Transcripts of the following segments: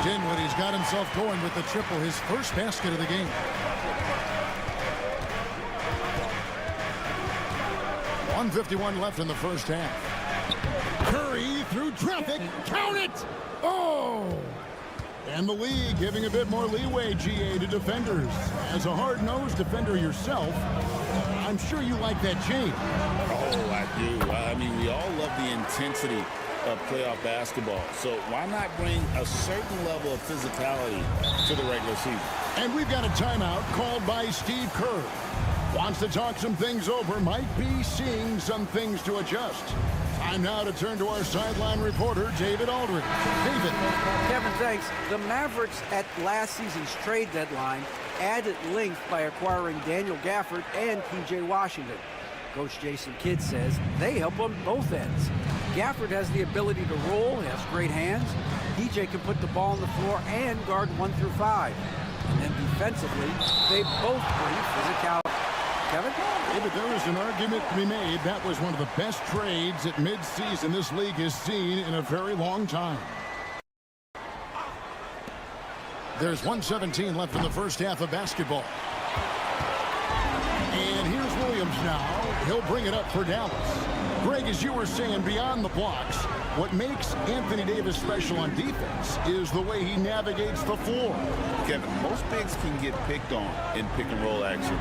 Dinwiddie's got himself going with the triple, his first basket of the game. 1:51 left in the first half. Curry through traffic. Count it! Oh! And the league giving a bit more leeway, GA, to defenders. As a hard-nosed defender yourself, I'm sure you like that change. Oh, I do. I mean, we all love the intensity of playoff basketball. So why not bring a certain level of physicality to the regular season? And we've got a timeout called by Steve Kerr. Wants to talk some things over, might be seeing some things to adjust. Time now to turn to our sideline reporter, David Aldridge. David. Kevin, thanks. The Mavericks at last season's trade deadline added length by acquiring Daniel Gafford and P.J. Washington. Coach Jason Kidd says they help on both ends. Gafford has the ability to roll, he has great hands. P.J. can put the ball on the floor and guard 1 through 5. And then defensively, they both bring physicality. Kevin? David, there is an argument to be made. That was one of the best trades at midseason this league has seen in a very long time. There's 1:17 left in the first half of basketball. And here's Williams now. He'll bring it up for Dallas. Greg, as you were saying, beyond the blocks, what makes Anthony Davis special on defense is the way he navigates the floor. Kevin, most bigs can get picked on in pick-and-roll action.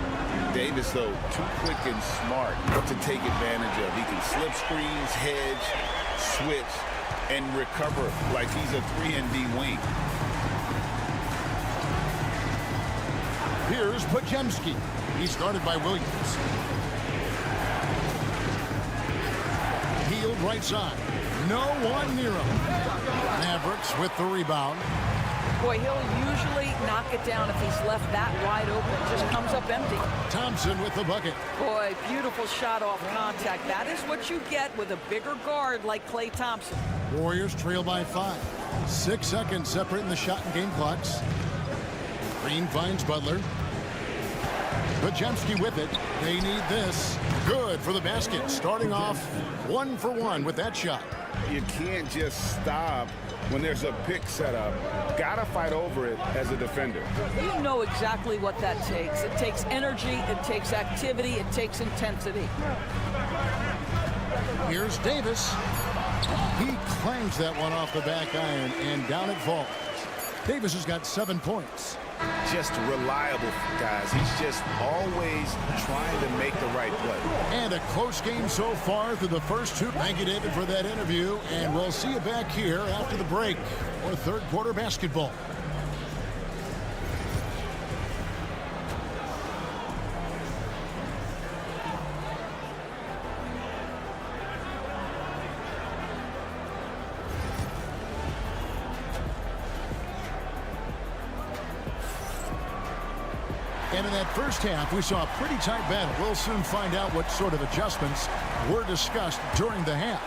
Davis, though, too quick and smart to take advantage of. He can slip screens, hedge, switch, and recover like he's a 3-and-D wing. Here's Podziemski. He's guarded by Williams. Healed right side. No one near him. Mavericks with the rebound. Boy, he'll usually knock it down if he's left that wide open. Just comes up empty. Thompson with the bucket. Boy, beautiful shot off contact. That is what you get with a bigger guard like Klay Thompson. Warriors trail by 5. 6 seconds separating the shot and game clocks. Green finds Butler. Podziemski with it. They need this. Good for the basket. Starting off 1 for 1 with that shot. You can't just stop when there's a pick set up. Gotta fight over it as a defender. You know exactly what that takes. It takes energy, it takes activity, it takes intensity. Here's Davis. He clangs that one off the back iron, and down it falls. Davis has got 7 points. Just reliable, guys. He's just always trying to make the right play. And a close game so far through the first 2. Thank you, David, for that interview. And we'll see you back here after the break for third quarter basketball. And in that first half, we saw a pretty tight battle. We'll soon find out what sort of adjustments were discussed during the half.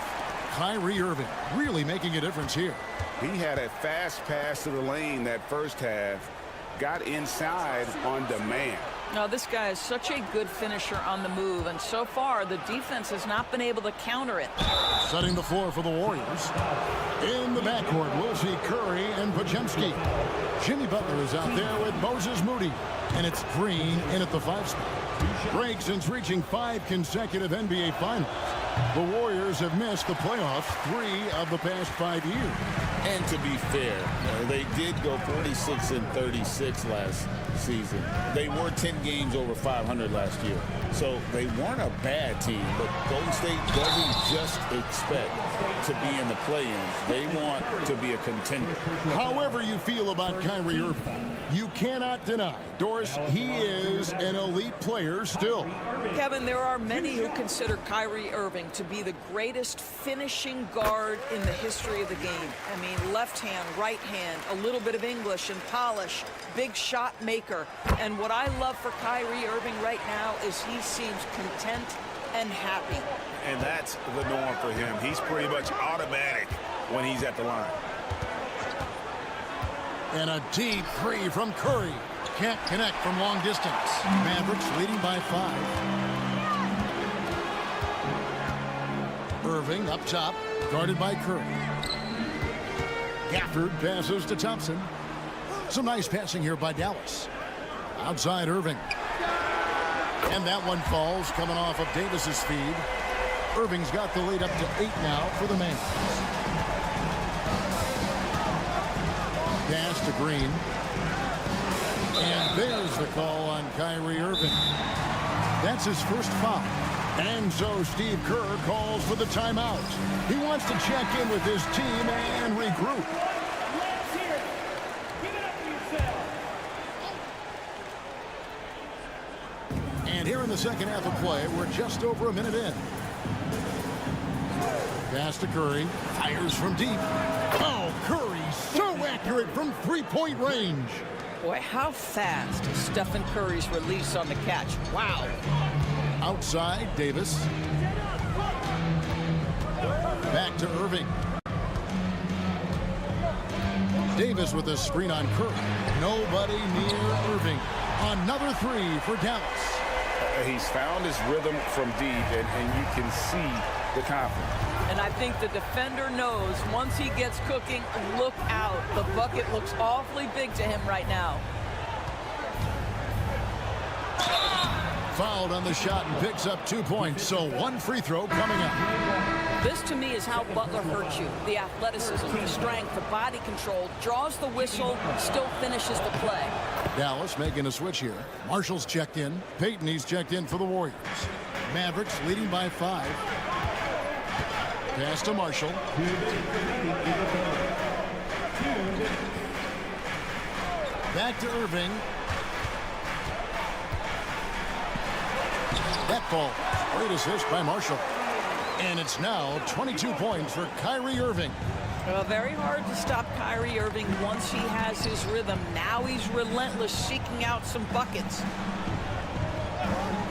Kyrie Irving really making a difference here. He had a fast pass to the lane that first half. Got inside on demand. No, this guy is such a good finisher on the move, and so far the defense has not been able to counter it. Setting the floor for the Warriors. In the backcourt, we'll see Curry and Podziemski. Jimmy Butler is out there with Moses Moody. And it's Green in at the 5 spot. Greg, since reaching 5 consecutive NBA Finals, the Warriors have missed the playoffs 3 of the past 5 years. And to be fair, they did go 46-36 last season. They were 10 games over 500 last year. So they weren't a bad team, but Golden State doesn't just expect to be in the play-in. They want to be a contender. However you feel about Kyrie Irving, you cannot deny, Doris, he is an elite player still. Kevin, there are many who consider Kyrie Irving to be the greatest finishing guard in the history of the game. I mean, left hand, right hand, a little bit of English and polish, big shot maker. And what I love for Kyrie Irving right now is he seems content and happy. And that's the norm for him. He's pretty much automatic when he's at the line. And a deep 3 from Curry. Can't connect from long distance. Mavericks leading by 5. Irving up top, guarded by Curry. Gafford passes to Thompson. Some nice passing here by Dallas. Outside Irving. And that one falls coming off of Davis's feed. Irving's got the lead up to 8 now for the Mavs. Pass to Green. And there's the call on Kyrie Irving. That's his first foul. And so Steve Kerr calls for the timeout. He wants to check in with his team and regroup. And here in the second half of play, we're just over a minute in. Pass to Curry. Fires from deep. Oh, Curry so accurate from three-point range. Boy, how fast is Stephen Curry's release on the catch. Wow. Outside, Davis. Back to Irving. Davis with a screen on Curry. Nobody near Irving. Another three for Dallas. He's found his rhythm from deep, and you can see the confidence. And I think the defender knows once he gets cooking, look out. The bucket looks awfully big to him right now. Fouled on the shot and picks up 2 points. So one free throw coming up. This, to me, is how Butler hurts you. The athleticism, the strength, the body control, draws the whistle, still finishes the play. Dallas making a switch here. Marshall's checked in. Payton, he's checked in for the Warriors. Mavericks leading by 5. Pass to Marshall. Back to Irving. That ball. Great assist by Marshall. And it's now 22 points for Kyrie Irving. Well, very hard to stop Kyrie Irving once he has his rhythm. Now he's relentless, seeking out some buckets.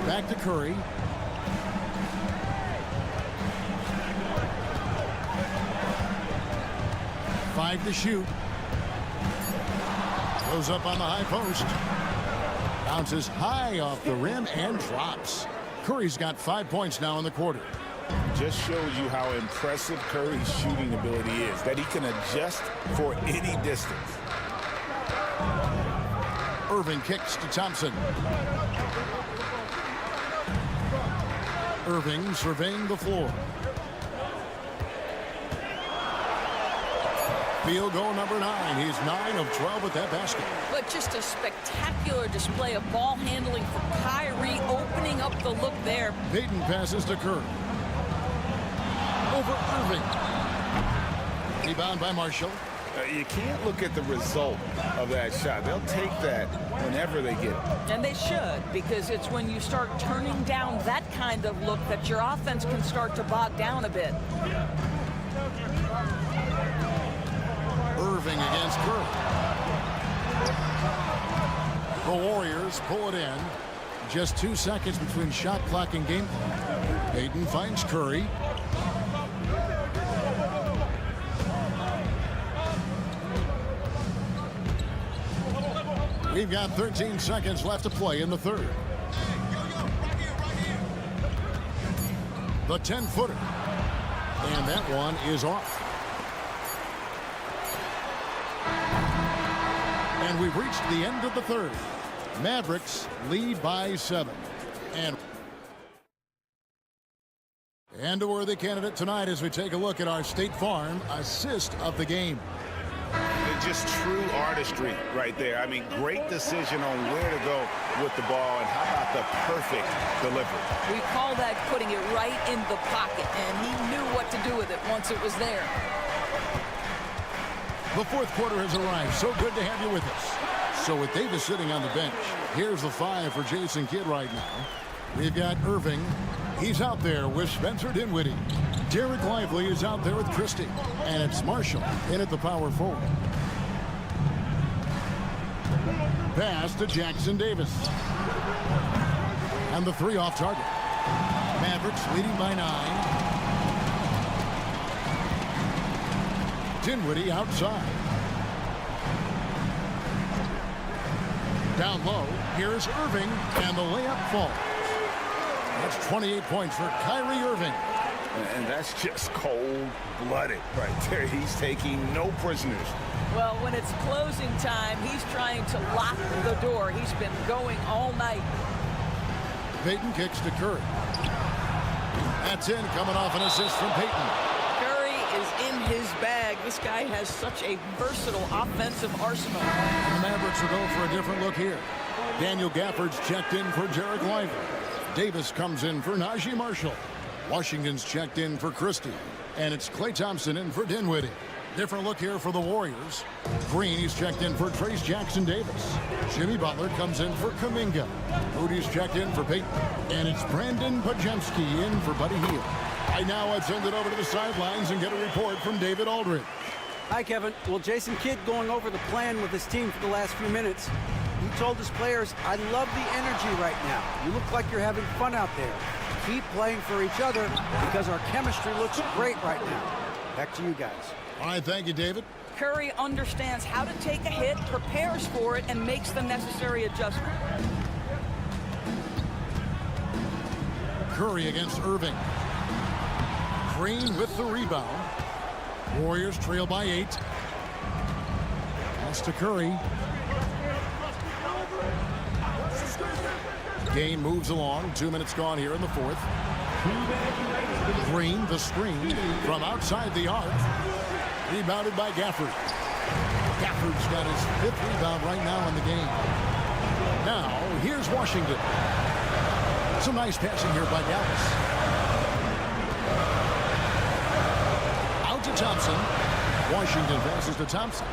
Back to Curry. Five to shoot. Goes up on the high post. Bounces high off the rim and drops. Curry's got 5 points now in the quarter. Just shows you how impressive Curry's shooting ability is, that he can adjust for any distance. Irving kicks to Thompson. Irving surveying the floor. Field goal number 9. He's 9 of 12 with that basket. But just a spectacular display of ball handling for Kyrie, opening up the look there. Payton passes to Curry. Over Irving. Rebound by Marshall. You can't look at the result of that shot. They'll take that whenever they get it. And they should, because it's when you start turning down that kind of look that your offense can start to bog down a bit. Irving against Curry. The Warriors pull it in. Just 2 seconds between shot clock and game clock. Payton finds Curry. We've got 13 seconds left to play in the third. The 10-footer. And that one is off. And we've reached the end of the third. Mavericks lead by 7. And a worthy candidate tonight as we take a look at our State Farm assist of the game. Just true artistry right there. I mean, great decision on where to go with the ball, and how about the perfect delivery. We call that putting it right in the pocket, and he knew what to do with it once it was there. The fourth quarter has arrived. So good to have you with us. So with Davis sitting on the bench, here's the 5 for Jason Kidd right now. We've got Irving. He's out there with Spencer Dinwiddie. Derek Lively is out there with Christie. And it's Marshall in at the power forward. Pass to Jackson Davis. And the 3 off target. Mavericks leading by 9. Dinwiddie outside. Down low, here's Irving, and the layup falls. That's 28 points for Kyrie Irving. And that's just cold-blooded right there. He's taking no prisoners. Well, when it's closing time, he's trying to lock the door. He's been going all night. Payton kicks to Curry. That's in, coming off an assist from Payton. Curry is in his bag. This guy has such a versatile offensive arsenal. And the Mavericks will go for a different look here. Daniel Gafford's checked in for Jarek Lively. Davis comes in for Najee Marshall. Washington's checked in for Christie. And it's Klay Thompson in for Dinwiddie. Different look here for the Warriors. Green, he's checked in for Trace Jackson-Davis. Jimmy Butler comes in for Kuminga. Moody's checked in for Payton. And it's Brandon Pajemski in for Buddy Hield. Right now, let's send it over to the sidelines and get a report from David Aldridge. Hi, Kevin. Well, Jason Kidd going over the plan with his team for the last few minutes. He told his players, I love the energy right now. You look like you're having fun out there. Keep playing for each other because our chemistry looks great right now. Back to you guys. All right, thank you, David. Curry understands how to take a hit, prepares for it, and makes the necessary adjustment. Curry against Irving. Green with the rebound. Warriors trail by 8. Pass to Curry. Game moves along. 2 minutes gone here in the fourth. Green, the screen from outside the arc. Rebounded by Gafford. Gafford's got his 5th rebound right now in the game. Now, here's Washington. Some nice passing here by Dallas. Out to Thompson. Washington passes to Thompson.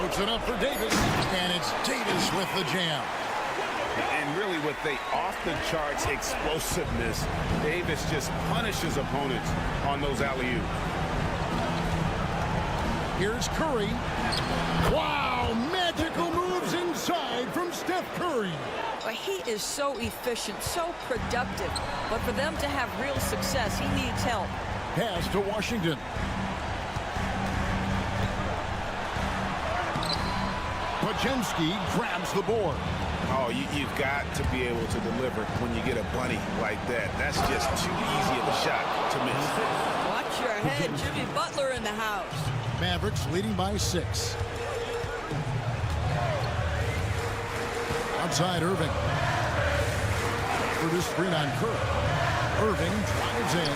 Puts it up for Davis, and it's Davis with the jam. And really with the off-the-charts explosiveness, Davis just punishes opponents on those alley-oops. Here's Curry. Wow, magical moves inside from Steph Curry. But he is so efficient, so productive. But for them to have real success, he needs help. Pass to Washington. Pajemski grabs the board. Oh, you've got to be able to deliver when you get a bunny like that. That's just too easy of a shot to miss. Watch your head. Jimmy Butler in the house. Mavericks leading by 6. Outside Irving. Produced screen on Curry. Irving drives in.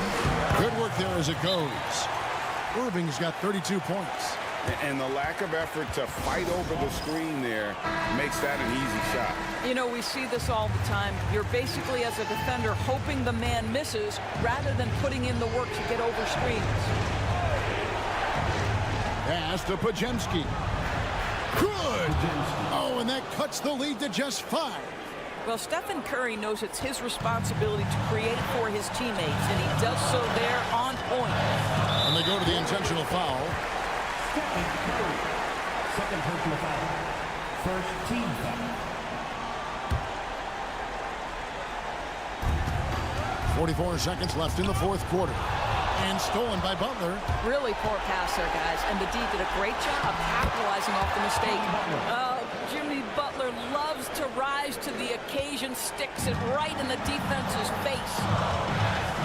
Good work there as it goes. Irving's got 32 points. And the lack of effort to fight over the screen there makes that an easy shot. You know, we see this all the time. You're basically, as a defender, hoping the man misses rather than putting in the work to get over screens. Pass to Pajemski. Good! Oh, and that cuts the lead to just 5. Well, Stephen Curry knows it's his responsibility to create for his teammates, and he does so there on point. And they go to the intentional foul. Second personal foul. First team foul. 44 seconds left in the fourth quarter. And stolen by Butler. Really poor pass there, guys. And the D did a great job capitalizing off the mistake. Jimmy Butler loves to rise to the occasion, sticks it right in the defense's face.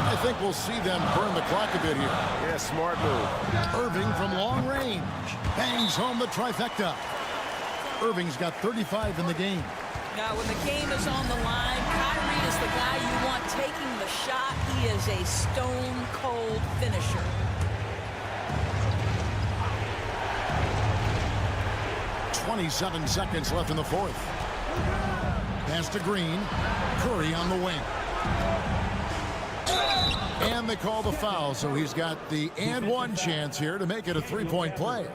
I think we'll see them burn the clock a bit here. Yeah, smart move. Irving from long range. Bangs home the trifecta. Irving's got 35 in the game. Now, when the game is on the line, Kyrie is the guy you want taking the shot. He is a stone-cold finisher. .27 seconds left in the fourth. Pass to Green. Curry on the wing. And they call the foul, so he's got the and one chance here to make it a 3-point play.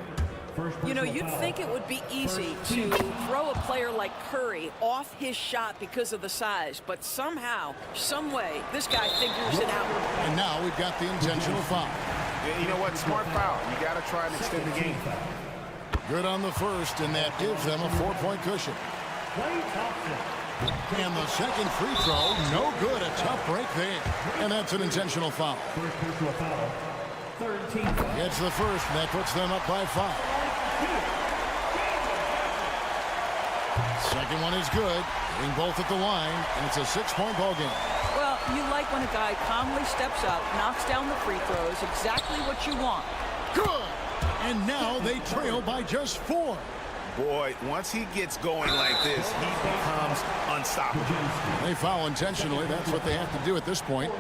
You know, you'd think it would be easy to throw a player like Curry off his shot because of the size, but somehow, some way, this guy figures it out. And now we've got the intentional foul. Yeah, you know what? Smart foul. You got to try and extend the game. Good on the first, and that gives them a 4-point cushion. And the second free throw, no good. A tough break there. And that's an intentional foul. First personal foul. Third team foul. It's the first, and that puts them up by 5. Second one is good. Hitting both at the line, and it's a 6-point ball game. Well, You like when a guy calmly steps up, knocks down the free throws, exactly what you want. Good. And now they trail by just 4. Boy, once he gets going like this, he becomes unstoppable. They foul intentionally. That's what they have to do at this point.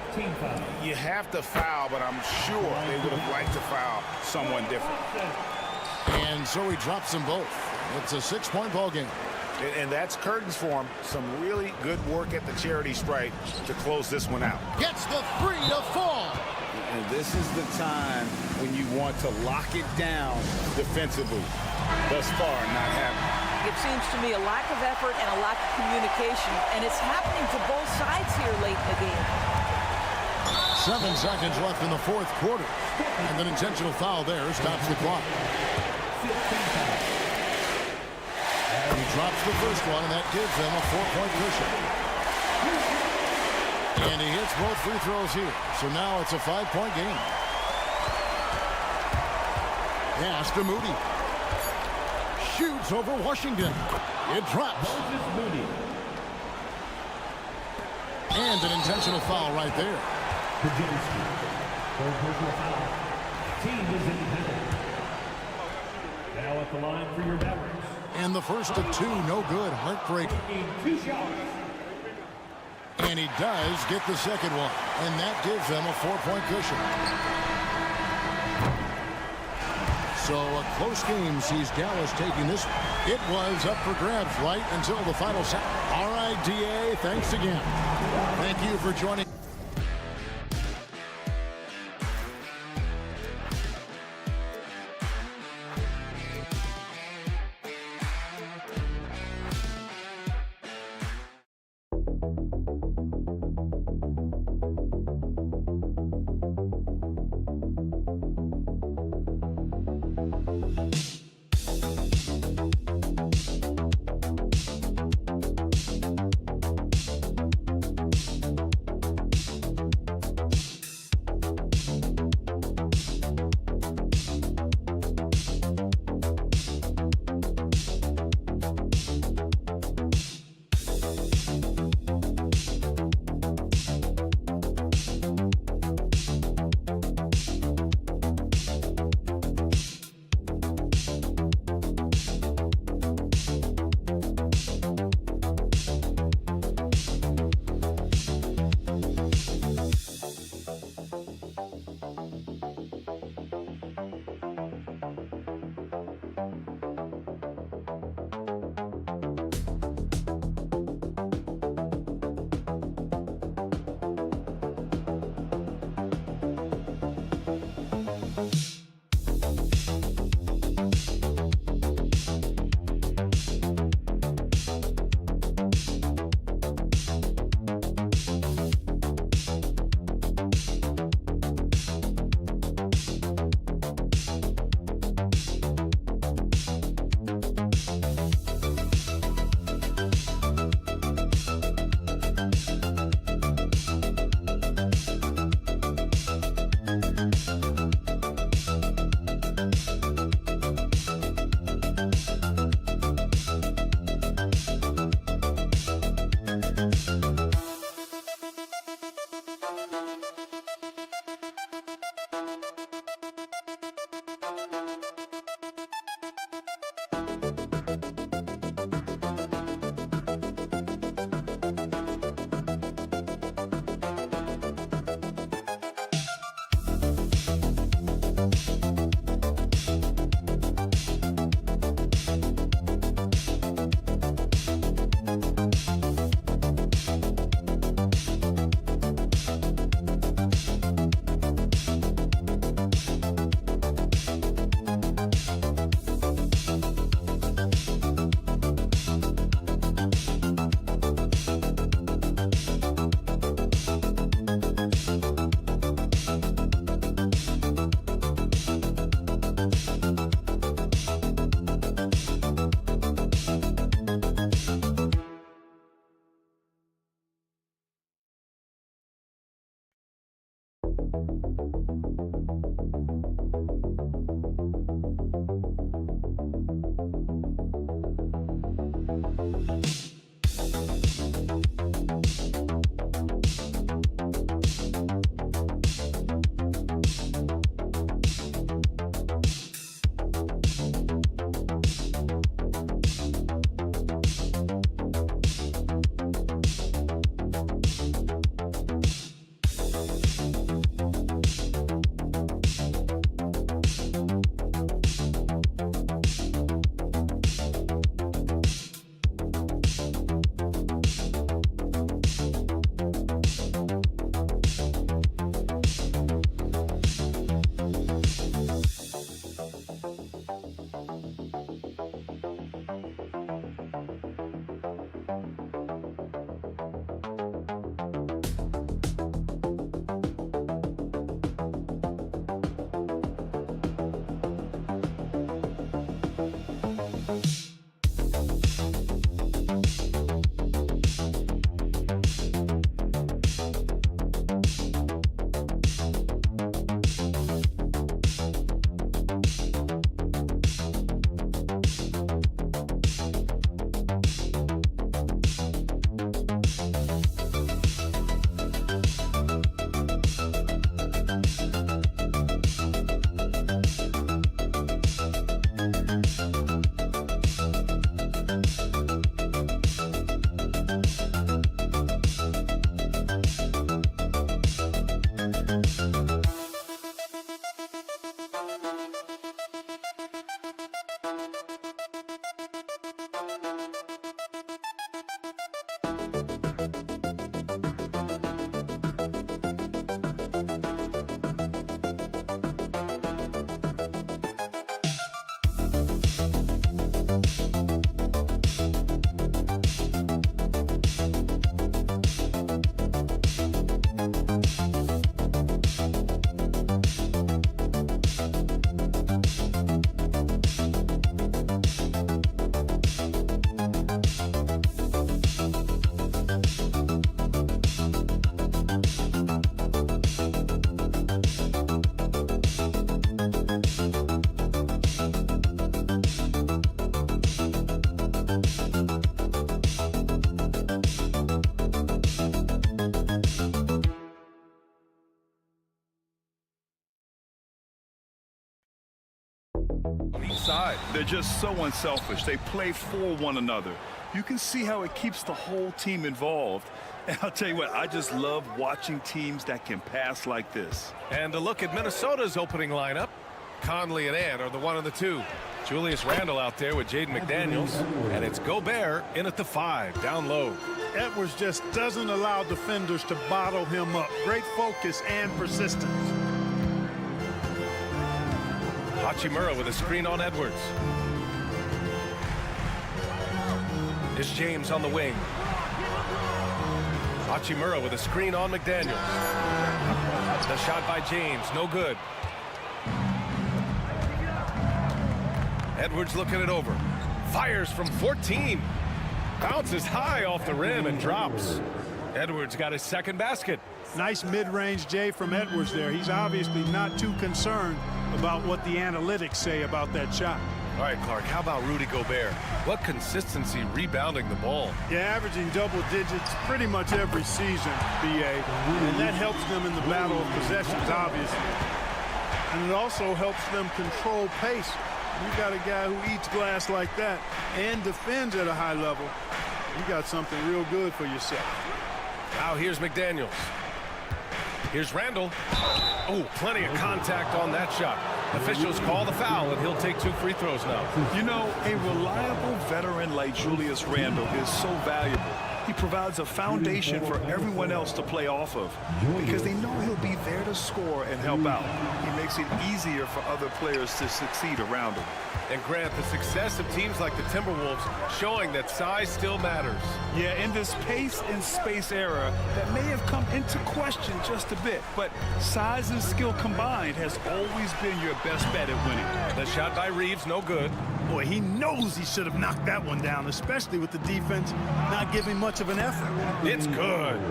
You have to foul, but I'm sure they would have liked to foul someone different. And so he drops them both. It's a 6-point ball game. And that's curtains for him. Some really good work at the charity stripe to close this one out. Gets the 3 to fall. And this is the time when you want to lock it down defensively. Thus far, not happening. It seems to me a lack of effort and a lack of communication, and it's happening to both sides here late in the game. 7 seconds left in the 4th quarter. And an intentional foul there stops the clock. He drops the first one, and that gives them a 4-point cushion. And he hits both free throws here. So now it's a 5-point game. Pass to Moody. Shoots over Washington. It drops. And an intentional foul right there. Team is independent. Now at the line for your Mavericks. And the first of 2, no good. Heartbreaker. 2 shots. And he does get the second one. And that gives them a 4-point cushion. So a close game sees Dallas taking this. It was up for grabs right until the final set. All right, DA, thanks again. Thank you for joining. On each side. They're just so unselfish. They play for one another. You can see how it keeps the whole team involved. And I'll tell you what, I just love watching teams that can pass like this. And a look at Minnesota's opening lineup. Conley and Ant are the 1 and the 2. Julius Randle out there with Jaden McDaniels. And it's Gobert in at the 5, down low. Edwards just doesn't allow defenders to bottle him up. Great focus and persistence. Hachimura with a screen on Edwards. Here's James on the wing. Hachimura with a screen on McDaniels. The shot by James, no good. Edwards looking it over. Fires from 14. Bounces high off the rim and drops. Edwards got his second basket. Nice mid-range J from Edwards there. He's obviously not too concerned about what the analytics say about that shot. All right, Clark, how about Rudy Gobert? What consistency rebounding the ball. Yeah, averaging double digits pretty much every season, BA. And that helps them in the battle of possessions, obviously. And it also helps them control pace. You got a guy who eats glass like that and defends at a high level. You got something real good for yourself. Now here's McDaniels. Here's Randle. Oh, plenty of contact on that shot. Officials call the foul, and he'll take 2 free throws now. You know, a reliable veteran like Julius Randle is so valuable. He provides a foundation for everyone else to play off of because they know he'll be there to score and help out. He makes it easier for other players to succeed around him. And Grant, the success of teams like the Timberwolves showing that size still matters. Yeah, in this pace and space era, that may have come into question just a bit, but size and skill combined has always been your best bet at winning. The shot by Reeves, no good. Boy, he knows he should have knocked that one down, especially with the defense not giving much of an effort. It's good.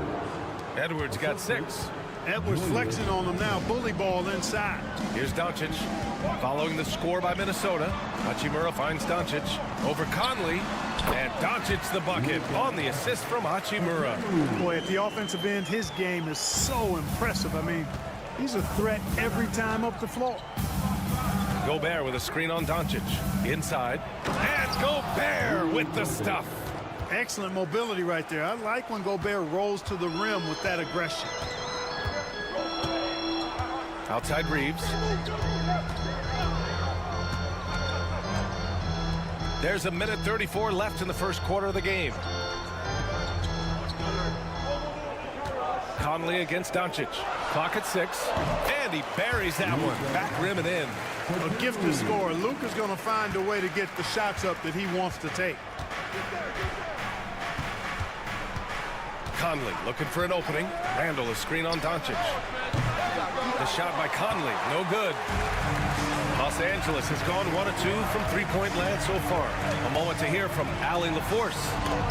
Edwards got 6. Edwards flexing on them now. Bully ball inside. Here's Doncic. Following the score by Minnesota, Hachimura finds Doncic over Conley. And Doncic the bucket on the assist from Hachimura. Boy, at the offensive end, his game is so impressive. I mean, he's a threat every time up the floor. Gobert with a screen on Doncic. Inside. And Gobert with the stuff. Excellent mobility right there. I like when Gobert rolls to the rim with that aggression. Outside Reeves. There's 1:34 left in the first quarter of the game. Conley against Doncic. Clock at 6. And he buries that one. Back rim and in. A gifted scorer. Luka's going to find a way to get the shots up that he wants to take. Conley looking for an opening. Randle a screen on Doncic. The shot by Conley, no good. Los Angeles has gone 1 of 2 from three-point land so far. A moment to hear from Allie LaForce.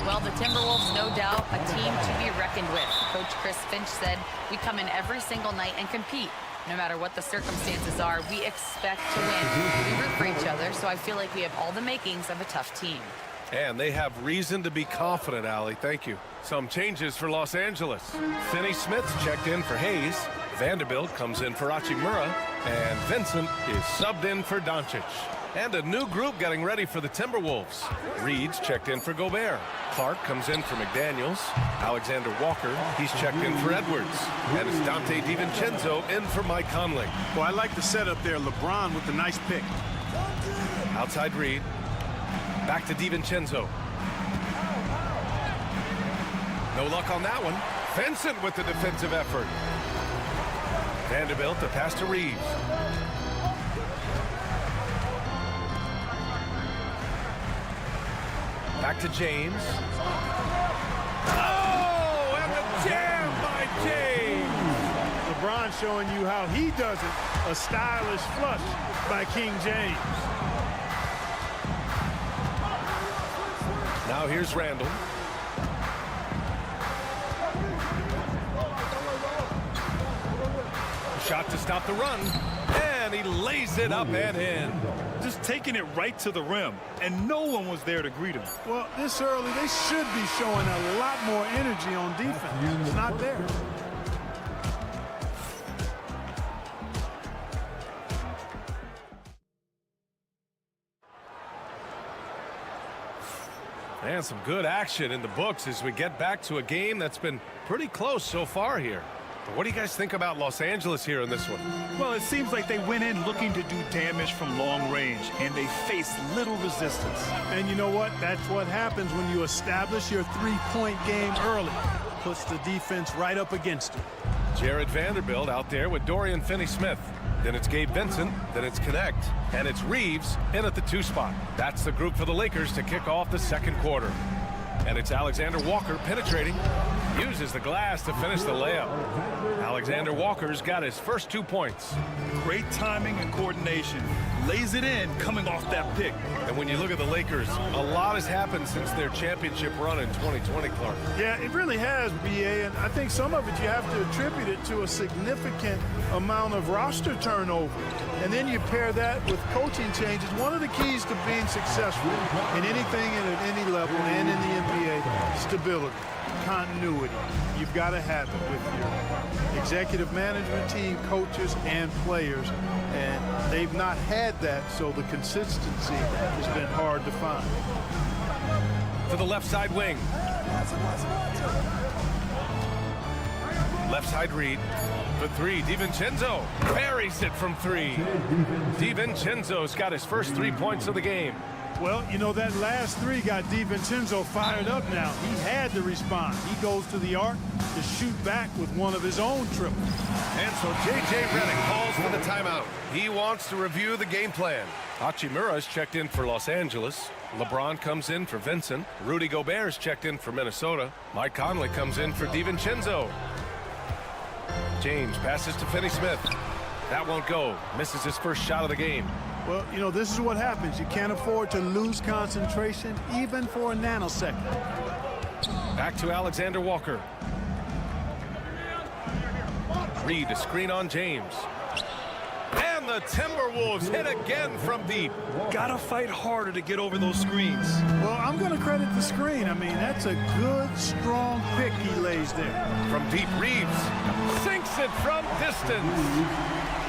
Well, the Timberwolves, no doubt, a team to be reckoned with. Coach Chris Finch said, we come in every single night and compete. No matter what the circumstances are, we expect to win. We root for each other, so I feel like we have all the makings of a tough team. And they have reason to be confident, Allie. Thank you. Some changes for Los Angeles. Finney Smith checked in for Hayes. Vanderbilt comes in for Hachimura. And Vincent is subbed in for Doncic. And a new group getting ready for the Timberwolves. Reed's checked in for Gobert. Clark comes in for McDaniels. Alexander Walker, he's checked in for Edwards. And it's Dante DiVincenzo in for Mike Conley. Well, I like the setup there. LeBron with the nice pick. Outside Reed. Back to DiVincenzo. No luck on that one. Vincent with the defensive effort. Vanderbilt, the pass to Reeves. Back to James. Oh, and the jam by James. LeBron showing you how he does it. A stylish flush by King James. Now here's Randle. Shot to stop the run. And he lays it up and in. Just taking it right to the rim, and no one was there to greet him. Well, this early, they should be showing a lot more energy on defense. It's not there. And some good action in the books as we get back to a game that's been pretty close so far here. But what do you guys think about Los Angeles here in this one? Well, it seems like they went in looking to do damage from long range, and they faced little resistance. And you know what? That's what happens when you establish your three-point game early. Puts the defense right up against it. Jared Vanderbilt out there with Dorian Finney-Smith. Then it's Gabe Vincent, then it's Connect, and it's Reeves in at the 2 spot. That's the group for the Lakers to kick off the second quarter. And it's Alexander Walker penetrating, uses the glass to finish the layup. Alexander Walker's got his first 2 points. Great timing and coordination. Lays it in coming off that pick. And when you look at the Lakers, a lot has happened since their championship run in 2020, Clark. Yeah, it really has, B.A., and I think some of it you have to attribute it to a significant amount of roster turnover. And then you pair that with coaching changes. One of the keys to being successful in anything and at any level and in the NBA, stability, continuity. You've got to have it with your executive management team, coaches, and players. And they've not had that, so the consistency has been hard to find. To the left side wing. Left side read. For 3, DiVincenzo buries it from 3. DiVincenzo's got his first 3 points of the game. Well, you know, that last 3 got DiVincenzo fired up now. He had to respond. He goes to the arc to shoot back with one of his own triples. And so J.J. Redick calls for the timeout. He wants to review the game plan. Hachimura's checked in for Los Angeles. LeBron comes in for Vincent. Rudy Gobert's checked in for Minnesota. Mike Conley comes in for DiVincenzo. James passes to Finney-Smith. That won't go. Misses his first shot of the game. Well, you know, this is what happens. You can't afford to lose concentration even for a nanosecond. Back to Alexander Walker. Reed, a screen on James. And the Timberwolves hit again from deep. Gotta fight harder to get over those screens. Well, I'm going to credit the screen. I mean, that's a good, strong pick he lays there. From deep, Reeves sinks it from distance.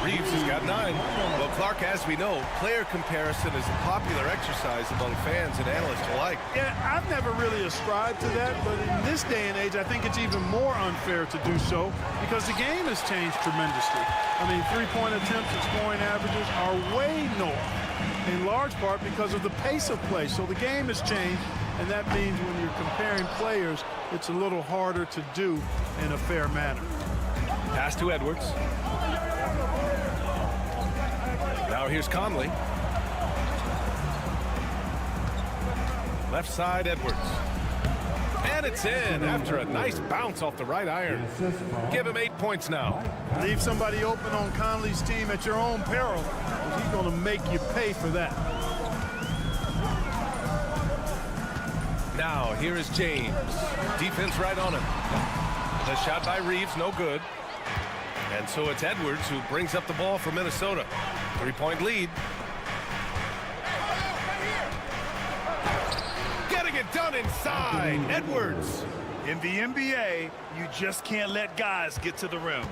Reeves has got 9. Well, Clark, as we know, player comparison is a popular exercise among fans and analysts alike. Yeah, I've never really ascribed to that, but in this day and age, I think it's even more unfair to do so because the game has changed tremendously. I mean, three-point attempts and scoring averages are way north, in large part because of the pace of play. So the game has changed, and that means when you're comparing players, it's a little harder to do in a fair manner. Pass to Edwards. Now here's Conley. Left side, Edwards. And it's in after a nice bounce off the right iron. Give him 8 points now. Leave somebody open on Conley's team at your own peril. He's going to make you pay for that. Now here is James. Defense right on him. The shot by Reeves, no good. And so it's Edwards who brings up the ball for Minnesota. 3-point lead. Getting it done inside. Edwards. In the NBA, you just can't let guys get to the rim.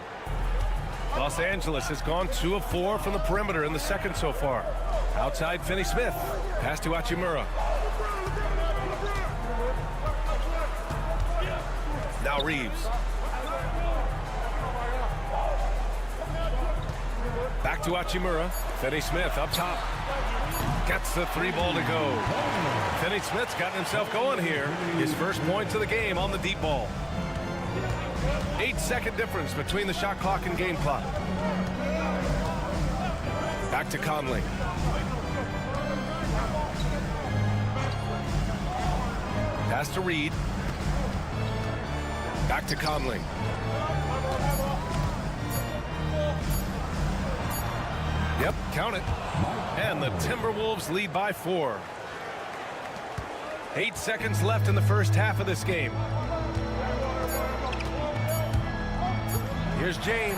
Los Angeles has gone 2 of 4 from the perimeter in the second so far. Outside, Finney-Smith. Pass to Hachimura. Now Reeves. Back to Hachimura. Finney-Smith up top. Gets the 3 ball to go. Finney-Smith's gotten himself going here. His first points of the game on the deep ball. 8-second difference between the shot clock and game clock. Back to Conley. Pass to Reed. Back to Conley. Yep, count it. And the Timberwolves lead by 4. 8 seconds left in the first half of this game. Here's James.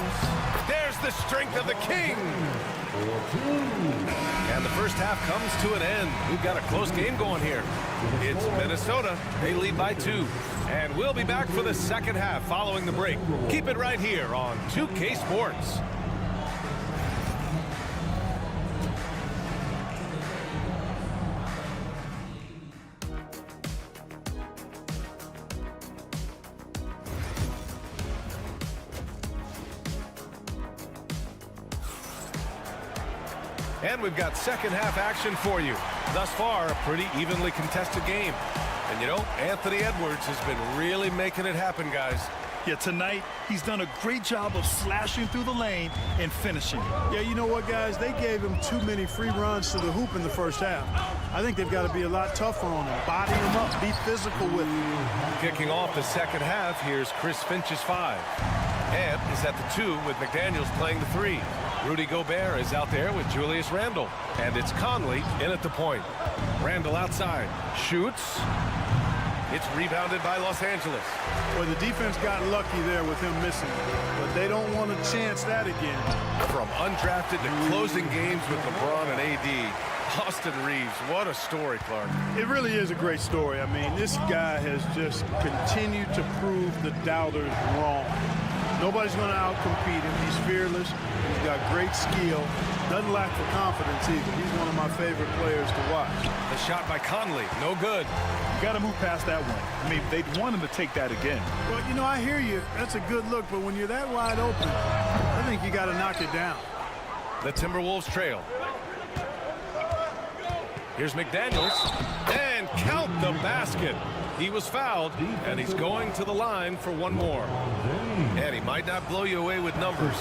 There's the strength of the King. And the first half comes to an end. We've got a close game going here. It's Minnesota. They lead by 2. And we'll be back for the second half following the break. Keep it right here on 2K Sports. And we've got second half action for you. Thus far, a pretty evenly contested game. And you know, Anthony Edwards has been really making it happen, guys. Yeah, tonight, he's done a great job of slashing through the lane and finishing. Yeah, you know what, guys? They gave him too many free runs to the hoop in the first half. I think they've got to be a lot tougher on him. Body him up, be physical with him. Kicking off the second half, here's Chris Finch's 5. Ant is at the 2 with McDaniels playing the 3. Rudy Gobert is out there with Julius Randle. And it's Conley in at the point. Randle outside. Shoots. It's rebounded by Los Angeles. Well, the defense got lucky there with him missing. But they don't want to chance that again. From undrafted to closing games with LeBron and AD. Austin Reeves, what a story, Clark. It really is a great story. I mean, this guy has just continued to prove the doubters wrong. Nobody's going to outcompete him. He's fearless. He's got great skill. Doesn't lack for confidence either. He's one of my favorite players to watch. The shot by Conley, no good. You got to move past that one. I mean, they'd want him to take that again. Well, you know, I hear you. That's a good look, but when you're that wide open, I think you got to knock it down. The Timberwolves trail. Here's McDaniels, and count the basket. He was fouled, and he's going to the line for one more. And he might not blow you away with numbers,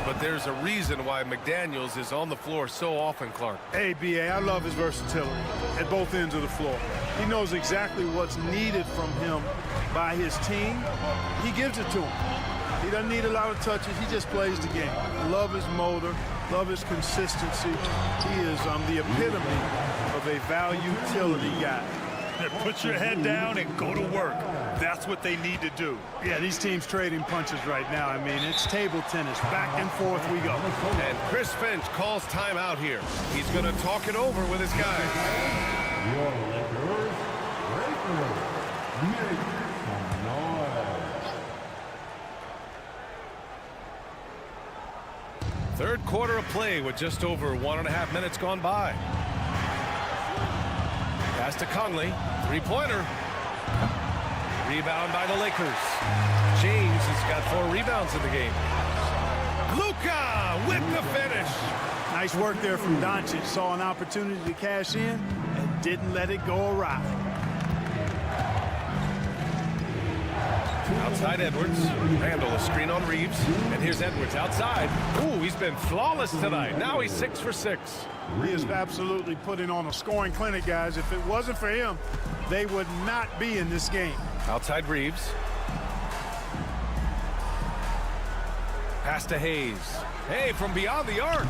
but there's a reason why McDaniels is on the floor so often, Clark. Hey, B.A., I love his versatility at both ends of the floor. He knows exactly what's needed from him by his team. He gives it to him. He doesn't need a lot of touches. He just plays the game. I love his motor, love his consistency. He is the epitome of a value-utility guy. Put your head down and go to work. That's what they need to do. Yeah, these teams trading punches right now. I mean, it's table tennis. Back and forth we go. And Chris Finch calls timeout here. He's going to talk it over with his guys. Your Lakers, make some noise. Third quarter of play with just over 1.5 minutes gone by. Pass to Conley. Three-pointer. Rebound by the Lakers. James has got 4 rebounds in the game. Luka with the finish. Nice work there from Doncic. Saw an opportunity to cash in and didn't let it go awry. Outside Edwards. Randle, a screen on Reeves. And here's Edwards outside. Ooh, he's been flawless tonight. Now he's 6 for 6. He is absolutely putting on a scoring clinic, guys. If it wasn't for him, they would not be in this game. Outside Reeves. Pass to Hayes. Hey, from beyond the arc.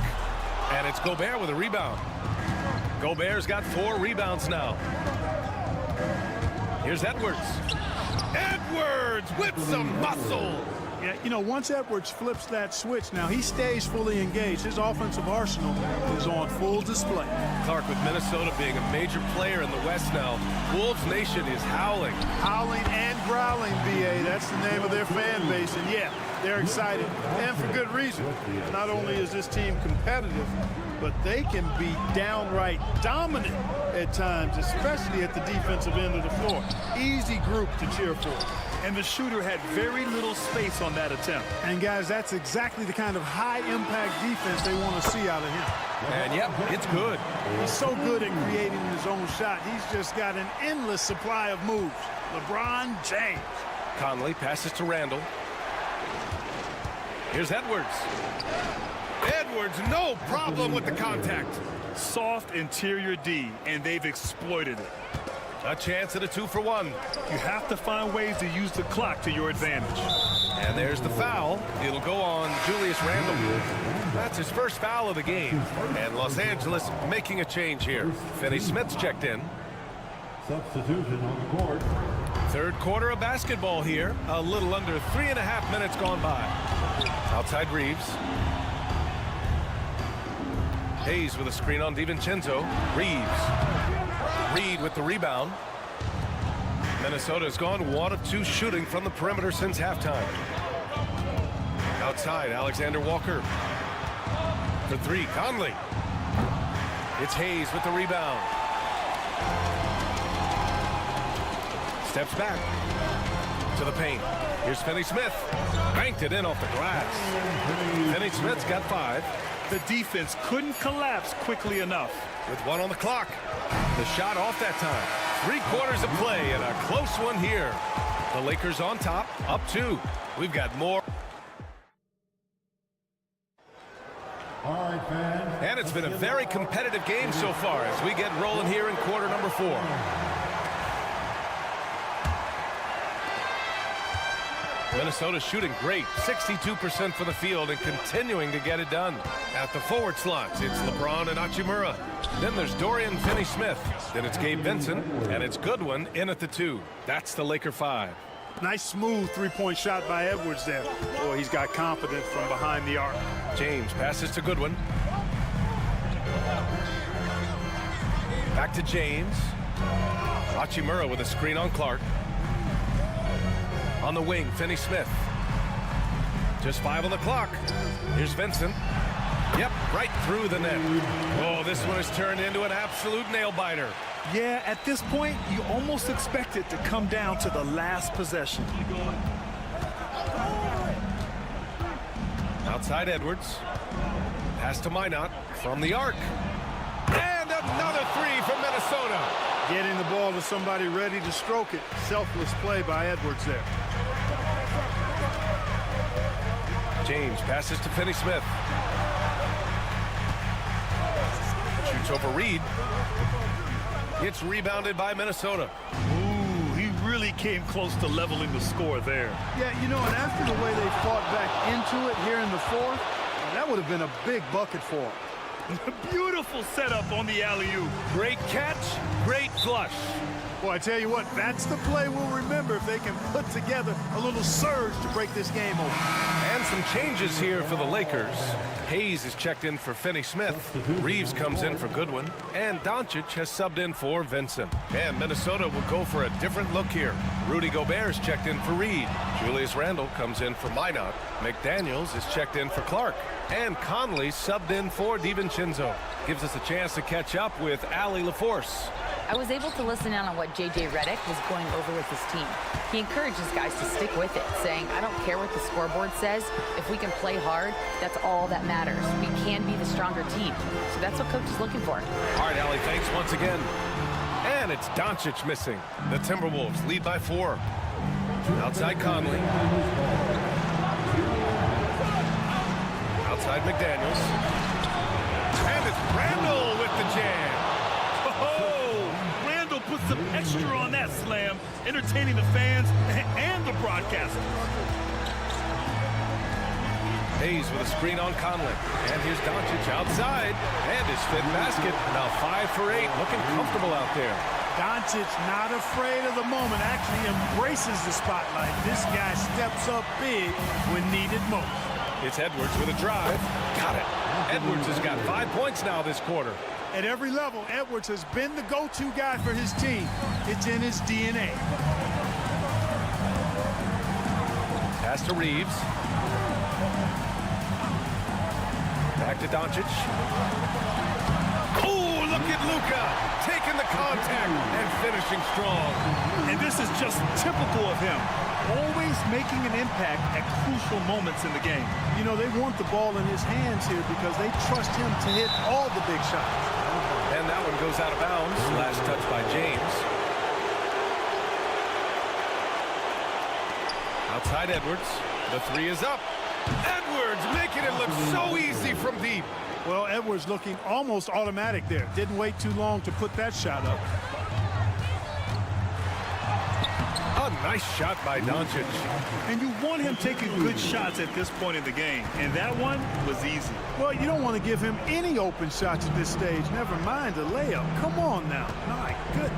And it's Gobert with a rebound. Gobert's got 4 rebounds now. Here's Edwards. Edwards with some muscle. Yeah, you know, once Edwards flips that switch now, he stays fully engaged. His offensive arsenal is on full display. Clark, with Minnesota being a major player in the West now, Wolves Nation is howling. Howling and growling, B.A. That's the name of their fan base. And, yeah, they're excited. And for good reason. Not only is this team competitive, but they can be downright dominant at times, especially at the defensive end of the floor. Easy group to cheer for. And the shooter had very little space on that attempt. And, guys, that's exactly the kind of high-impact defense they want to see out of him. And, yep, it's good. He's so good at creating his own shot. He's just got an endless supply of moves. LeBron James. Conley passes to Randle. Here's Edwards. Edwards, no problem with the contact. Soft interior D, and they've exploited it. A chance at a 2-for-1. You have to find ways to use the clock to your advantage. And there's the foul. It'll go on Julius Randle. That's his first foul of the game. And Los Angeles making a change here. Finney Smith's checked in. Substitution on the court. Third quarter of basketball here. A little under 3.5 minutes gone by. Outside Reeves. Hayes with a screen on DiVincenzo. Reeves. Reed with the rebound. Minnesota's gone 1 of 2 shooting from the perimeter since halftime. Outside, Alexander Walker. For 3, Conley. It's Hayes with the rebound. Steps back to the paint. Here's Finney Smith. Banked it in off the glass. Finney Smith's got 5. The defense couldn't collapse quickly enough. With 1 on the clock. The shot off that time. 3 quarters of play and a close one here. The Lakers on top, up 2. We've got more. All right, fans. And it's been a very competitive game so far as we get rolling here in quarter number 4. Minnesota shooting great, 62% for the field and continuing to get it done. At the forward slots, it's LeBron and Hachimura. Then there's Dorian Finney-Smith. Then it's Gabe Vincent, and it's Goodwin in at the 2. That's the Laker 5. Nice smooth three-point shot by Edwards there. Boy, he's got confidence from behind the arc. James passes to Goodwin. Back to James. Hachimura with a screen on Clark. On the wing, Finney-Smith. Just 5 on the clock. Here's Vincent. Yep, right through the net. Oh, this one has turned into an absolute nail-biter. Yeah, at this point, you almost expect it to come down to the last possession. Outside Edwards. Pass to Minot from the arc. And another 3 from Minnesota. Getting the ball to somebody ready to stroke it. Selfless play by Edwards there. James passes to Finney-Smith. Shoots over Reed. It's rebounded by Minnesota. Ooh, he really came close to leveling the score there. Yeah, you know, and after the way they fought back into it here in the 4th, that would have been a big bucket for him. Beautiful setup on the alley-oop. Great catch, great flush. Boy, I tell you what, that's the play we'll remember if they can put together a little surge to break this game open. And some changes here for the Lakers. Hayes is checked in for Finney-Smith. Reeves comes in for Goodwin. And Doncic has subbed in for Vincent. And Minnesota will go for a different look here. Rudy Gobert's checked in for Reed. Julius Randle comes in for Minot. McDaniels is checked in for Clark. And Conley subbed in for DiVincenzo. Gives us a chance to catch up with Allie LaForce. I was able to listen in on what J.J. Redick was going over with his team. He encourages guys to stick with it, saying, I don't care what the scoreboard says. If we can play hard, that's all that matters. We can be the stronger team. So that's what Coach is looking for. All right, Allie, thanks once again. And it's Doncic missing. The Timberwolves lead by 4. Outside Conley. Outside McDaniels. And it's Randle with the jam. Put some extra on that slam, entertaining the fans and the broadcasters. Hayes with a screen on Conley. And here's Doncic outside. And his fifth basket. Now 5 for 8. Looking comfortable out there. Doncic not afraid of the moment, actually embraces the spotlight. This guy steps up big when needed most. It's Edwards with a drive. Got it. Edwards has got 5 points now this quarter. At every level, Edwards has been the go-to guy for his team. It's in his DNA. Pass to Reeves. Back to Doncic. Oh, look at Luka taking the contact and finishing strong. And this is just typical of him. Always making an impact at crucial moments in the game. You know, they want the ball in his hands here because they trust him to hit all the big shots. And that one goes out of bounds. Last touch by James. Outside Edwards. The 3 is up. Edwards making it look so easy from deep. Well, Edwards looking almost automatic there. Didn't wait too long to put that shot up. A nice shot by Doncic. And you want him taking good shots at this point in the game. And that one was easy. Well, you don't want to give him any open shots at this stage. Never mind a layup. Come on now. My goodness.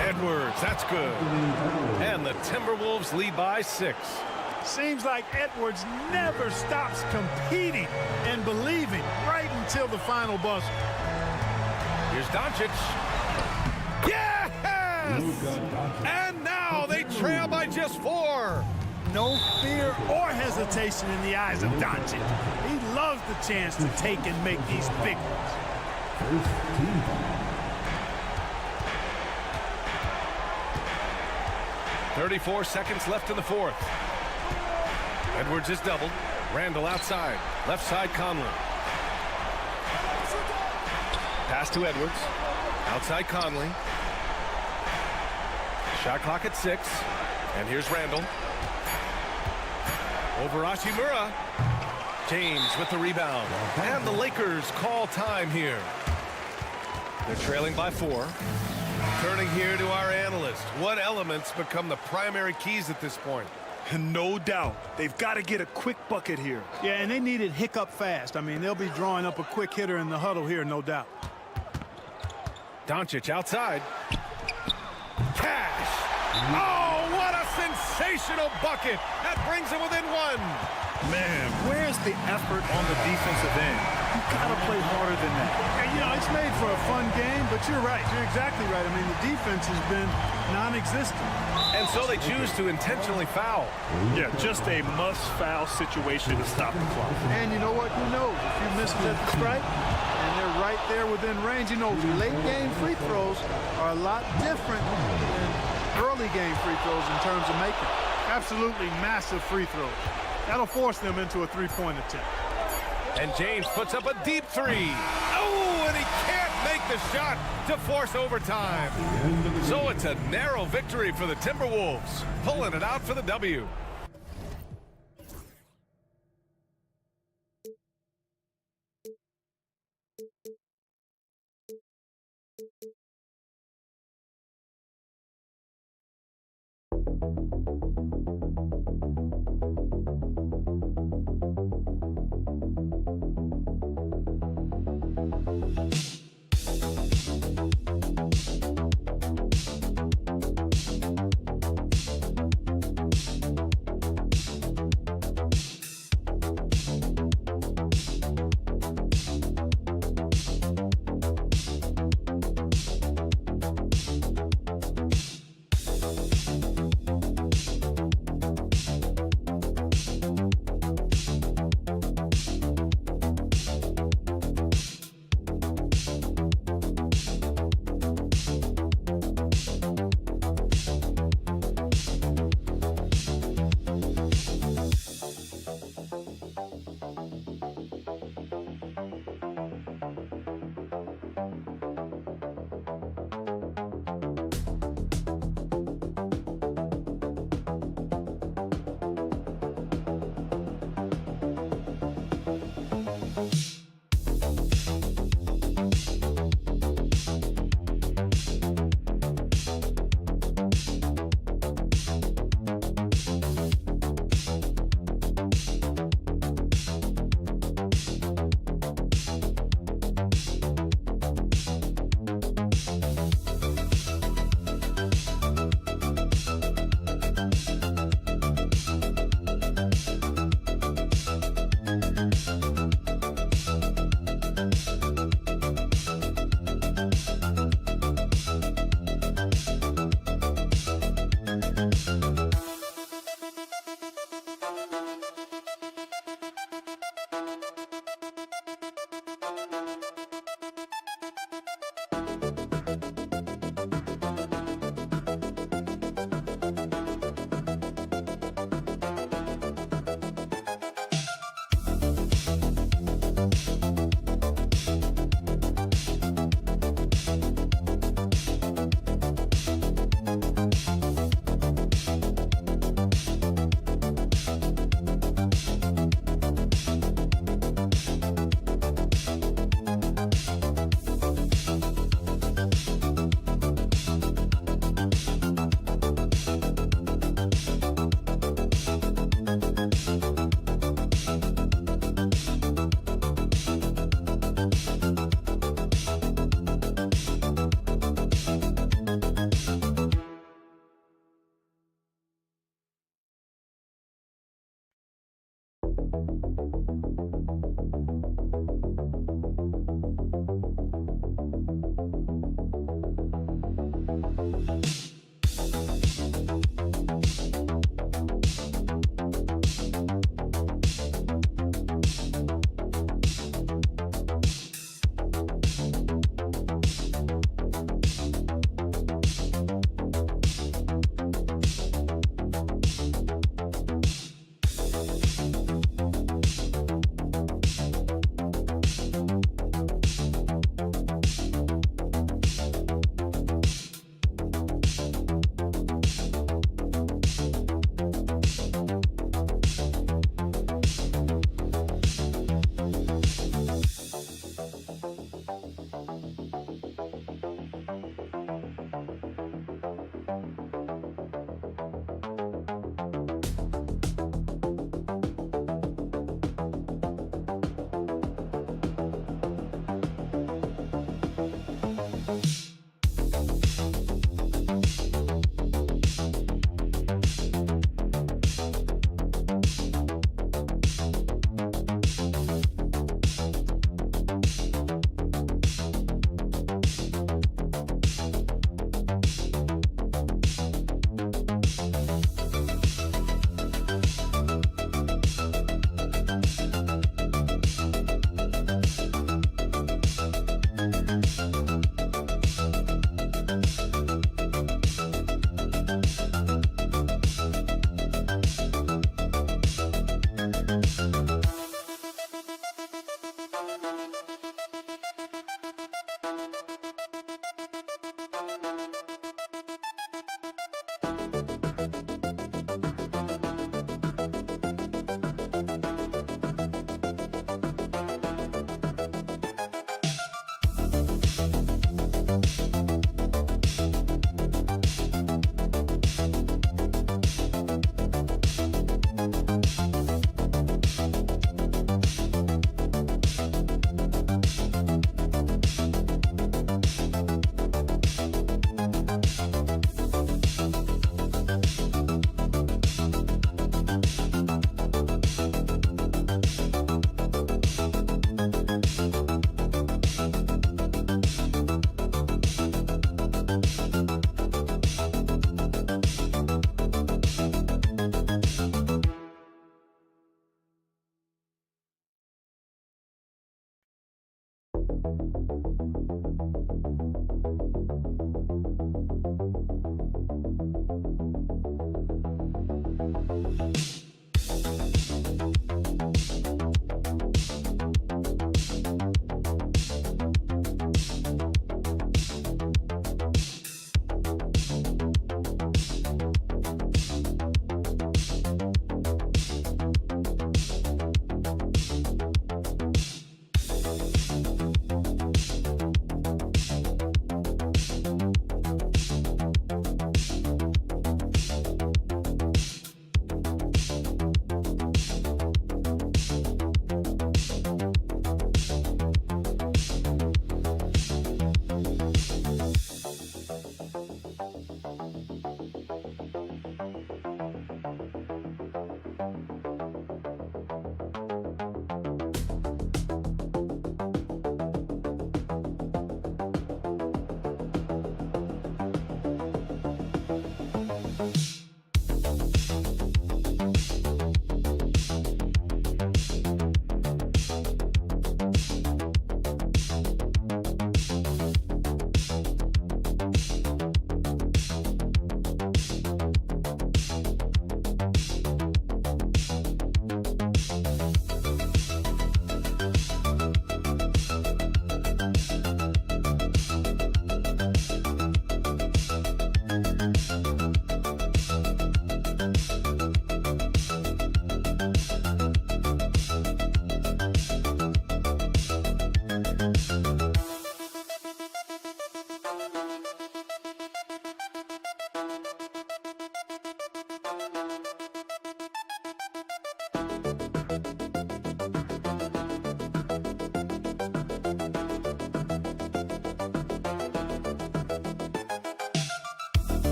Edwards, that's good. And the Timberwolves lead by 6. Seems like Edwards never stops competing and believing right until the final buzzer. Here's Doncic. Yes! And now they trail by just 4. No fear or hesitation in the eyes of Doncic. He loves the chance to take and make these big ones. 34 seconds left in the 4th. Edwards is doubled. Randall outside. Left side Conley. Pass to Edwards. Outside Conley. Shot clock at 6. And here's Randall. Over Hachimura. James with the rebound. And the Lakers call time here. They're trailing by 4. Turning here to our analyst. What elements become the primary keys at this point? No doubt. They've got to get a quick bucket here. Yeah, and they need it hiccup fast. I mean, they'll be drawing up a quick hitter in the huddle here, no doubt. Doncic outside. Cash. Oh, what a sensational bucket. That brings it within 1. Man, where's the effort on the defensive end? You got to play harder than that. And, you know, it's made for a fun game, but you're right. You're exactly right. I mean, the defense has been non-existent. And so they choose to intentionally foul. Yeah, just a must-foul situation to stop the clock. And you know what? Who knows? If you miss it at the stripe, and they're right there within range, you know, late-game free throws are a lot different than early-game free throws in terms of making. Absolutely massive free throws. That'll force them into a three-point attempt. And James puts up a deep 3. Oh, and he can't make the shot to force overtime. So it's a narrow victory for the Timberwolves, pulling it out for the W.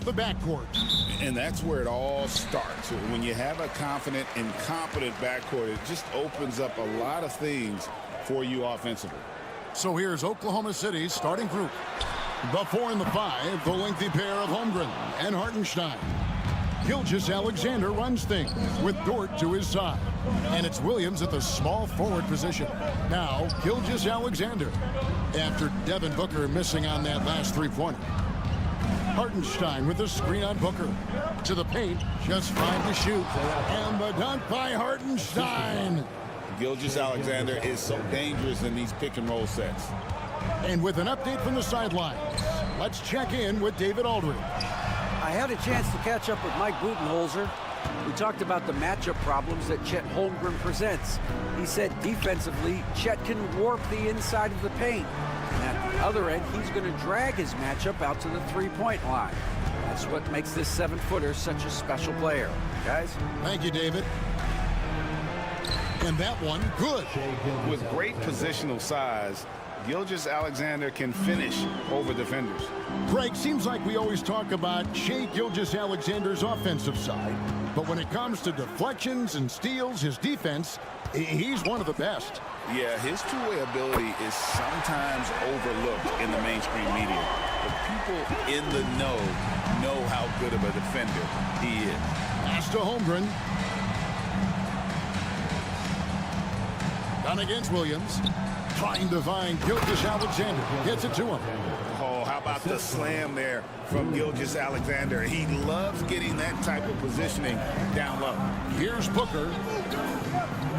The backcourt. And that's where it all starts. When you have a confident and competent backcourt, it just opens up a lot of things for you offensively. So here's Oklahoma City's starting group. The 4 and the 5, the lengthy pair of Holmgren and Hartenstein. Gilgeous-Alexander runs things with Dort to his side. And it's Williams at the small forward position. Now, Gilgeous-Alexander. After Devin Booker missing on that last three-pointer. Hartenstein with the screen on Booker. To the paint, just 5 to shoot. And the dunk by Hartenstein. Gilgeous-Alexander is so dangerous in these pick-and-roll sets. And with an update from the sidelines, let's check in with David Aldridge. I had a chance to catch up with Mike Budenholzer. We talked about the matchup problems that Chet Holmgren presents. He said defensively, Chet can warp the inside of the paint. And at the other end, he's going to drag his matchup out to the three-point line. That's what makes this 7-footer such a special player. Guys? Thank you, David. And that one, good. With great positional size, Gilgeous-Alexander can finish over defenders. Greg, seems like we always talk about Shai Gilgeous-Alexander's offensive side, but when it comes to deflections and steals, his defense, he's one of the best. Yeah, his two-way ability is sometimes overlooked in the mainstream media. But people in the know how good of a defender he is. Pass to Holmgren. Done against Williams. Trying to find Gilgeous-Alexander. Gets it to him. Oh, how about the slam there from Gilgeous-Alexander? He loves getting that type of positioning down low. Here's Booker.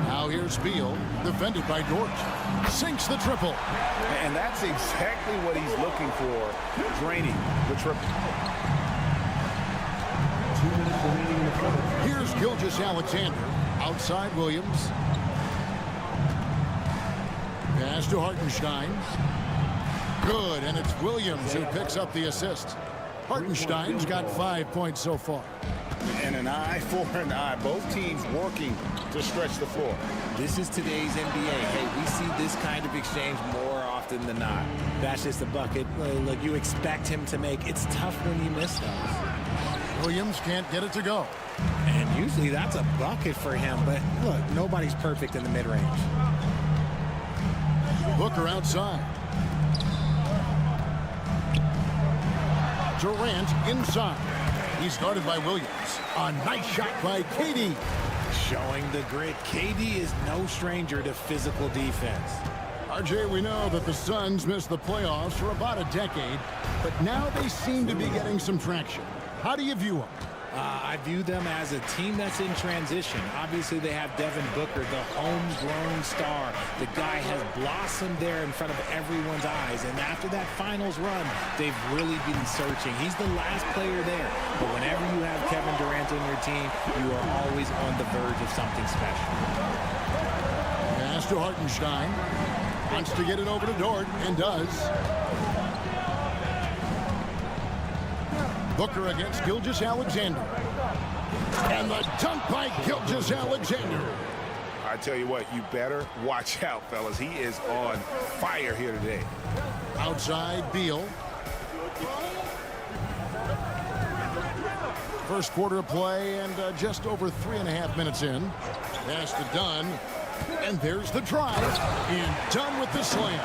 Now here's Beal, defended by Dort. Sinks the triple. And that's exactly what he's looking for, draining the triple. 2 minutes remaining in the quarter. Here's Gilgeous-Alexander. Outside Williams. Pass to Hartenstein. Good, and it's Williams who picks up the assist. Hartenstein's got 5 points so far. And an eye for an eye. Both teams working to stretch the floor. This is today's NBA. Hey, we see this kind of exchange more often often than not. That's just a bucket like you expect him to make. It's tough when you miss those. Williams can't get it to go. And usually that's a bucket for him, but look, nobody's perfect in the mid-range. Booker outside. Durant inside. He's guarded by Williams. A nice shot by KD. Showing the grit. KD is no stranger to physical defense. RJ, we know that the Suns missed the playoffs for about a decade, but now they seem to be getting some traction. How do you view them? I view them as a team that's in transition. Obviously, they have Devin Booker, the homegrown star. The guy has blossomed there in front of everyone's eyes. And after that finals run, they've really been searching. He's the last player there. But whenever you have Kevin Durant on your team, you are always on the verge of something special. Pass to Hartenstein. Wants to get it over to Dort, and does. Booker against Gilgeous-Alexander. And the dunk by Gilgeous-Alexander. I tell you what, you better watch out, fellas. He is on fire here today. Outside, Beal. First quarter of play, and just over 3.5 minutes in. Pass to Dunn. And there's the drive. And Dunn with the slam.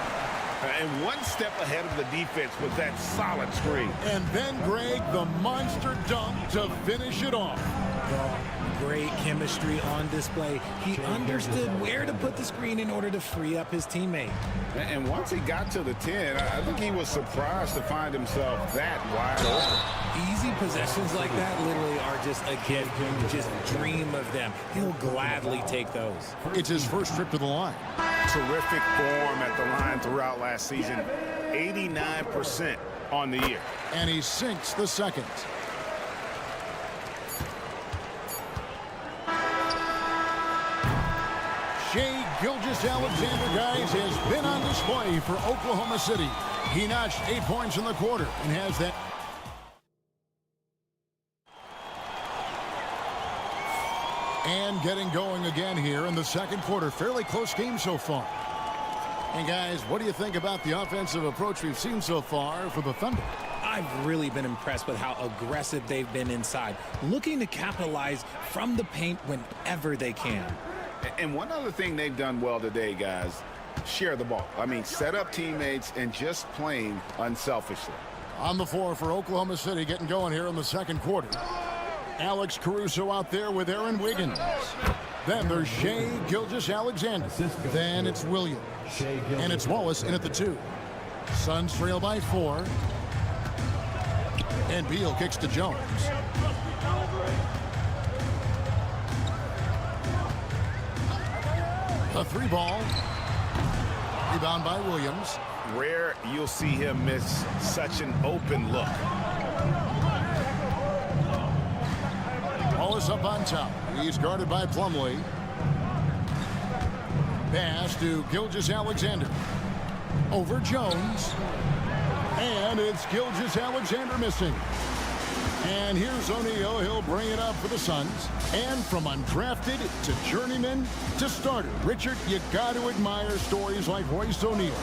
And one step ahead of the defense with that solid screen. And then Greg, the monster dunk to finish it off. Great chemistry on display. He understood where to put the screen in order to free up his teammate. And once he got to the 10, I think he was surprised to find himself that wide open. Easy possessions like that literally are just a gift. You just dream of them. He'll gladly take those. It's his first trip to the line. Terrific form at the line throughout last season. 89% on the year. And he sinks the second. Shai Gilgeous-Alexander, guys, has been on display for Oklahoma City. He notched 8 points in the quarter and has that. And getting going again here in the second quarter. Fairly close game so far. And guys, what do you think about the offensive approach we've seen so far for the Thunder? I've really been impressed with how aggressive they've been inside, looking to capitalize from the paint whenever they can. And one other thing they've done well today, guys, share the ball. I mean, set up teammates and just playing unselfishly. On the floor for Oklahoma City, getting going here in the second quarter. Alex Caruso out there with Aaron Wiggins. Then there's Shai Gilgeous-Alexander. Then it's Williams. And it's Wallace in at the 2. Suns trail by 4. And Beal kicks to Jones. A 3-ball. Rebound by Williams. Rare you'll see him miss such an open look. Wallace up on top. He's guarded by Plumlee. Pass to Gilgeous-Alexander. Over Jones. And it's Gilgeous-Alexander missing. And here's O'Neal. He'll bring it up for the Suns. And from undrafted to journeyman to starter. Richard, you got to admire stories like Royce O'Neal.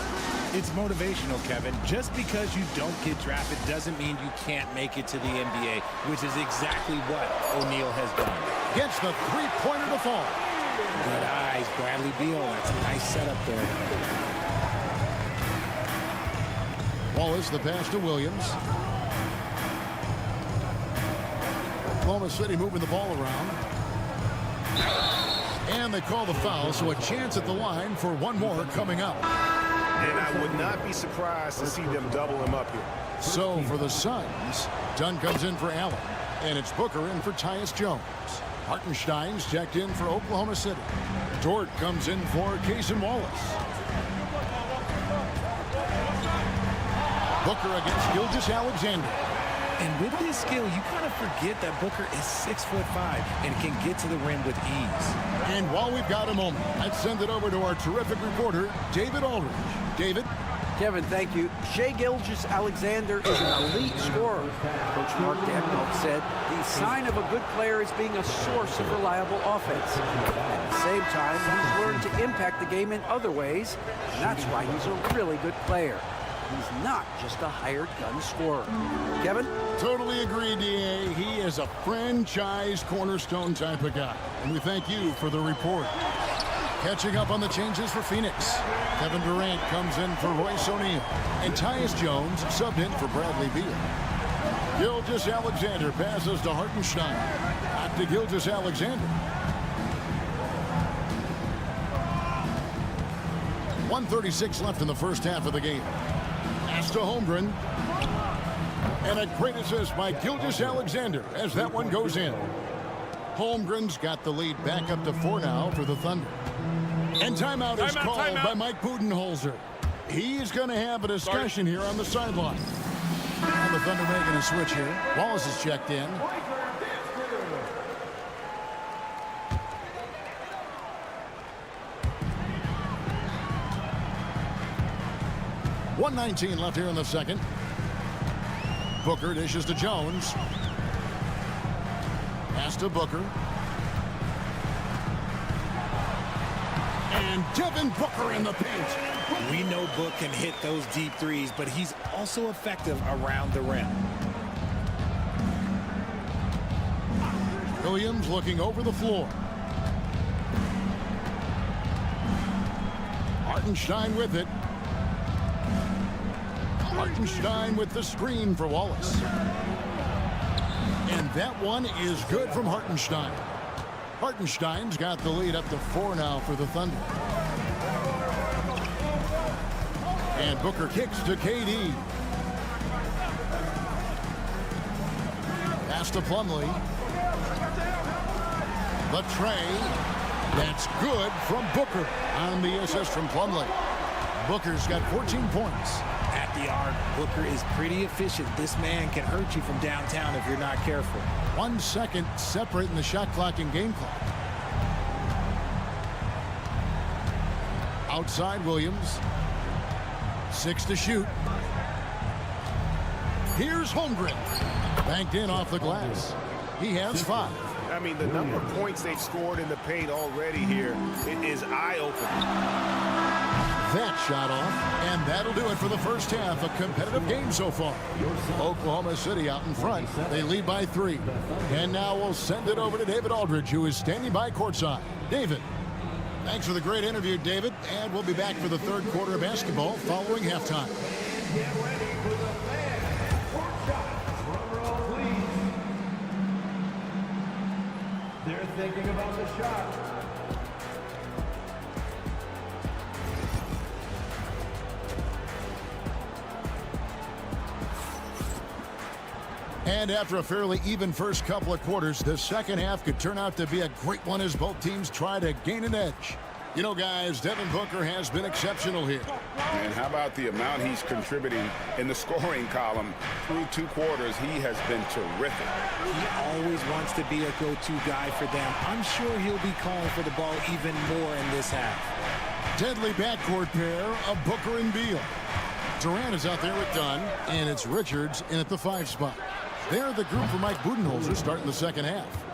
It's motivational, Kevin. Just because you don't get drafted doesn't mean you can't make it to the NBA, which is exactly what O'Neal has done. Gets the three-pointer to fall. Good eyes, Bradley Beal. That's a nice setup there. Wallace, the pass to Williams. Oklahoma City moving the ball around. And they call the foul, so a chance at the line for one more coming up. And I would not be surprised to see them double him up here. So for the Suns, Dunn comes in for Allen. And it's Booker in for Tyus Jones. Hartenstein's checked in for Oklahoma City. Dort comes in for Cason Wallace. Booker against Gilgeous-Alexander. And with his skill, you kind of forget that Booker is 6'5" and can get to the rim with ease. And while we've got a moment, let's send it over to our terrific reporter, David Aldridge. David? Kevin, thank you. Shai Gilgeous-Alexander is an elite scorer. Coach Mark Daigneault said the sign of a good player is being a source of reliable offense. At the same time, he's learned to impact the game in other ways, and that's why he's a really good player. He's not just a hired gun scorer. Kevin? Totally agree, D.A. He is a franchise cornerstone type of guy. And we thank you for the report. Catching up on the changes for Phoenix. Kevin Durant comes in for Royce O'Neal. And Tyus Jones subbed in for Bradley Beal. Gilgeous-Alexander passes to Hartenstein. Back to Gilgeous-Alexander. 1:36 left in the first half of the game. Pass to Holmgren. And a great assist by Gilgeous-Alexander as that one goes in. Holmgren's got the lead back up to 4 now for the Thunder. And timeout is called by Mike Budenholzer. He's going to have a discussion here on the sideline. And the Thunder making a switch here. Wallace is checked in. .119 left here in the second. Booker dishes to Jones. Pass to Booker. And Devin Booker in the paint. We know Book can hit those deep threes, but he's also effective around the rim. Williams looking over the floor. Hartenstein with it. Hartenstein with the screen for Wallace. And that one is good from Hartenstein. Hartenstein's got the lead up to 4 now for the Thunder. And Booker kicks to KD. Pass to Plumlee. The tray. That's good from Booker on the assist from Plumlee. Booker's got 14 points. At the arc, Booker is pretty efficient. This man can hurt you from downtown if you're not careful. 1 second separating the shot clock and game clock. Outside Williams. 6 to shoot. Here's Holmgren. Banked in off the glass. He has 5. I mean, the number of points they've scored in the paint already here is eye-opening. That shot off, and that'll do it for the first half. A competitive game so far. Oklahoma City out in front. They lead by 3. And now we'll send it over to David Aldridge, who is standing by courtside. David. Thanks for the great interview, David. And we'll be back for the third quarter of basketball following halftime. Get ready for the fan court shots. Drum roll, please. They're thinking about the shot. And after a fairly even first couple of quarters, the second half could turn out to be a great one as both teams try to gain an edge. You know, guys, Devin Booker has been exceptional here. And how about the amount he's contributing in the scoring column? Through 2 quarters, he has been terrific. He always wants to be a go-to guy for them. I'm sure he'll be calling for the ball even more in this half. Deadly backcourt pair of Booker and Beal. Durant is out there with Dunn, and it's Richards in at the 5 spot. They're the group for Mike Budenholzer starting the second half.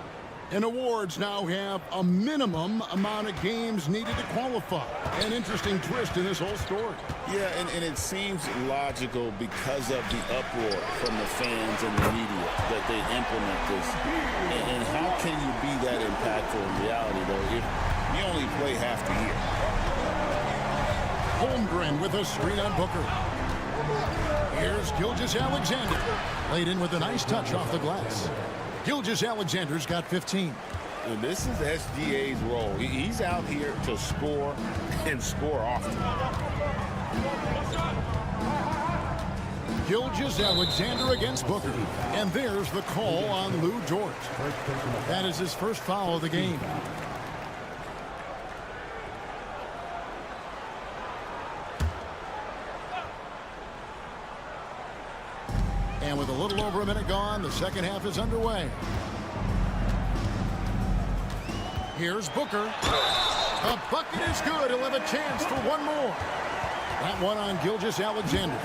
And awards now have a minimum amount of games needed to qualify. An interesting twist in this whole story. Yeah, and it seems logical because of the uproar from the fans and the media that they implement this. And how can you be that impactful in reality, though, if you only play half the year? Holmgren with a screen on Booker. Here's Gilgeous-Alexander. Laid in with a nice touch off the glass. Gilgeous-Alexander's got 15. And this is SGA's role. He's out here to score and score often. Gilgeous-Alexander against Booker. And there's the call on Lou Dort. That is his first foul of the game. And with a little over a minute gone, the second half is underway. Here's Booker. The bucket is good. He'll have a chance for one more. That one on Gilgeous-Alexander.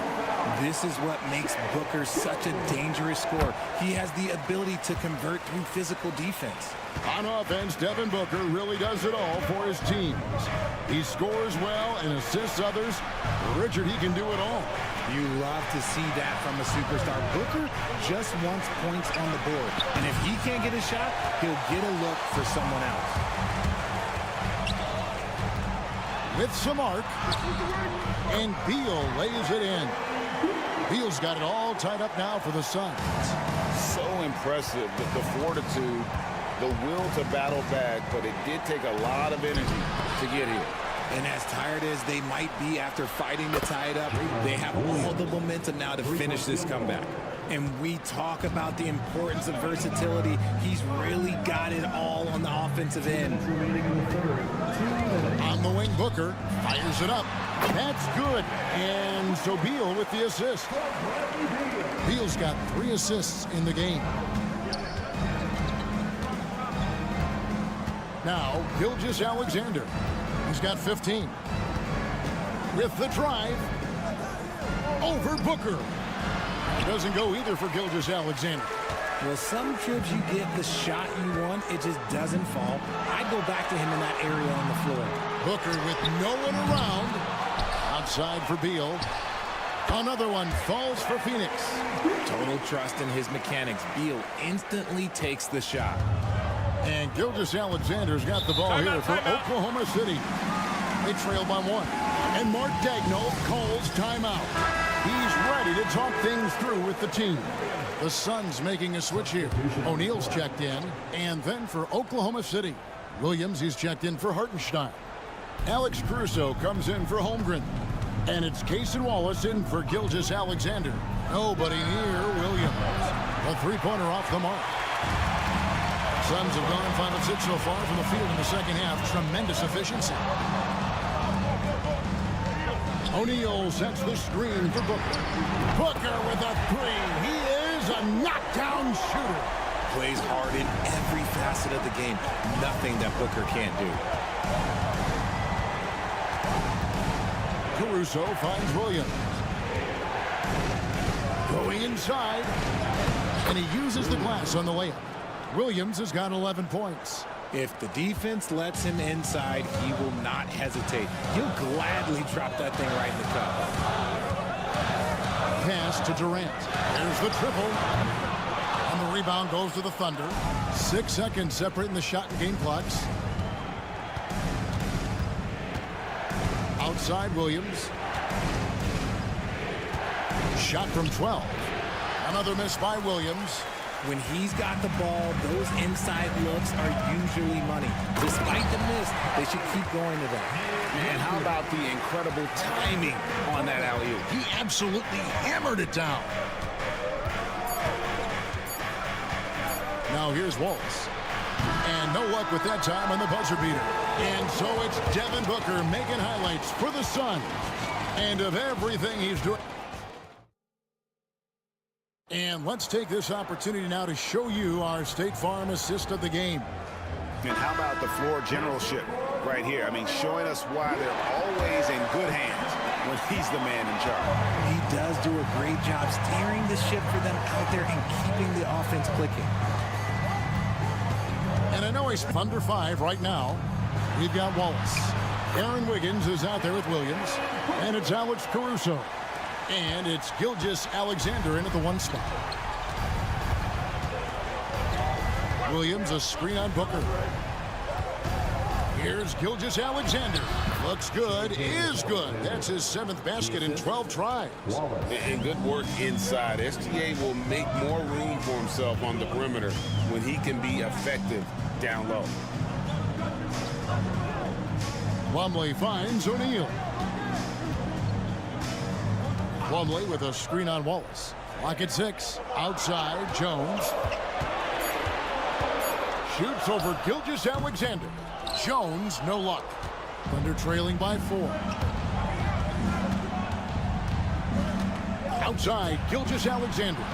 This is what makes Booker such a dangerous scorer. He has the ability to convert through physical defense. On offense, Devin Booker really does it all for his teams. He scores well and assists others. Richard, he can do it all. You love to see that from a superstar. Booker just wants points on the board. And if he can't get a shot, he'll get a look for someone else. With some arc. And Beal lays it in. Beal's got it all tied up now for the Suns. So impressive, the fortitude, the will to battle back, but it did take a lot of energy to get here. And as tired as they might be after fighting to tie it up, they have all the momentum now to finish this comeback. And we talk about the importance of versatility. He's really got it all on the offensive end. On the wing, Booker fires it up. That's good. And so Beal with the assist. Beal's got 3 assists in the game. Now, Gilgeous-Alexander. He's got 15. With the drive. Over Booker. It doesn't go either for Gilgeous-Alexander. Well, some trips you get the shot you want, it just doesn't fall. I go back to him in that area on the floor. Booker with no one around. Outside for Beal. Another one falls for Phoenix. Total trust in his mechanics. Beal instantly takes the shot. And Gilgeous-Alexander's got the ball here for Oklahoma City. They trail by 1. And Mark Daigneault calls timeout. He's ready to talk things through with the team. The Suns making a switch here. O'Neal's checked in. And then for Oklahoma City, Williams is checked in for Hartenstein. Alex Caruso comes in for Holmgren. And it's Cason Wallace in for Gilgeous-Alexander. Nobody near Williams. A three-pointer off the mark. Suns have gone 5 of 6 so far from the field in the second half. Tremendous efficiency. O'Neal sets the screen for Booker. Booker with a 3. He is a knockdown shooter. Plays hard in every facet of the game. Nothing that Booker can't do. Caruso finds Williams. Going inside. And he uses the glass on the layup. Williams has got 11 points. If the defense lets him inside, he will not hesitate. He'll gladly drop that thing right in the cup. Pass to Durant. There's the triple. And the rebound goes to the Thunder. 6 seconds separating the shot and game clocks. Outside Williams. Shot from 12. Another miss by Williams. When he's got the ball, those inside looks are usually money. Despite the miss, they should keep going to that. And how about the incredible timing on that alley-oop? He absolutely hammered it down. Now here's Wallace. And no luck with that time on the buzzer beater. And so it's Devin Booker making highlights for the Suns. And of everything he's doing. And let's take this opportunity now to show you our State Farm assist of the game. And how about the floor generalship right here? I mean, showing us why they're always in good hands when he's the man in charge. He does do a great job steering the ship for them out there and keeping the offense clicking. And I know he's under 5 right now. We've got Wallace. Aaron Wiggins is out there with Williams. And it's Alex Caruso. And it's Gilgeous-Alexander in at the 1 spot. Williams, a screen on Booker. Here's Gilgeous-Alexander. Looks good, is good. That's his 7th basket in 12 tries. And good work inside. SGA will make more room for himself on the perimeter when he can be effective down low. Plumlee finds O'Neal. Plumlee with a screen on Wallace. Lock at 6. Outside, Jones. Shoots over Gilgeous-Alexander. Jones, no luck. Thunder trailing by 4. Outside, Gilgeous-Alexander.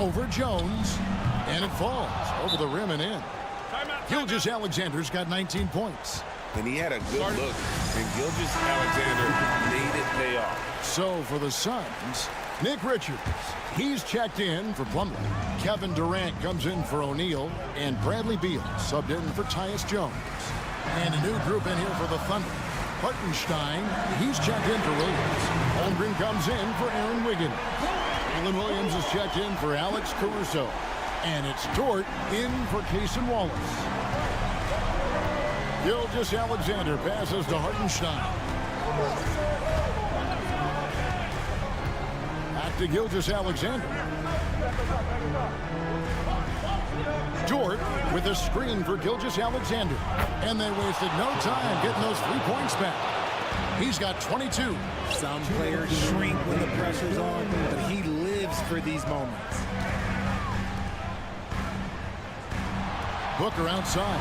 Over Jones. And it falls over the rim and in. Timeout. Gilgeous-Alexander's got 19 points. And he had a good look, and Gilgeous-Alexander made it pay off. So for the Suns, Nick Richards, he's checked in for Plumlee. Kevin Durant comes in for O'Neal, and Bradley Beal subbed in for Tyus Jones. And a new group in here for the Thunder. Hartenstein, he's checked in for Williams. Holmgren comes in for Aaron Wiggins. Jalen Williams is checked in for Alex Caruso. And it's Dort in for Cason Wallace. Gilgeous-Alexander passes to Hartenstein. Back to Gilgeous-Alexander. Dort with a screen for Gilgeous-Alexander. And they wasted no time getting those 3 points back. He's got 22. Some players shrink when the pressure's on, but he lives for these moments. Booker outside.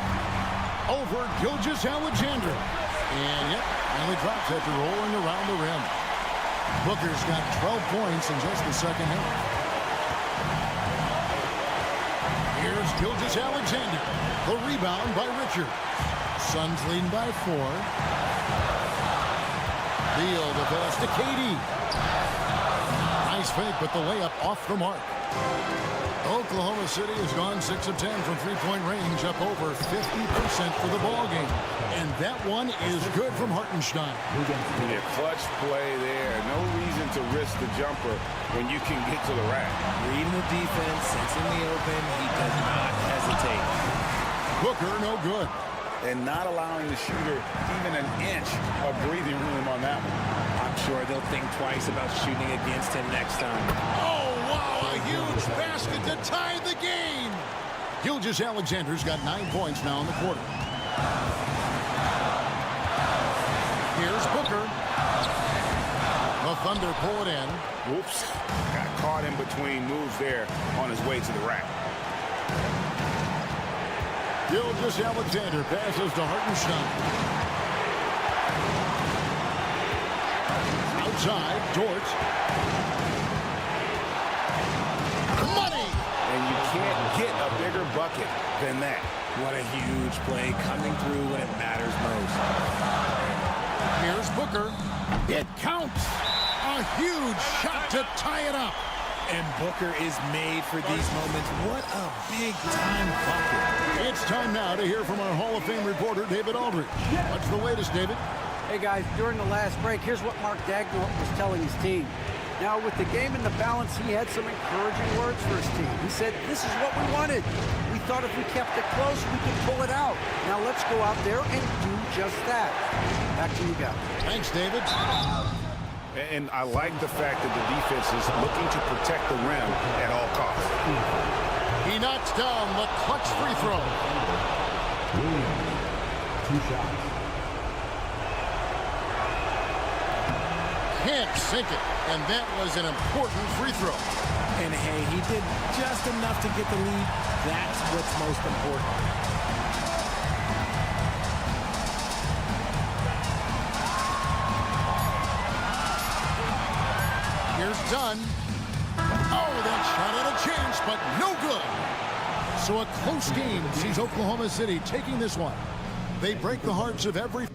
Over Gilgeous-Alexander. And yep, only drops after rolling around the rim. Booker's got 12 points in just the second half. Here's Gilgeous-Alexander. The rebound by Richards. Suns leading by 4. Beal the pass to KD. Nice fake, but the layup off the mark. Oklahoma City has gone 6 of 10 from three-point range, up over 50% for the ball game. And that one is good from Hartenstein. A clutch play there. No reason to risk the jumper when you can get to the rack. Reading the defense, sensing the open, he does not hesitate. Booker, no good. And not allowing the shooter even an inch of breathing room on that one. I'm sure they'll think twice about shooting against him next time. Oh, wow, a huge basket to tie the game. Gilgeous-Alexander's got 9 points now in the quarter. Here's Booker. The Thunder pull it in. Whoops. Got caught in between moves there on his way to the rack. Gilgeous-Alexander passes to Hartenstein. Outside, Dort. Money! And you can't get a bigger bucket than that. What a huge play coming through when it matters most. Here's Booker. It counts. A huge shot to tie it up. And Booker is made for these moments. What a big-time bucket. It's time now to hear from our Hall of Fame reporter, David Aldridge. What's the latest, David? Hey, guys, during the last break, here's what Mark Dagnall was telling his team. Now, with the game in the balance, he had some encouraging words for his team. He said, this is what we wanted. We thought if we kept it close, we could pull it out. Now, let's go out there and do just that. Back to you guys. Thanks, David. And I like the fact that the defense is looking to protect the rim at all costs. He knocks down the clutch free throw. 2 shots. Can't sink it. And that was an important free throw. And hey, he did just enough to get the lead. That's what's most important. Here's Dunn. Oh, that shot had a chance, but no good. So a close game sees Oklahoma City taking this one. They break the hearts of every...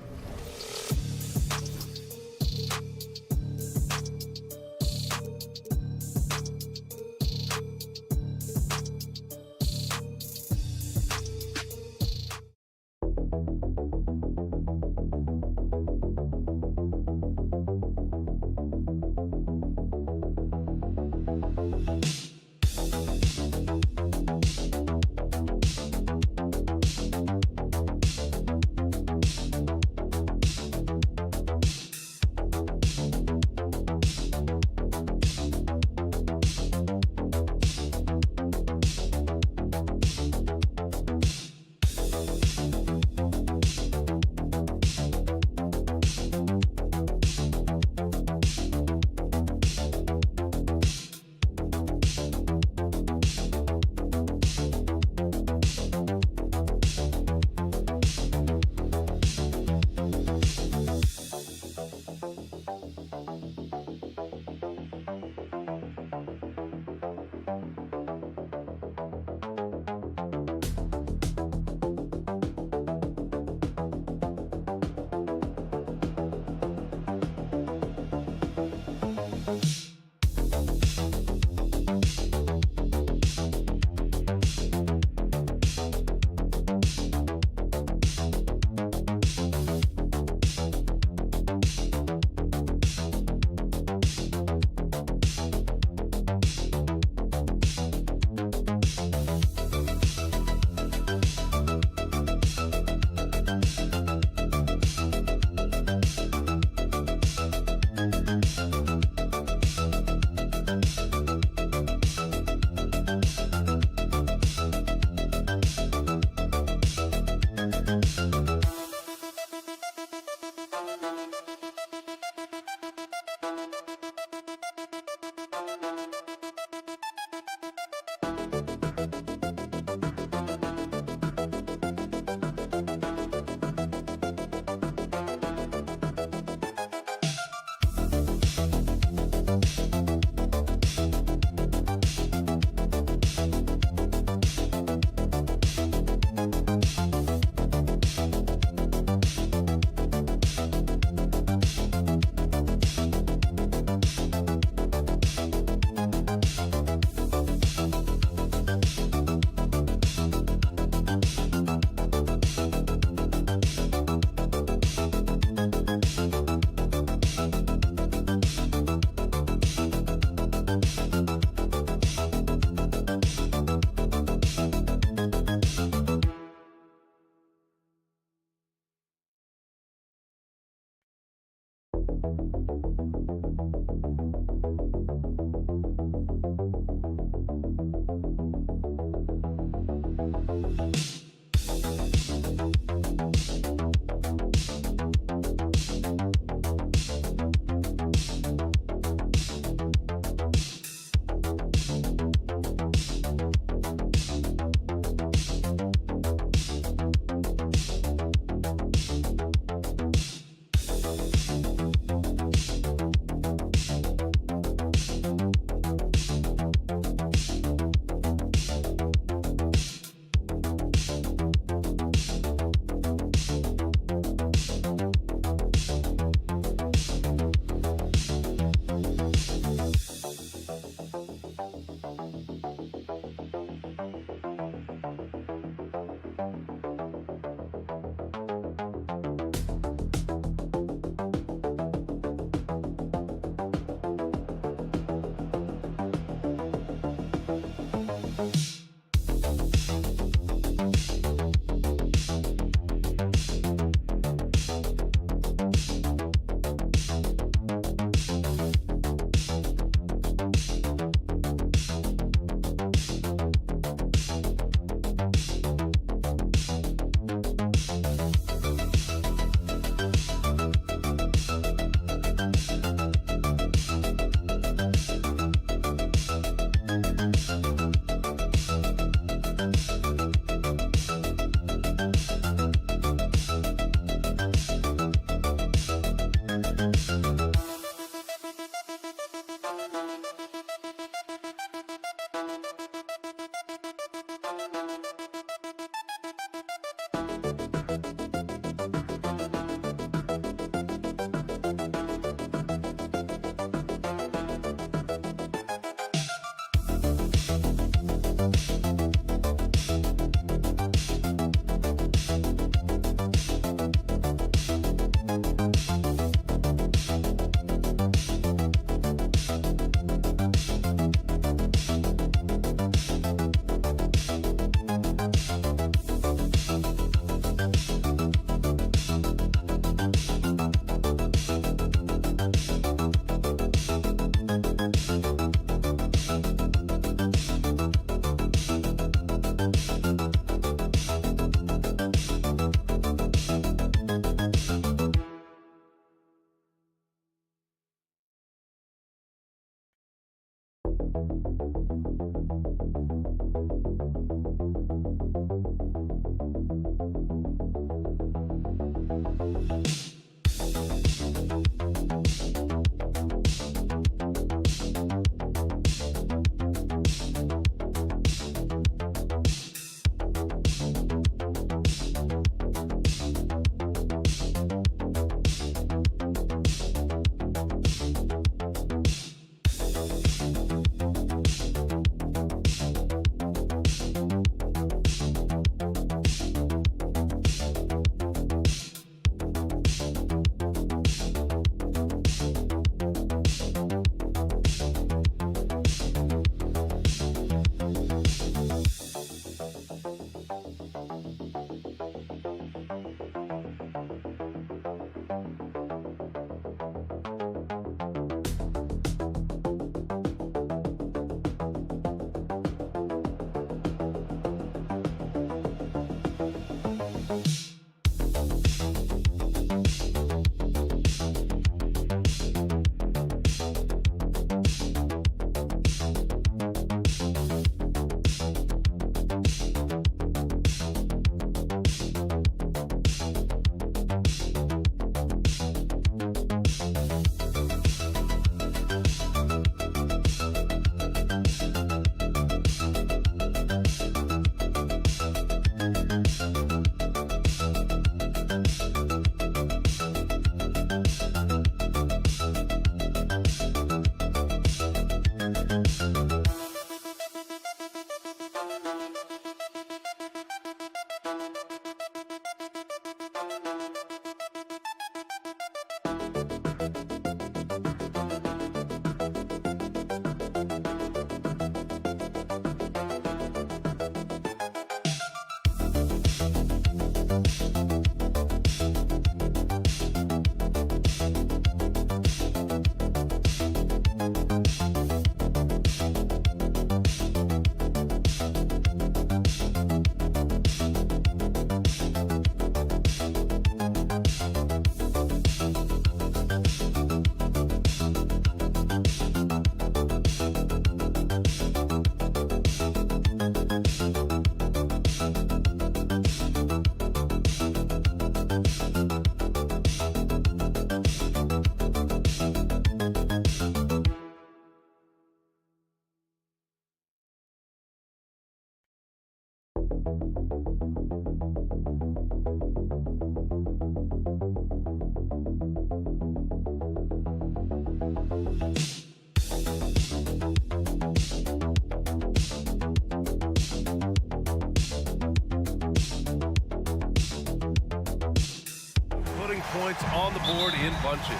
Points on the board in bunches.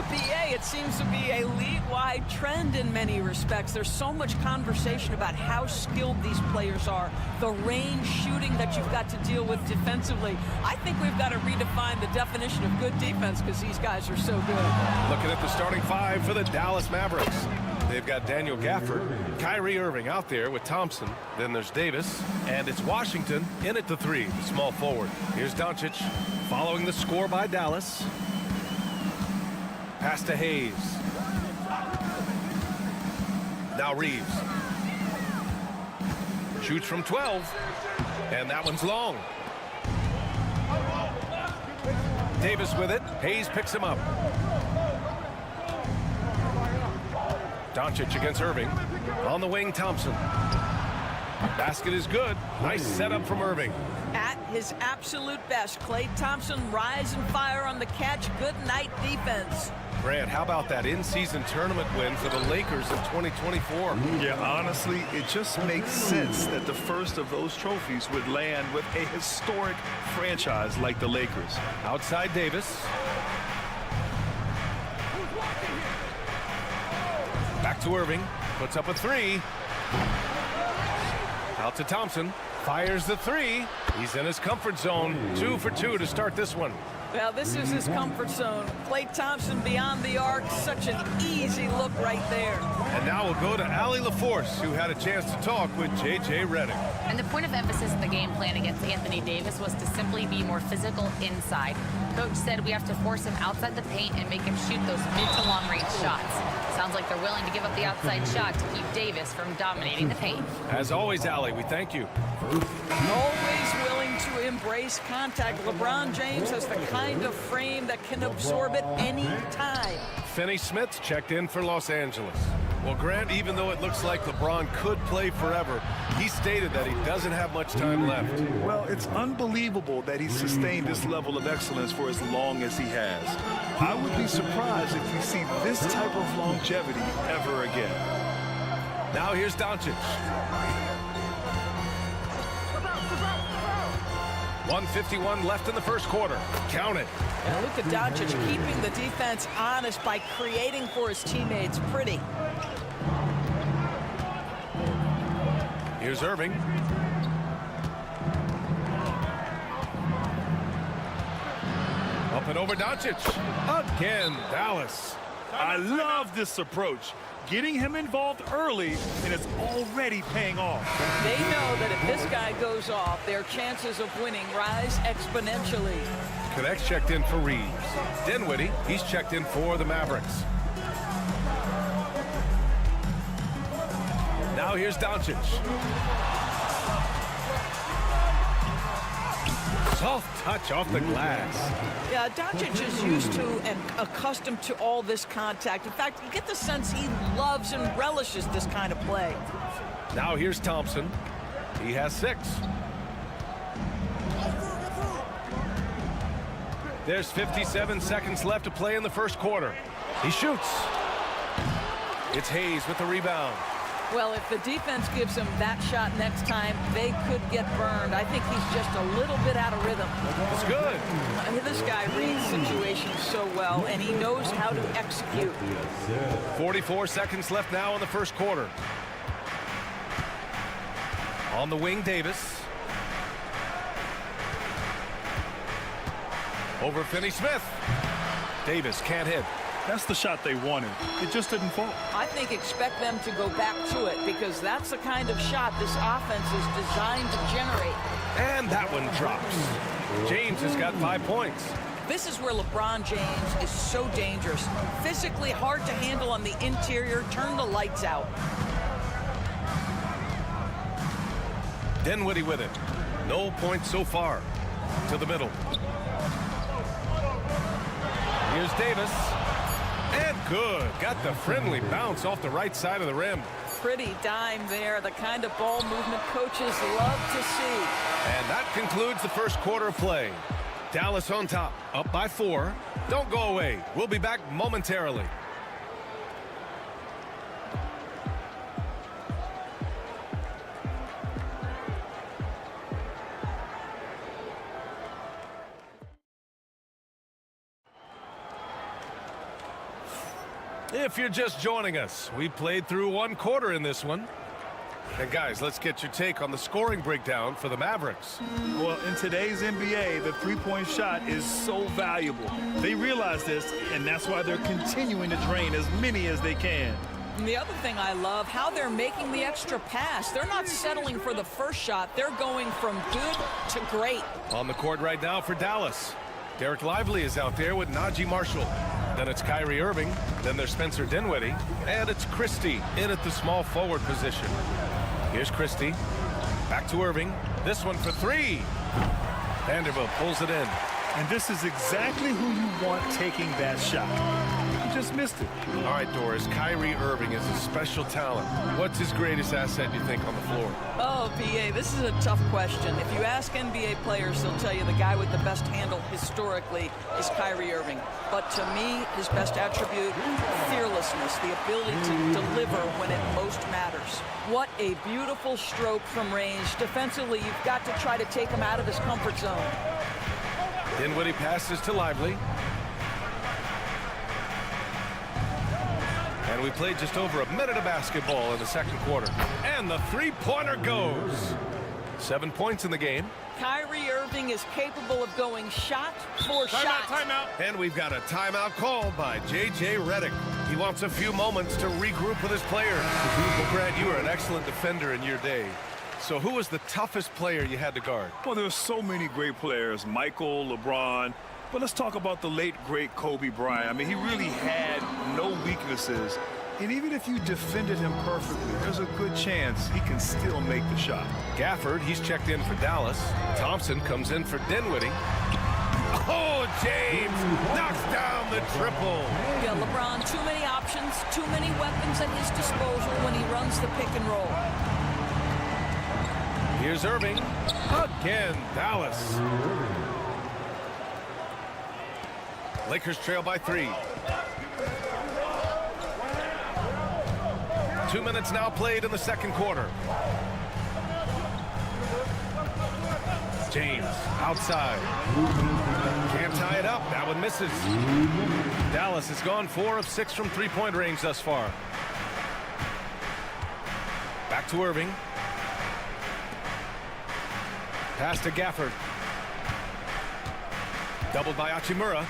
BA, it seems to be a league-wide trend in many respects. There's so much conversation about how skilled these players are, the range shooting that you've got to deal with defensively. I think we've got to redefine the definition of good defense because these guys are so good. Looking at the starting five for the Dallas Mavericks. They've got Daniel Gafford, Kyrie Irving out there with Thompson. Then there's Davis, and it's Washington in at the three, the small forward. Here's Doncic following the score by Dallas. Pass to Hayes. Now Reeves. Shoots from 12, and that one's long. Davis with it. Hayes picks him up. Doncic against Irving. On the wing, Thompson. Basket is good. Nice setup from Irving. At his absolute best, Klay Thompson rise and fire on the catch. Good night defense. Grant, how about that in-season tournament win for the Lakers in 2024? Yeah, honestly, it just makes sense that the first of those trophies would land with a historic franchise like the Lakers. Outside Davis. Back to Irving. Puts up a three. Out to Thompson. Fires the three. He's in his comfort zone. 2 for 2 to start this one. Well, this is his comfort zone. Klay Thompson beyond the arc. Such an easy look right there. And now we'll go to Allie LaForce, who had a chance to talk with J.J. Redick. And the point of emphasis in the game plan against Anthony Davis was to simply be more physical inside. Coach said we have to force him outside the paint and make him shoot those mid to long range shots. Sounds like like they're willing to give up the outside shot to keep Davis from dominating the paint. As always, Allie, we thank you. Always willing to embrace contact. LeBron James has the kind of frame that can absorb it any time. Finney Smith's checked in for Los Angeles. Well, Grant, even though it looks like LeBron could play forever, he stated that he doesn't have much time left. Well, it's unbelievable that he's sustained this level of excellence for as long as he has. I would be surprised if we see this type of longevity ever again. Now here's Doncic. 1:51 left in the first quarter. Count it. And look at Doncic keeping the defense honest by creating for his teammates. Pretty. Here's Irving. Up and over Doncic. Again, Dallas. I love this approach. Getting him involved early, and it's already paying off. They know that if this guy goes off, their chances of winning rise exponentially. Connects checked in for Reeves. Dinwiddie, he's checked in for the Mavericks. Now here's Doncic. Soft touch off the glass. Yeah, Doncic is used to and accustomed to all this contact. In fact, you get the sense he loves and relishes this kind of play. Now here's Thompson. He has 6. There's 57 seconds left to play in the first quarter. He shoots. It's Hayes with the rebound. Well, if the defense gives him that shot next time, they could get burned. I think he's just a little bit out of rhythm. It's good. This guy reads situations so well, and he knows how to execute. 44 seconds left now in the first quarter. On the wing, Davis. Over Finney Smith. Davis can't hit. That's the shot they wanted. It just didn't fall. I think expect them to go back to it because that's the kind of shot this offense is designed to generate. And that one drops. James has got 5 points. This is where LeBron James is so dangerous. Physically hard to handle on the interior. Turn the lights out. Dinwiddie with it. No points so far. To the middle. Here's Davis. And good. Got the friendly bounce off the right side of the rim. Pretty dime there. The kind of ball movement coaches love to see. And that concludes the first quarter of play. Dallas on top, up by 4. Don't go away. We'll be back momentarily. If you're just joining us, we played through 1 quarter in this one. And guys, let's get your take on the scoring breakdown for the Mavericks. Well, in today's NBA, the three-point shot is so valuable. They realize this, and that's why they're continuing to drain as many as they can. And the other thing I love, how they're making the extra pass. They're not settling for the first shot. They're going from good to great. On the court right now for Dallas. Derek Lively is out there with Najee Marshall. Then it's Kyrie Irving. Then there's Spencer Dinwiddie. And it's Christie in at the small forward position. Here's Christie. Back to Irving. This one for 3. Vanderbilt pulls it in. And this is exactly who you want taking that shot. He just missed it. All right, Doris. Kyrie Irving is a special talent. What's his greatest asset, you think, on the floor? Oh, B.A., this is a tough question. If you ask NBA players, they'll tell you the guy with the best handle historically is Kyrie Irving. But to me, his best attribute, fearlessness, the ability to deliver when it most matters. What a beautiful stroke from range. Defensively, you've got to try to take him out of his comfort zone. Dinwiddie passes to Lively. And we played just over a minute of basketball in the second quarter. And the three-pointer goes. 7 points in the game. Kyrie Irving is capable of going shot for shot. Timeout. And we've got a timeout called by J.J. Redick. He wants a few moments to regroup with his players. Well, Brad, you were an excellent defender in your day. So who was the toughest player you had to guard? Well, there were so many great players, Michael, LeBron. But let's talk about the late, great Kobe Bryant. I mean, he really had no weaknesses. And even if you defended him perfectly, there's a good chance he can still make the shot. Gafford, he's checked in for Dallas. Thompson comes in for Dinwiddie. Oh, James knocks down the triple. Yeah, LeBron, too many options, too many weapons at his disposal when he runs the pick and roll. Here's Irving. Again, Dallas. Lakers trail by 3. 2 minutes now played in the second quarter. James outside. Can't tie it up. That one misses. Dallas has gone 4 of 6 from three-point range thus far. Back to Irving. Pass to Gafford. Doubled by Hachimura.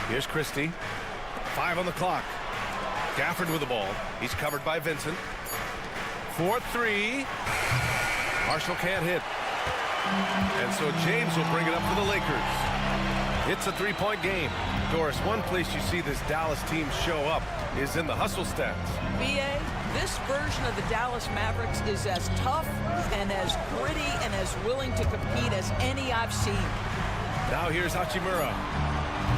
Here's Christie. 5 on the clock. Gafford with the ball. He's covered by Vincent. 4-3. Marshall can't hit. And so James will bring it up for the Lakers. It's a three-point game. Doris, one place you see this Dallas team show up is in the hustle stats. B.A., this version of the Dallas Mavericks is as tough and as gritty and as willing to compete as any I've seen. Now here's Hachimura.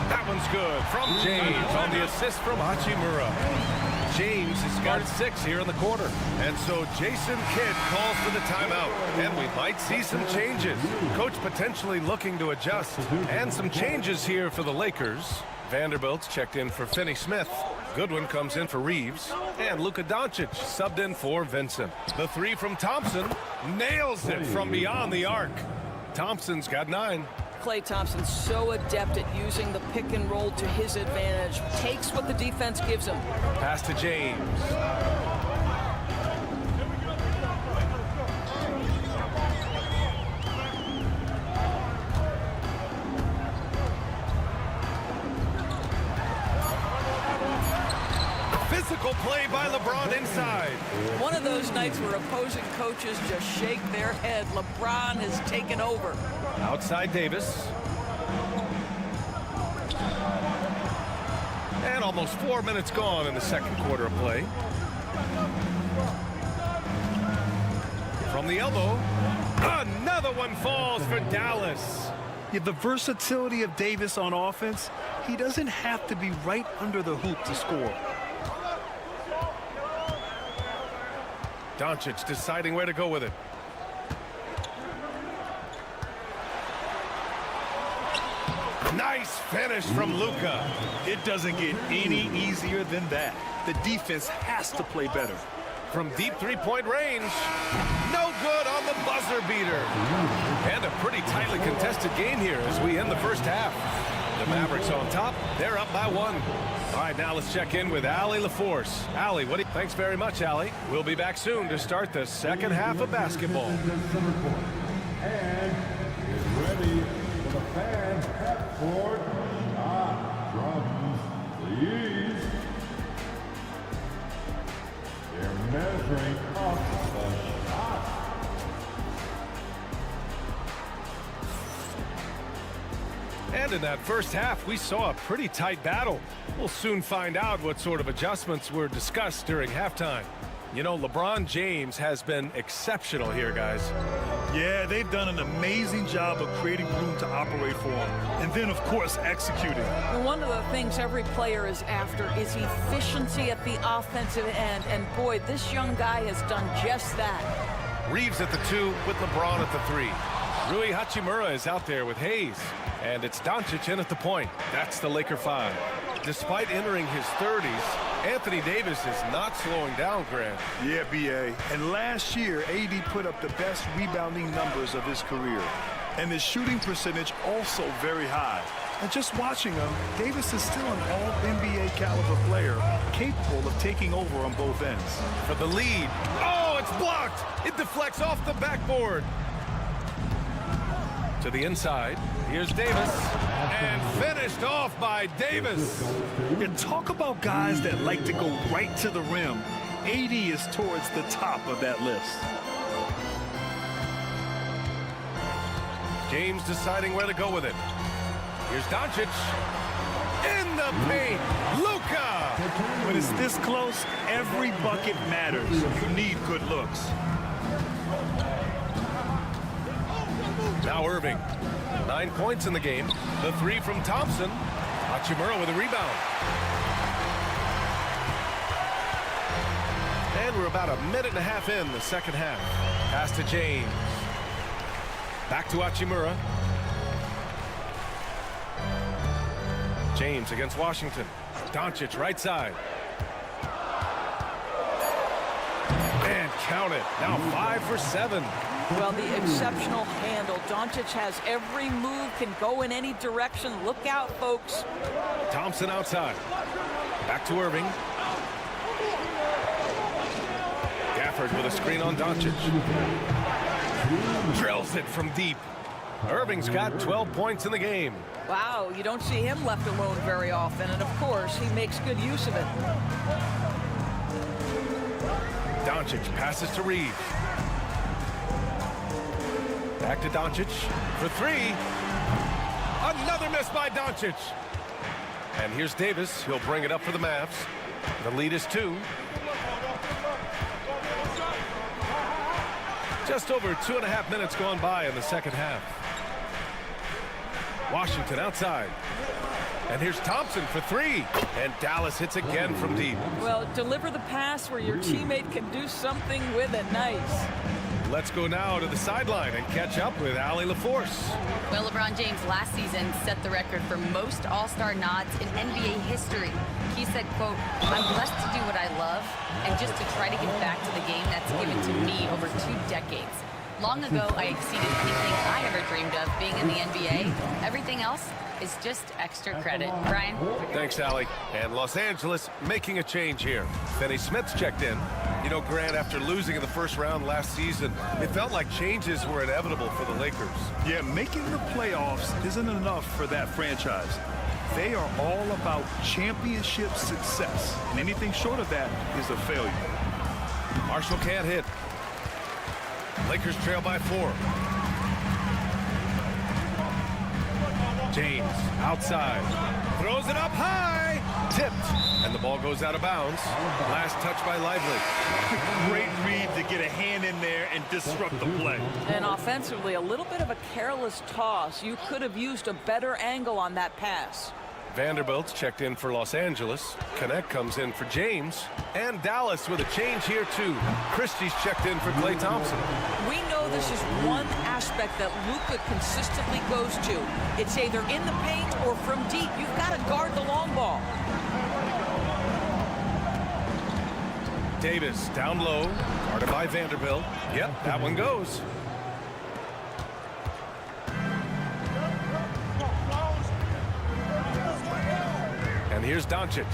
That one's good from James on the assist from Hachimura. James has got 6 here in the quarter. And so Jason Kidd calls for the timeout. And we might see some changes. Coach potentially looking to adjust. And some changes here for the Lakers. Vanderbilt's checked in for Finney Smith. Goodwin comes in for Reeves. And Luka Doncic subbed in for Vincent. The 3 from Thompson nails it from beyond the arc. Thompson's got 9. Klay Thompson's so adept at using the pick and roll to his advantage. Takes what the defense gives him. Pass to James. Physical play by LeBron inside. One of those nights where opposing coaches just shake their head. LeBron has taken over. Outside Davis. And almost 4 minutes gone in the second quarter of play. From the elbow. Another one falls for Dallas. Yeah, the versatility of Davis on offense, he doesn't have to be right under the hoop to score. Doncic deciding where to go with it. Nice finish from Luka. It doesn't get any easier than that. The defense has to play better. From deep three-point range. No good on the buzzer beater. And a pretty tightly contested game here as we end the first half. The Mavericks on top. They're up by 1. All right, now let's check in with Allie LaForce. Allie, thanks very much, Allie. We'll be back soon to start the second half of basketball. And is ready for the fans at court. Drums, please. They're measuring up the shot. And in that first half, we saw a pretty tight battle. We'll soon find out what sort of adjustments were discussed during halftime. You know, LeBron James has been exceptional here, guys. Yeah, they've done an amazing job of creating room to operate for him. And then, of course, executing. One of the things every player is after is efficiency at the offensive end. And boy, this young guy has done just that. Reeves at the 2 with LeBron at the 3. Rui Hachimura is out there with Hayes. And it's Doncic in at the point. That's the Laker 5. Despite entering his 30s, Anthony Davis is not slowing down, Grant. Yeah, B.A. And last year, AD put up the best rebounding numbers of his career. And his shooting percentage also very high. And just watching him, Davis is still an all-NBA caliber player, capable of taking over on both ends. For the lead. Oh, it's blocked. It deflects off the backboard. To the inside. Here's Davis. And finished off by Davis. And talk about guys that like to go right to the rim. AD is towards the top of that list. James deciding where to go with it. Here's Doncic. In the paint. Luka. When it's this close, every bucket matters. You need good looks. Now Irving. 9 points in the game. The three from Thompson. Hachimura with a rebound. And we're about a minute and a half in the second half. Pass to James. Back to Hachimura. James against Washington. Doncic right side. And count it. Now 5 for 7. Well, the exceptional handle. Doncic has every move, can go in any direction. Look out, folks. Thompson outside. Back to Irving. Gafford with a screen on Doncic. Drills it from deep. Irving's got 12 points in the game. Wow, you don't see him left alone very often, and of course, he makes good use of it. Doncic passes to Reeves. Back to Doncic for three. Another miss by Doncic. And here's Davis. He'll bring it up for the Mavs. The lead is 2. Just over 2.5 minutes gone by in the second half. Washington outside. And here's Thompson for 3. And Dallas hits again from deep. Well, deliver the pass where your teammate can do something with it. Nice. Let's go now to the sideline and catch up with Allie LaForce. Well, LeBron James last season set the record for most All-Star nods in NBA history. He said, quote, "I'm blessed to do what I love and just to try to give back to the game that's given to me over 2 decades. Long ago, I exceeded anything I ever dreamed of being in the NBA. Everything else is just extra credit." Brian? Thanks, Allie. And Los Angeles making a change here. Finney Smith's checked in. You know, Grant, after losing in the first round last season, it felt like changes were inevitable for the Lakers. Yeah, making the playoffs isn't enough for that franchise. They are all about championship success, and anything short of that is a failure. Marshall can't hit. Lakers trail by 4. James outside. Throws it up high. Tipped. And the ball goes out of bounds. Last touch by Lively. Great read to get a hand in there and disrupt the play. And offensively, a little bit of a careless toss. You could have used a better angle on that pass. Vanderbilt's checked in for Los Angeles. Connect comes in for James. And Dallas with a change here, too. Christie's checked in for Klay Thompson. We know this is one aspect that Luka consistently goes to. It's either in the paint or from deep. You've got to guard the long ball. Davis down low. Guarded by Vanderbilt. Yep, that one goes. And here's Doncic.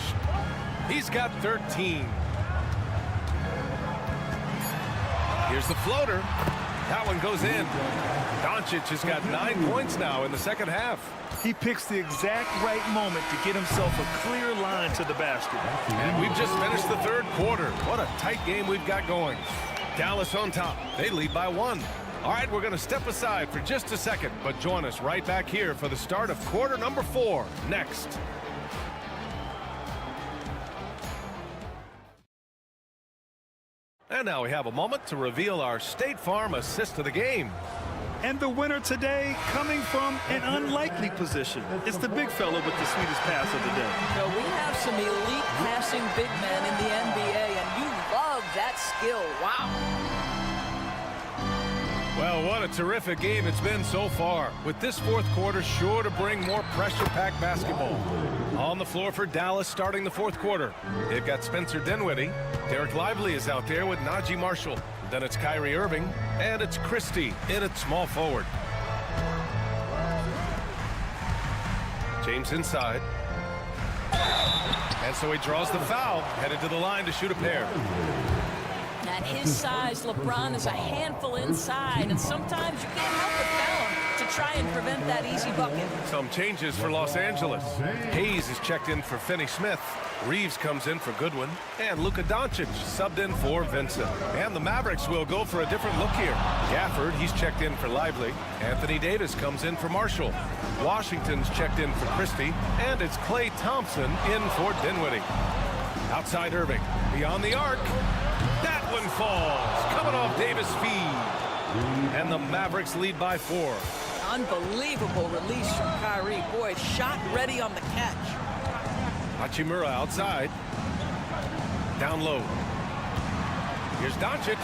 He's got 13. Here's the floater. That one goes in. Doncic has got 9 points now in the second half. He picks the exact right moment to get himself a clear line to the basket. And we've just finished the third quarter. What a tight game we've got going. Dallas on top. They lead by 1. All right, we're going to step aside for just a second, but join us right back here for the start of quarter number 4 next. And now we have a moment to reveal our State Farm assist of the game. And the winner today coming from an unlikely position. It's the big fella with the sweetest pass of the day. So we have some elite passing big men in the NBA, and you love that skill. Wow. Well, what a terrific game it's been so far, with this fourth quarter sure to bring more pressure-packed basketball. On the floor for Dallas starting the fourth quarter. They've got Spencer Dinwiddie. Derek Lively is out there with Najee Marshall. Then it's Kyrie Irving, and it's Christie in at small forward. James inside. And so he draws the foul, headed to the line to shoot a pair. At his size, LeBron is a handful inside, and sometimes you can't help but foul him to try and prevent that easy bucket. Some changes for Los Angeles. Hayes is checked in for Finney Smith. Reeves comes in for Goodwin. And Luka Doncic subbed in for Vincent. And the Mavericks will go for a different look here. Gafford, he's checked in for Lively. Anthony Davis comes in for Marshall. Washington's checked in for Christie. And it's Klay Thompson in for Dinwiddie. Outside Irving. Beyond the arc. That one falls. Coming off Davis' feed. And the Mavericks lead by 4. Unbelievable release from Kyrie. Boy, shot ready on the catch. Hachimura outside. Down low. Here's Doncic.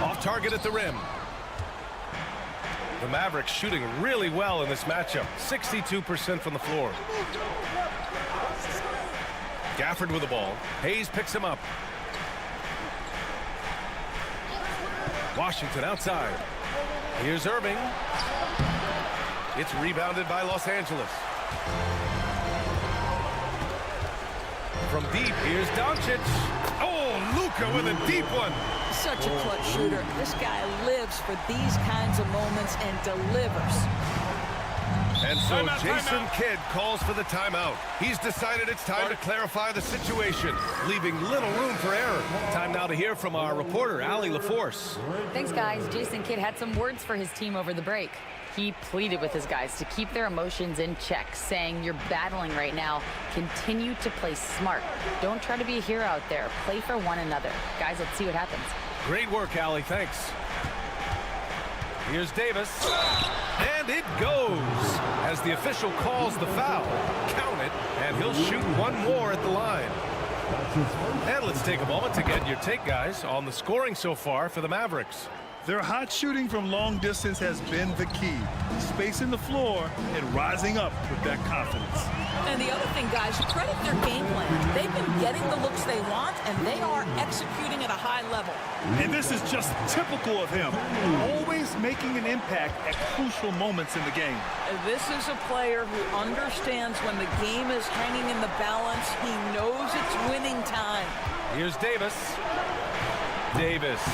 Off target at the rim. The Mavericks shooting really well in this matchup. 62% from the floor. Gafford with the ball. Hayes picks him up. Washington outside. Here's Irving. It's rebounded by Los Angeles. From deep, here's Doncic. Oh, Luka with a deep one. Such a clutch shooter. This guy lives for these kinds of moments and delivers. And so Jason Kidd calls for the timeout. He's decided it's time to clarify the situation, leaving little room for error. Time now to hear from our reporter, Allie LaForce. Thanks, guys. Jason Kidd had some words for his team over the break. He pleaded with his guys to keep their emotions in check, saying, you're battling right now. Continue to play smart. Don't try to be a hero out there. Play for one another. Guys, let's see what happens. Great work, Allie. Thanks. Here's Davis. And it goes as the official calls the foul. Count it, and he'll shoot one more at the line. And let's take a moment to get your take, guys, on the scoring so far for the Mavericks. Their hot shooting from long distance has been the key. Spacing the floor and rising up with that confidence. And the other thing, guys, credit their game plan. They've been getting the looks they want, and they are executing at a high level. And this is just typical of him. Always making an impact at crucial moments in the game. This is a player who understands when the game is hanging in the balance. He knows it's winning time. Here's Davis. Davis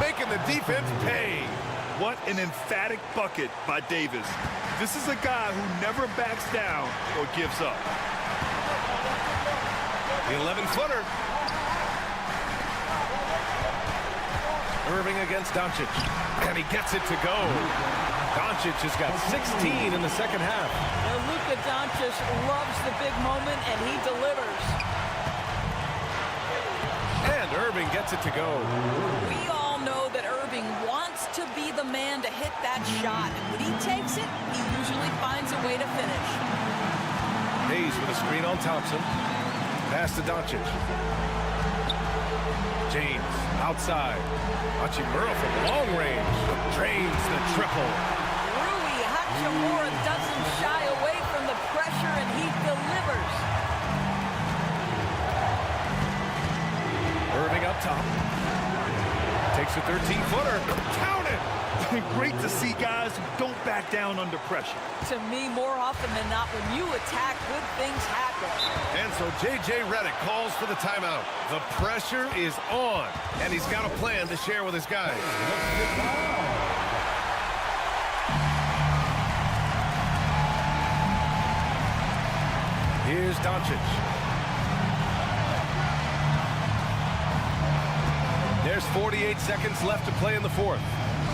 making the defense pay. What an emphatic bucket by Davis. This is a guy who never backs down or gives up. The 11-footer. Irving against Doncic. And he gets it to go. Doncic has got 16 in the second half. Now Luka Doncic loves the big moment, and he delivers. And Irving gets it to go. We all know that Irving wants to be the man to hit that shot. And when he takes it, he usually finds a way to finish. Hayes with a screen on Thompson. Pass to Doncic. James outside. Hachimura from long range. Drains the triple. Rui Hachimura doesn't shy away from the pressure, and he delivers. Irving up top. Takes a 13-footer. Count it! Great to see guys who don't back down under pressure. To me, more often than not, when you attack, good things happen. And so J.J. Redick calls for the timeout. The pressure is on, and he's got a plan to share with his guys. Here's Doncic. There's 48 seconds left to play in the fourth.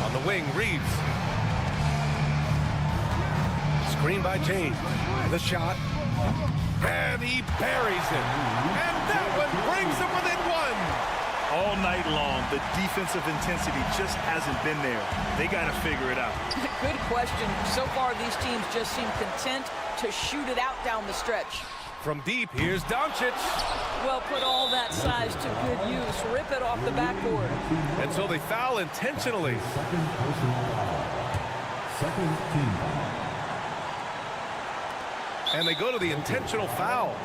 On the wing, Reeves. Screen by James. The shot. And he buries it. And that one brings him within one. All night long, the defensive intensity just hasn't been there. They got to figure it out. Good question. So far, these teams just seem content to shoot it out down the stretch. From deep, here's Doncic. Well, put all that size to good use. Rip it off the backboard. And so they foul intentionally. Second team. And they go to the intentional foul.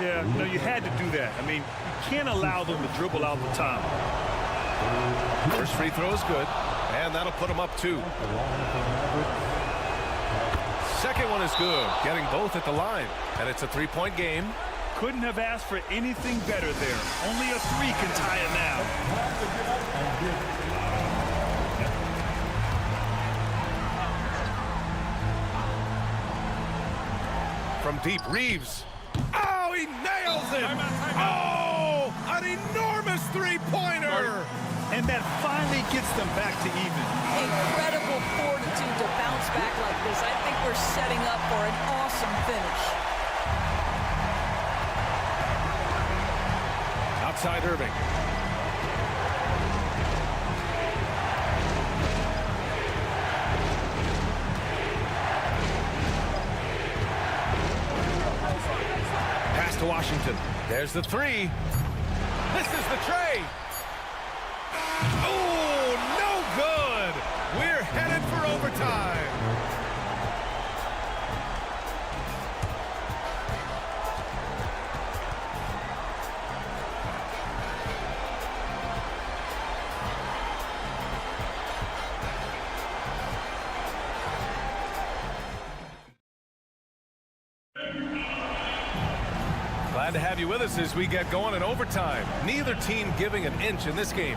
Yeah, no, you had to do that. I mean, you can't allow them to dribble out the top. First free throw is good, and that'll put them up 2. Second one is good, getting both at the line. And it's a 3-point game. Couldn't have asked for anything better there. Only a 3 can tie it now. From deep, Reeves. Oh, he nails it! Oh, an enormous three-pointer! And that finally gets them back to even. Incredible fortitude to bounce back like this. I think we're setting up for an awesome finish. outside Irving. Pass to Washington. There's the three. This is the tray. Oh, no good. We're headed for overtime. Glad to have you with us as we get going in overtime. Neither team giving an inch in this game.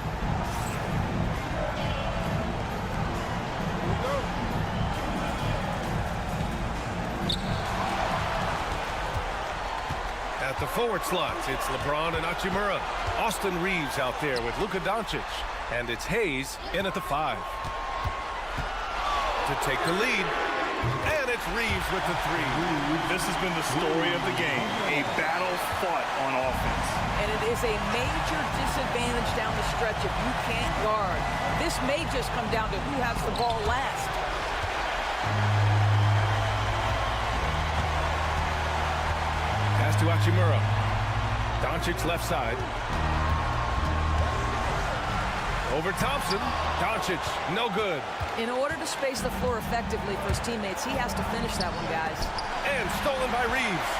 At the forward slots, it's LeBron and Hachimura. Austin Reeves out there with Luka Doncic. And it's Hayes in at the 5. To take the lead. And it's Reeves with the 3. This has been the story of the game. A battle fought on offense. And it is a major disadvantage down the stretch if you can't guard. This may just come down to who has the ball last. Pass to Hachimura. Doncic left side. Over Thompson. Doncic, no good. In order to space the floor effectively for his teammates, he has to finish that one, guys. And stolen by Reeves.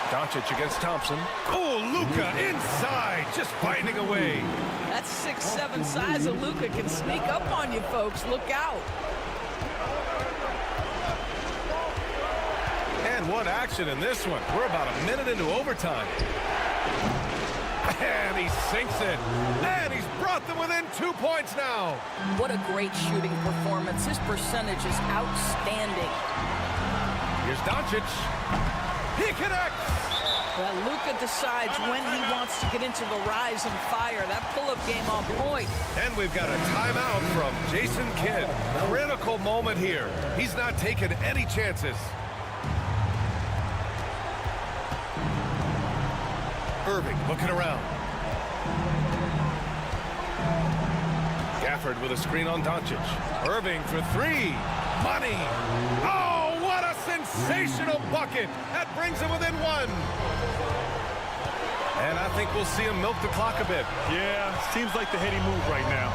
Doncic against Thompson. Oh, Luka inside, just finding a way. That 6'7" size of Luka can sneak up on you, folks. Look out. And what action in this one. We're about a minute into overtime. And he sinks it. And he's brought them within 2 points now. What a great shooting performance. His percentage is outstanding. Here's Doncic. He connects. Well, Luka decides when he wants to get into the rise and fire. That pull-up game on point. And we've got a timeout from Jason Kidd. Critical moment here. He's not taking any chances. Irving looking around. Gafford with a screen on Doncic. Irving for 3. Money. Oh, what a sensational bucket. That brings him within 1. And I think we'll see him milk the clock a bit. Yeah, seems like the heady move right now.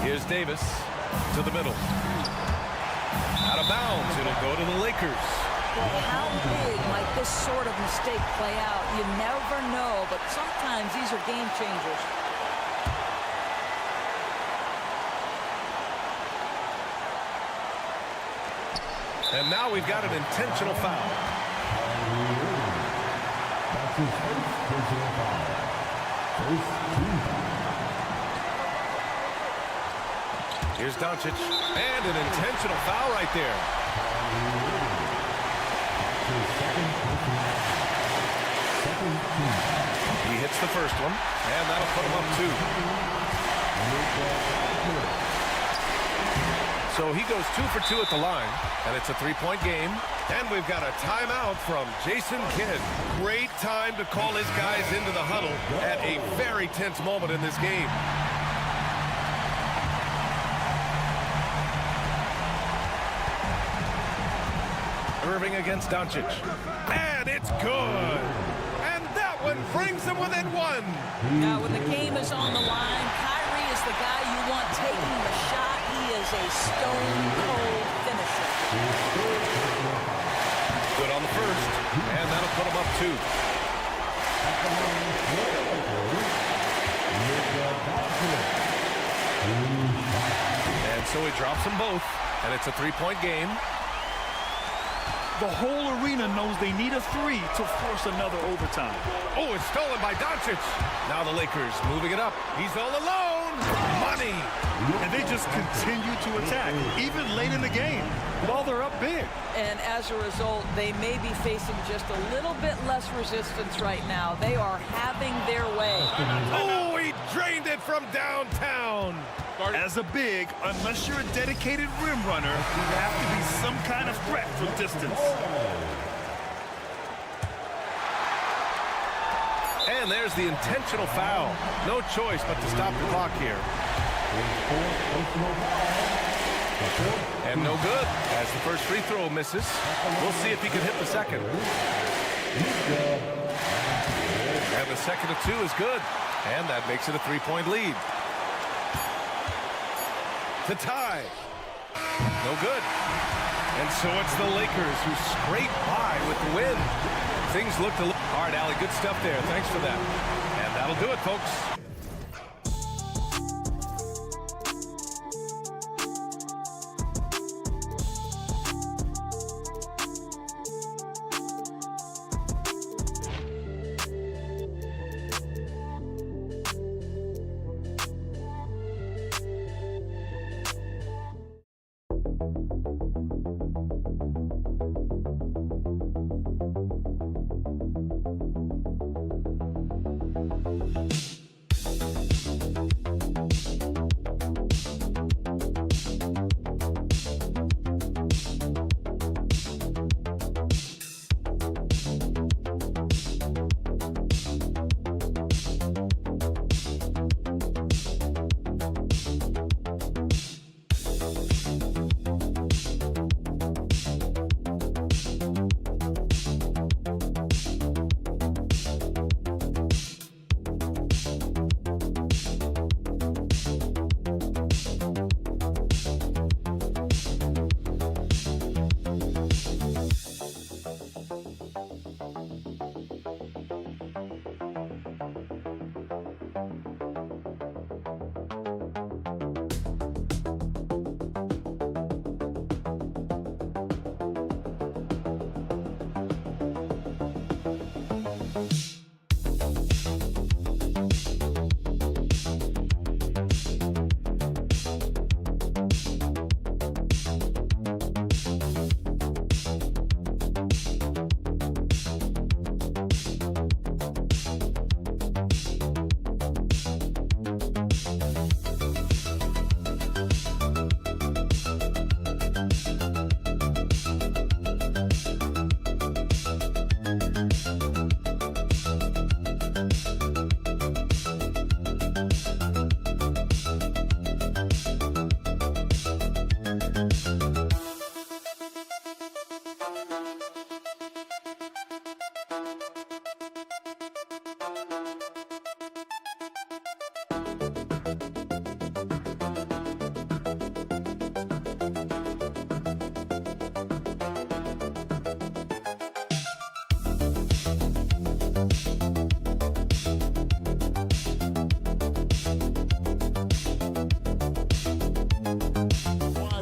Here's Davis to the middle. Out of bounds. It'll go to the Lakers. Well, how big might this sort of mistake play out? You never know, but sometimes these are game changers. And now we've got an intentional foul. Here's Doncic. And an intentional foul right there. He hits the first one, and that'll put him up 2. So he goes 2 for 2 at the line, and it's a 3-point game. And we've got a timeout from Jason Kidd. Great time to call his guys into the huddle at a very tense moment in this game. Irving against Doncic. And it's good. And that one brings them within 1. Now, when the game is on the line, Kyrie is the guy you want taking the shot. He is a stone-cold finisher. Good on the first. And that'll put him up 2. And so he drops them both. And it's a 3-point game. The whole arena knows they need a 3 to force another overtime. Oh, it's stolen by Doncic. Now the Lakers moving it up. He's all alone. Money. And they just continue to attack, even late in the game, while they're up big. And as a result, they may be facing just a little bit less resistance right now. They are having their way. Oh, he drained it from downtown. As a big, unless you're a dedicated rim runner, you have to be some kind of threat from distance. And there's the intentional foul. No choice but to stop the clock here. And no good, as the first free throw misses. We'll see if he can hit the second. And the second of two is good. And that makes it a three-point lead. To tie. No good. And so it's the Lakers who scrape by with the win. Things looked a little hard, Allie. Good stuff there. Thanks for that. And that'll do it, folks.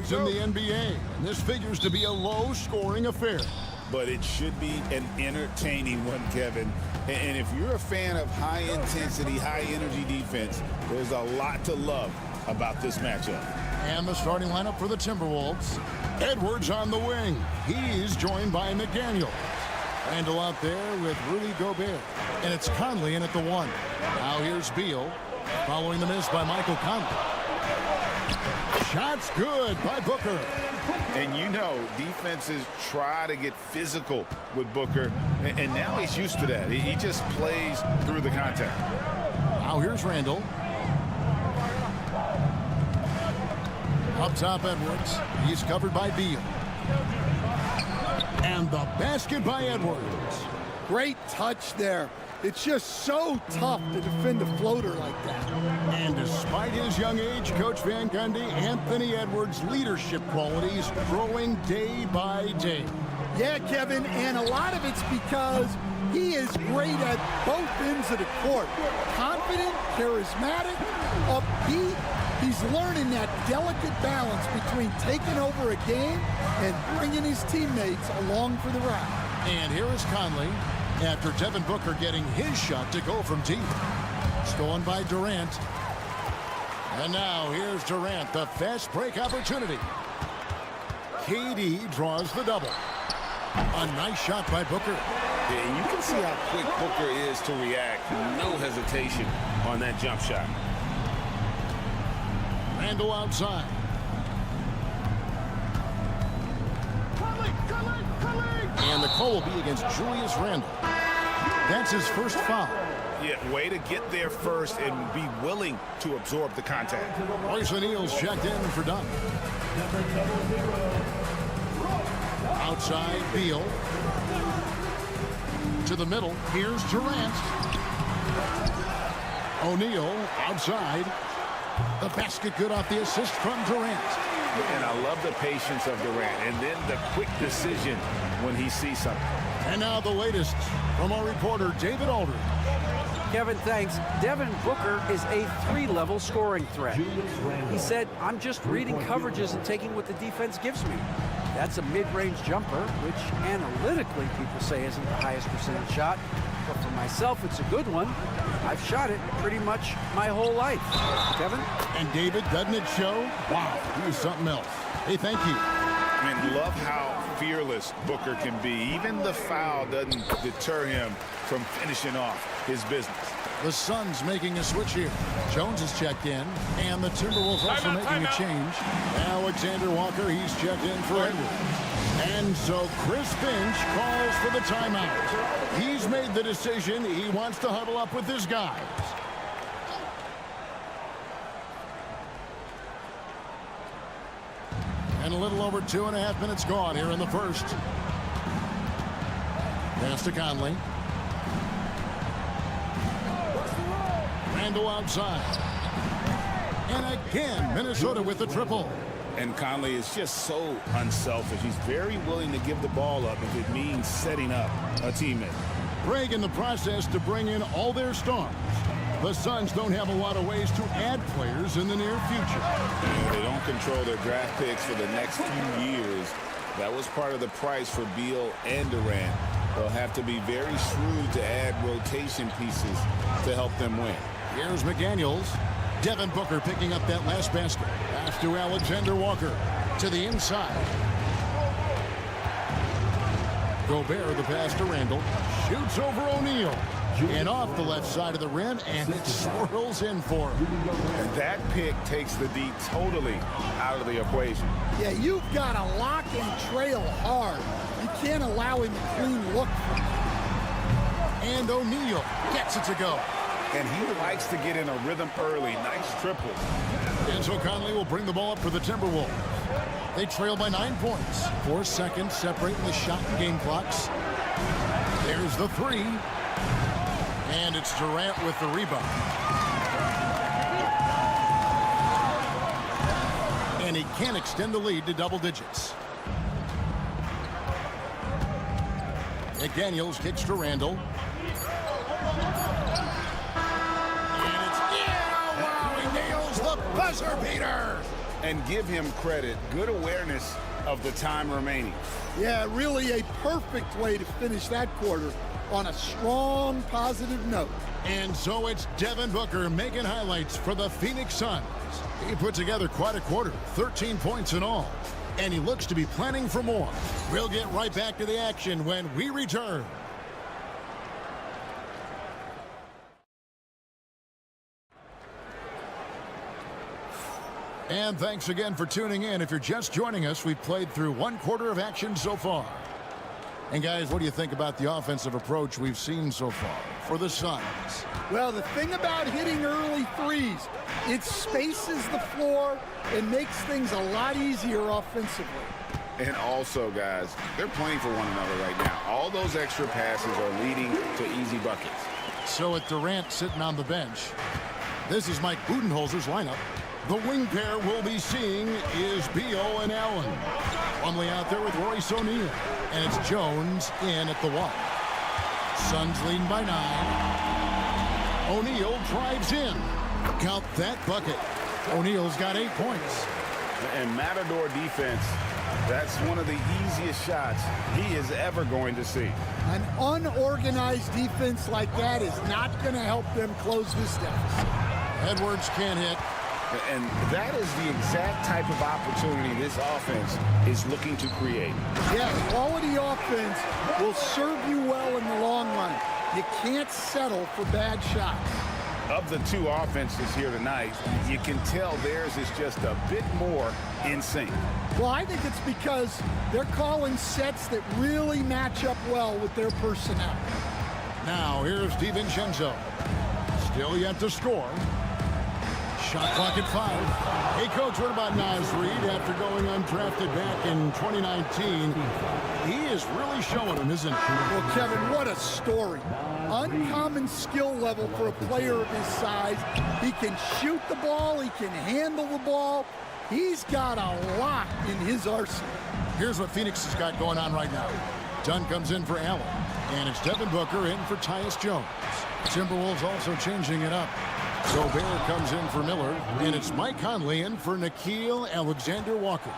In the NBA, and this figures to be a low-scoring affair. But it should be an entertaining one, Kevin. And if you're a fan of high-intensity, high-energy defense, there's a lot to love about this matchup. And the starting lineup for the Timberwolves. Edwards on the wing. He's joined by McDaniel. Randall out there with Rudy Gobert. And it's Conley in at the one. Now here's Beal, following the miss by Michael Conley. Shot's good by Booker. And you know, defenses try to get physical with Booker, and now he's used to that. He just plays through the contact. Now here's Randall. Up top, Edwards. He's covered by Beal. And the basket by Edwards. Great touch there. It's just so tough to defend a floater like that. And despite his young age, Coach Van Gundy, Anthony Edwards' leadership qualities growing day by day. Yeah, Kevin, and a lot of it's because he is great at both ends of the court. Confident, charismatic, upbeat. He's learning that delicate balance between taking over a game and bringing his teammates along for the ride. And here is Conley after Devin Booker getting his shot to go from deep. Stolen by Durant. And now here's Durant, the fast break opportunity. KD draws the double. A nice shot by Booker. And you can see how quick Booker is to react. No hesitation on that jump shot. Randle outside. And the call will be against Julius Randle. That's his first foul. Yeah, way to get there first and be willing to absorb the contact. Royce O'Neal's checked in for Dunn. Outside, Beal. To the middle, here's Durant. O'Neal outside. The basket good off the assist from Durant. And I love the patience of Durant and then the quick decision when he sees something. And now the latest from our reporter, David Aldridge. Kevin, thanks. Devin Booker is a 3-level scoring threat. He said, I'm just reading coverages and taking what the defense gives me. That's a mid-range jumper, which analytically people say isn't the highest percentage shot. But for myself, it's a good one. I've shot it pretty much my whole life. Kevin? And David, doesn't it show? Wow, here's something else. Hey, thank you. I mean, love how fearless Booker can be. Even the foul doesn't deter him from finishing off his business. The Suns making a switch here. Jones is checked in, and the Timberwolves also making a change. Alexander Walker, he's checked in for Edwards. And so Chris Finch calls for the timeout. He's made the decision. He wants to huddle up with his guys. And a little over 2.5 minutes gone here in the first. Pass to Conley. Randle outside. And again, Minnesota with the triple. And Conley is just so unselfish. He's very willing to give the ball up if it means setting up a teammate. Craig in the process to bring in all their stars. The Suns don't have a lot of ways to add players in the near future. And they don't control their draft picks for the next few years. That was part of the price for Beal and Durant. They'll have to be very shrewd to add rotation pieces to help them win. Here's McDaniels. Devin Booker picking up that last basket. Pass to Alexander Walker. To the inside. Gobert, the pass to Randle. Shoots over O'Neal. And off the left side of the rim, and it swirls in for him. And that pick takes the D totally out of the equation. Yeah, you've got to lock and trail hard. You can't allow him a clean look. And O'Neal gets it to go. And he likes to get in a rhythm early. Nice triple. And so Conley will bring the ball up for the Timberwolves. They trail by 9 points. 4 seconds separating the shot and game clocks. There's the three. And it's Durant with the rebound. And he can extend the lead to double digits. McDaniels kicks to Randle. And it's wow, he nails the buzzer beater. And give him credit. Good awareness of the time remaining. Yeah, really a perfect way to finish that quarter on a strong, positive note. And so it's Devin Booker making highlights for the Phoenix Suns. He put together quite a quarter, 13 points in all. And he looks to be planning for more. We'll get right back to the action when we return. And thanks again for tuning in. If you're just joining us, we've played through 1 quarter of action so far. And guys, what do you think about the offensive approach we've seen so far for the Suns? Well, the thing about hitting early threes, it spaces the floor and makes things a lot easier offensively. And also, guys, they're playing for one another right now. All those extra passes are leading to easy buckets. So with Durant sitting on the bench, this is Mike Budenholzer's lineup. The wing pair we'll be seeing is Beal and Allen. Plumlee out there with Royce O'Neal. And it's Jones in at the 1. Suns leading by 9. O'Neal drives in. Count that bucket. O'Neal's got 8 points. And Matador defense, that's one of the easiest shots he is ever going to see. An unorganized defense like that is not going to help them close this deficit. Edwards can't hit. And that is the exact type of opportunity this offense is looking to create. Yeah, quality offense will serve you well in the long run. You can't settle for bad shots. Of the two offenses here tonight, you can tell theirs is just a bit more in sync. Well, I think it's because they're calling sets that really match up well with their personnel. Now here's DiVincenzo. Still yet to score. Shot clock at 5. Hey, Coach, what about Naz Reid after going undrafted back in 2019? He is really showing him, isn't he? Well, Kevin, what a story. Uncommon skill level for a player of his size. He can shoot the ball. He can handle the ball. He's got a lot in his arsenal. Here's what Phoenix has got going on right now. Dunn comes in for Allen. And it's Devin Booker in for Tyus Jones. Timberwolves also changing it up. Gobert comes in for Miller, and it's Mike Conley in for Nickeil Alexander-Walker.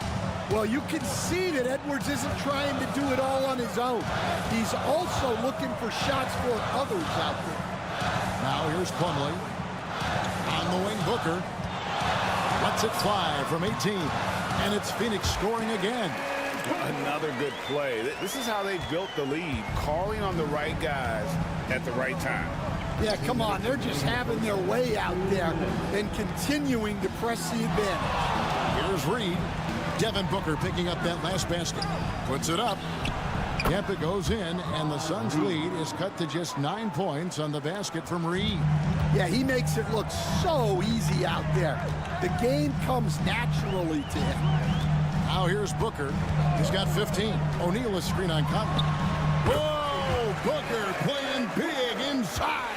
Well, you can see that Edwards isn't trying to do it all on his own. He's also looking for shots for others out there. Now here's Plumlee. On the wing, Booker. Lets it fly from 18. And it's Phoenix scoring again. Another good play. This is how they built the lead, calling on the right guys at the right time. Yeah, come on. They're just having their way out there and continuing to press the advantage. Here's Reid. Devin Booker picking up that last basket. Puts it up. Yep, it goes in, and the Suns' lead is cut to just 9 points on the basket from Reid. Yeah, he makes it look so easy out there. The game comes naturally to him. Now here's Booker. He's got 15. O'Neal is screen on Conley. Whoa! Booker playing big inside.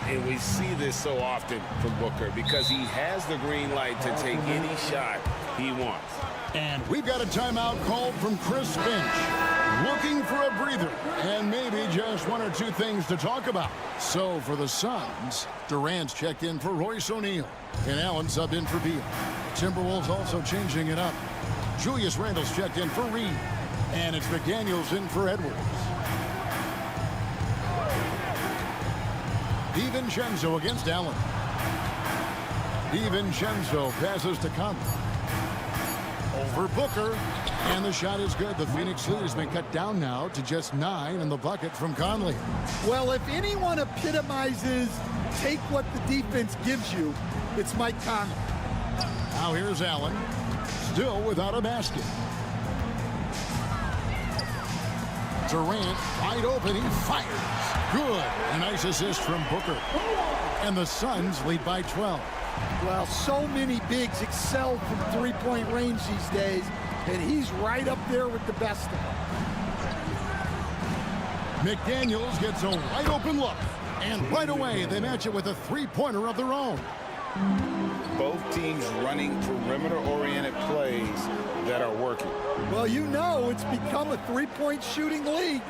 And we see this so often from Booker because he has the green light to take any shot he wants. And we've got a timeout called from Chris Finch. Looking for a breather and maybe just one or two things to talk about. So for the Suns, Durant's checked in for Royce O'Neal. And Allen subbed in for Beal. Timberwolves also changing it up. Julius Randle's checked in for Reid. And it's McDaniels in for Edwards. DiVincenzo against Allen. DiVincenzo passes to Conley. Over Booker. And the shot is good. The Phoenix lead has been cut down now to just 9 in the bucket from Conley. Well, if anyone epitomizes take what the defense gives you, it's Mike Conley. Now here's Allen. Still without a basket. Durant wide open. He fires. Good. A nice assist from Booker. And the Suns lead by 12. Well, so many bigs excel from three-point range these days, and he's right up there with the best of them. McDaniels gets a wide open look. And right away, they match it with a three-pointer of their own. Both teams running perimeter-oriented plays that are working. Well, you know it's become a three-point shooting league.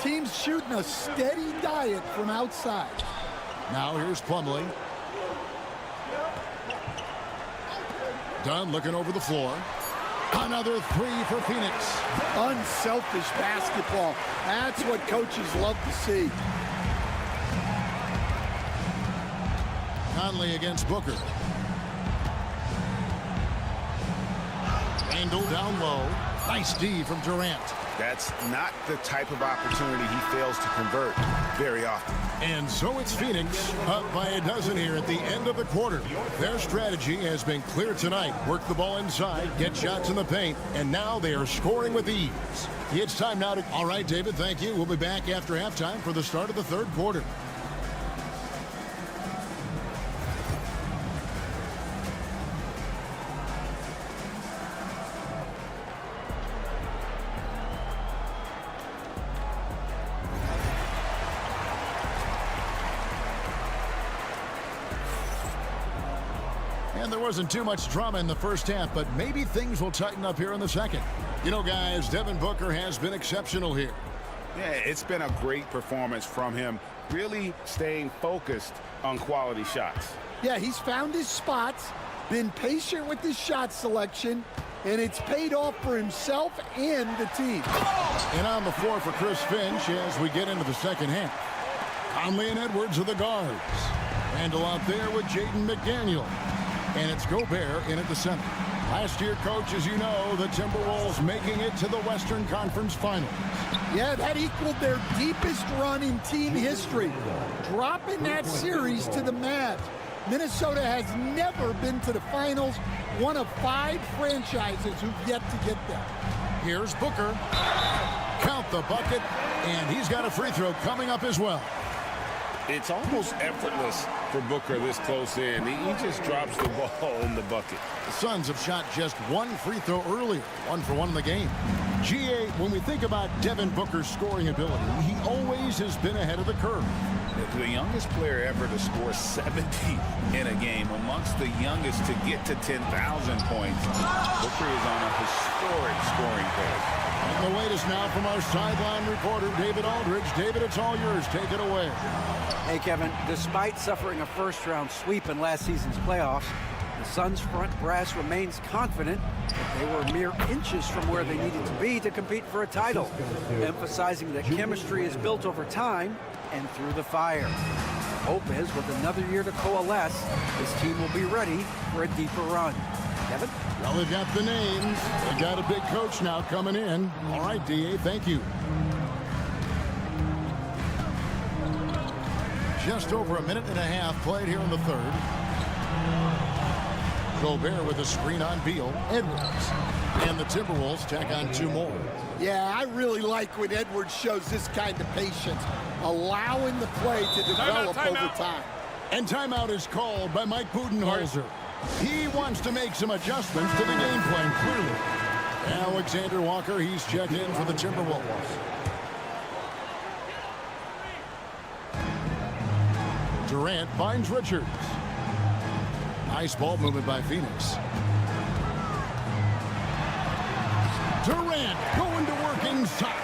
Teams shooting a steady diet from outside. Now here's Plumlee. Dunn looking over the floor. Another three for Phoenix. Unselfish basketball. That's what coaches love to see. Conley against Booker. Randle down low. Nice D from Durant. That's not the type of opportunity he fails to convert very often. And so it's Phoenix up by a dozen here at the end of the quarter. Their strategy has been clear tonight. Work the ball inside, get shots in the paint, and now they are scoring with ease. It's time now to... All right, David, thank you. We'll be back after halftime for the start of the third quarter. And there wasn't too much drama in the first half, but maybe things will tighten up here in the second. You know, guys, Devin Booker has been exceptional here. Yeah, it's been a great performance from him, really staying focused on quality shots. Yeah, he's found his spots, been patient with his shot selection, and it's paid off for himself and the team. And on the floor for Chris Finch as we get into the second half. Conley and Edwards are the guards. Randle out there with Jaden McDaniel. And it's Gobert in at the center. Last year, coach, as you know, the Timberwolves making it to the Western Conference Finals. Yeah, that equaled their deepest run in team history, dropping that series to the Mavs. Minnesota has never been to the finals, one of 5 franchises who've yet to get there. Here's Booker. Count the bucket, and he's got a free throw coming up as well. It's almost effortless for Booker this close in. He just drops the ball in the bucket. The Suns have shot just 1 free throw earlier, 1 for 1 in the game. GA, when we think about Devin Booker's scoring ability, he always has been ahead of the curve. The youngest player ever to score 70 in a game, amongst the youngest to get to 10,000 points. Booker is on a historic scoring pace. And the latest now from our sideline reporter, David Aldridge. David, it's all yours. Take it away. Hey, Kevin, despite suffering a first-round sweep in last season's playoffs, the Suns' front brass remains confident that they were mere inches from where they needed to be to compete for a title, emphasizing that chemistry is built over time and through the fire. Hope is, with another year to coalesce, this team will be ready for a deeper run. Kevin? Well, they've got the names. They've got a big coach now coming in. All right, DA, thank you. Just over a minute and a half played here in the third. Gobert with a screen on Beal. Edwards. And the Timberwolves tack on 2 more. Yeah, I really like when Edwards shows this kind of patience, allowing the play to develop over time. And timeout is called by Mike Budenholzer. He wants to make some adjustments to the game plan, clearly. Alexander Walker, he's checked in for the Timberwolves. Durant finds Richards. Nice ball movement by Phoenix. Durant going to work inside.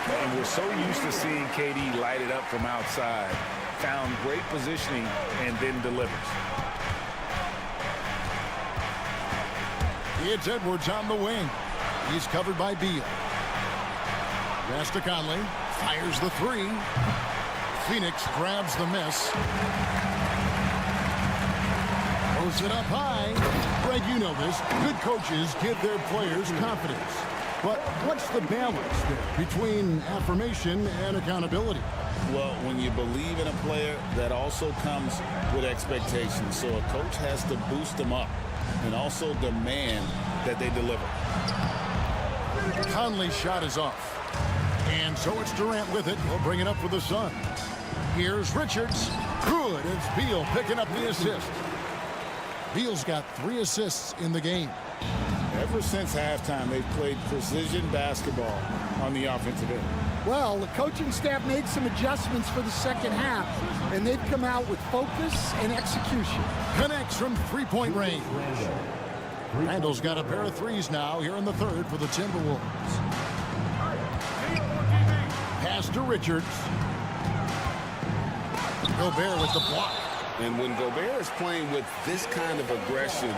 And we're so used to seeing KD light it up from outside. Found great positioning and then delivers. It's Edwards on the wing. He's covered by Beal. Pass to Conley. Fires the 3. Phoenix grabs the miss. Throws it up high. Greg, you know this. Good coaches give their players confidence. But what's the balance there between affirmation and accountability? Well, when you believe in a player, that also comes with expectations. So a coach has to boost them up and also demand that they deliver. Conley's shot is off. And so it's Durant with it. He'll bring it up for the Suns. Here's Richards. Good. It's Beal picking up the assist. Beal's got 3 assists in the game. Ever since halftime, they've played precision basketball on the offensive end. Well, the coaching staff made some adjustments for the second half, and they've come out with focus and execution. Connects from 3-point range. Randall's got a pair of 3s now here in the third for the Timberwolves. Pass to Richards. Gobert with the block. And when Gobert is playing with this kind of aggression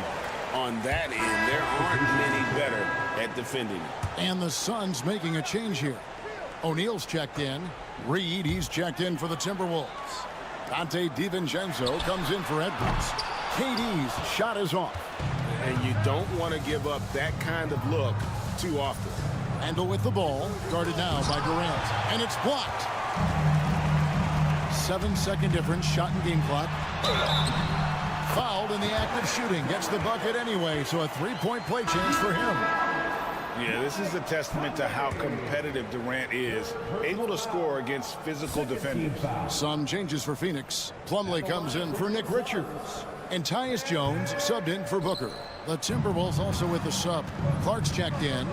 on that end, there aren't many better at defending. And the Suns making a change here. O'Neal's checked in. Reed, he's checked in for the Timberwolves. Dante DiVincenzo comes in for Edwards. KD's shot is off. And you don't want to give up that kind of look too often. Randall with the ball, guarded now by Durant. And it's blocked. 7-second difference, shot and game clock. Fouled in the act of shooting. Gets the bucket anyway, so a 3-point play chance for him. Yeah, this is a testament to how competitive Durant is, able to score against physical defenders. Some changes for Phoenix. Plumlee comes in for Nick Richards. And Tyus Jones subbed in for Booker. The Timberwolves also with the sub. Clark's checked in.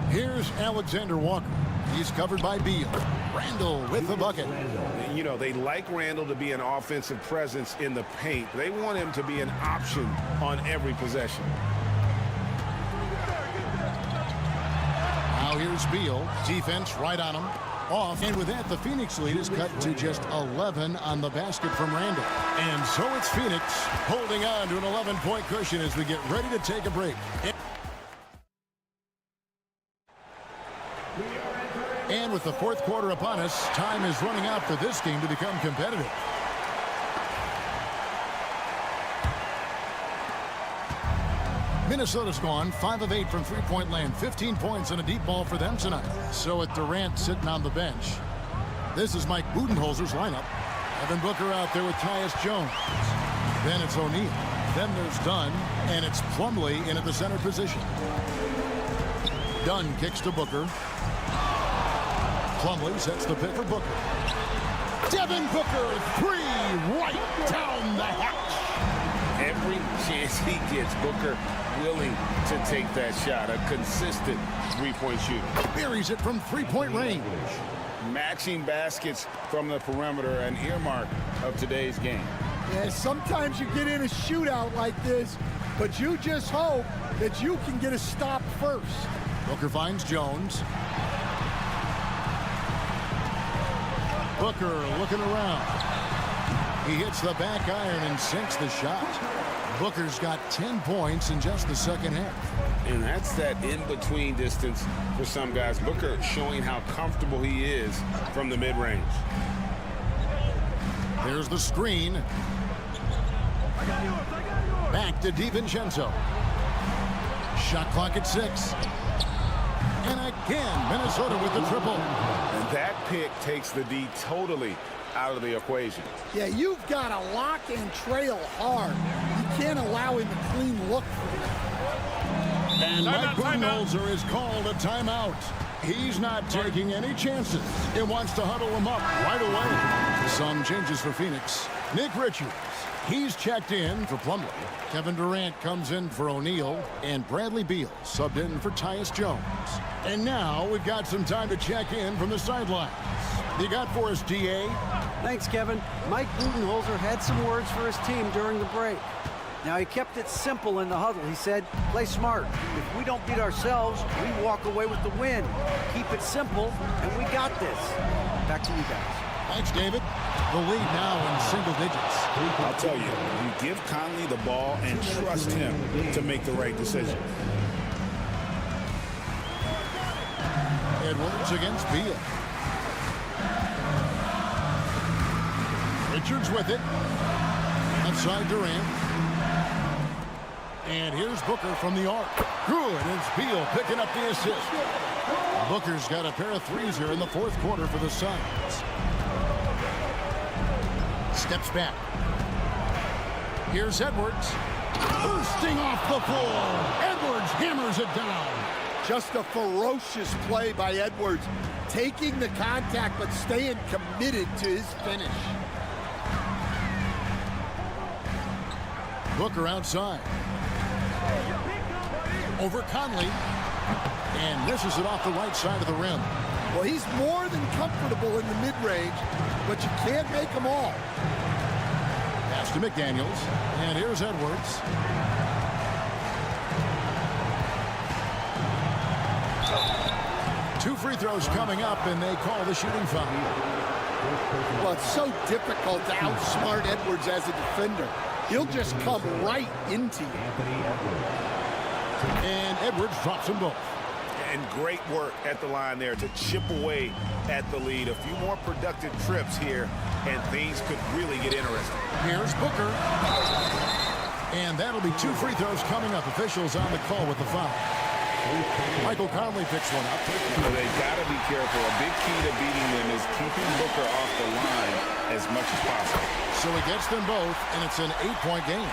Here's Alexander Walker. He's covered by Beal. Randall with the bucket. You know, they like Randall to be an offensive presence in the paint. They want him to be an option on every possession. Now here's Beal. Defense right on him. Off. And with that, the Phoenix lead is cut to just 11 on the basket from Randall. And so it's Phoenix holding on to an 11-point cushion as we get ready to take a break. And with the fourth quarter upon us, time is running out for this game to become competitive. Minnesota's gone 5 of 8 from three-point land. 15 points and a deep ball for them tonight. So with Durant sitting on the bench, this is Mike Budenholzer's lineup. Devin Booker out there with Tyus Jones. Then it's O'Neal. Then there's Dunn, and it's Plumlee in at the center position. Dunn kicks to Booker. Plumlee sets the pick for Booker. Devin Booker, three, right down the hatch. Every chance he gets, Booker willing to take that shot. A consistent three-point shooter. Buries it from three-point range. Matching baskets from the perimeter, an earmark of today's game. Yeah, sometimes you get in a shootout like this, but you just hope that you can get a stop first. Booker finds Jones. Booker looking around. He hits the back iron and sinks the shot. Booker's got 10 points in just the second half. And that's that in-between distance for some guys. Booker showing how comfortable he is from the mid-range. There's the screen. Back to DiVincenzo. Shot clock at 6. And again, Minnesota with the triple. And that pick takes the D totally out of the equation. Yeah, you've got to lock and trail hard. You can't allow him a clean look. And Mike Budenholzer is called a timeout. He's not taking any chances. He wants to huddle him up right away. Some changes for Phoenix. Nick Richards. He's checked in for Plumlee. Kevin Durant comes in for O'Neal. And Bradley Beal subbed in for Tyus Jones. And now we've got some time to check in from the sidelines. You got for us, D.A.? Thanks, Kevin. Mike Budenholzer had some words for his team during the break. Now, he kept it simple in the huddle. He said, play smart. If we don't beat ourselves, we walk away with the win. Keep it simple, and we got this. Back to you guys. Thanks, David. The lead now in single digits. I'll tell you, you give Conley the ball and trust him to make the right decision. Edwards against Beal. Richards with it. Outside Durant. And here's Booker from the arc. Good. It's Beal picking up the assist. Booker's got a pair of threes here in the fourth quarter for the Suns. Steps back. Here's Edwards. Bursting off the floor. Edwards hammers it down. Just a ferocious play by Edwards. Taking the contact, but staying committed to his finish. Booker outside. Over Conley. And misses it off the right side of the rim. Well, he's more than comfortable in the mid-range, but you can't make them all. Pass to McDaniels. And here's Edwards. Two free throws coming up, and they call the shooting foul. Well, it's so difficult to outsmart Edwards as a defender. He'll just come right into you. And Edwards drops them both. And great work at the line there to chip away at the lead. A few more productive trips here, and things could really get interesting. Here's Booker. And that'll be two free throws coming up. Officials on the call with the foul. Michael Conley picks one up. Well, they've got to be careful. A big key to beating them is keeping Booker off the line as much as possible. So he gets them both, and it's an 8-point game.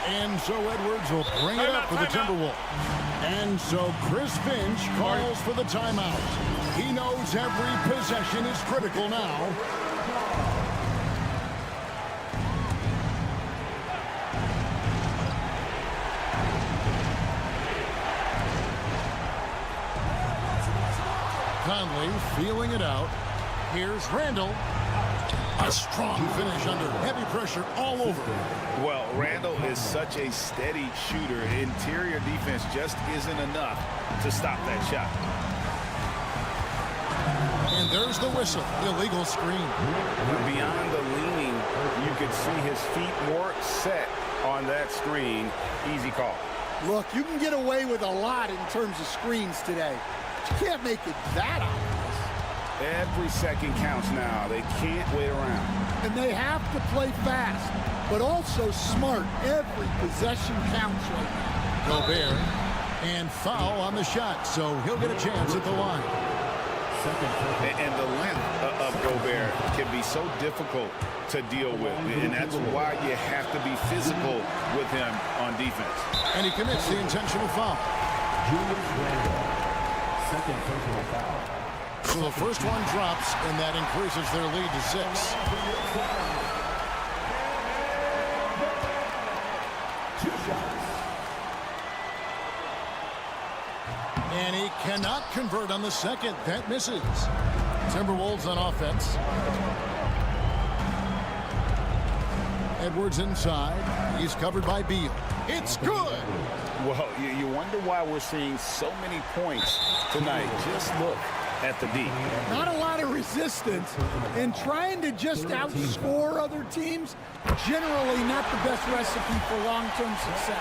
And so Edwards will bring it up for the Timberwolves. And so Chris Finch calls for the timeout. He knows every possession is critical now. Conley feeling it out. Here's Randall. A strong finish under heavy pressure all over. Well, Randall is such a steady shooter. Interior defense just isn't enough to stop that shot. And there's the whistle. Illegal screen. Beyond the leaning, you could see his feet more set on that screen. Easy call. Look, you can get away with a lot in terms of screens today. But you can't make it that obvious. Every second counts now. They can't wait around. And they have to play fast, but also smart. Every possession counts right now. Gobert, and foul on the shot, so he'll get a chance at the line. And the length of Gobert can be so difficult to deal with, and that's why you have to be physical with him on defense. And he commits the intentional foul. Second personal foul. So the first one drops, and that increases their lead to 6. And he cannot convert on the second. That misses. Timberwolves on offense. Edwards inside. He's covered by Beal. It's good. Well, you wonder why we're seeing so many points tonight. Just look at the D. Not a lot of resistance, and trying to just outscore other teams, generally not the best recipe for long-term success.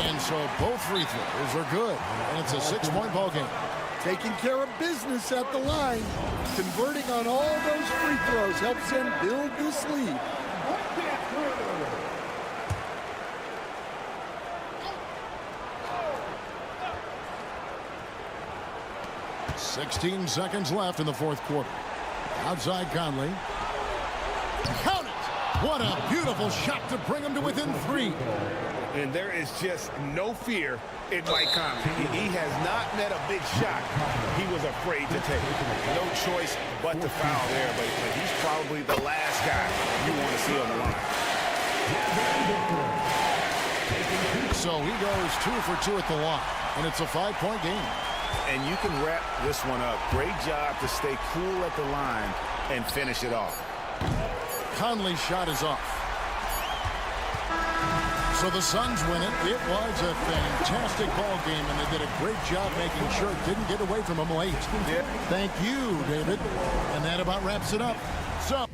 And so both free throws are good, and it's a 6-point ball game. Taking care of business at the line, converting on all those free throws helps them build this lead. $16 seconds left in the fourth quarter. Outside Conley. Count it! What a beautiful shot to bring him to within 3. And there is just no fear in Mike Conley. He has not met a big shot he was afraid to take. No choice but to foul there, but he's probably the last guy you want to see on the line. So he goes 2 for 2 at the line, and it's a 5-point game. And you can wrap this one up. Great job to stay cool at the line and finish it off. Conley's shot is off. So the Suns win it. It was a fantastic ball game, and they did a great job making sure it didn't get away from them late. Yeah. Thank you, David. And that about wraps it up. So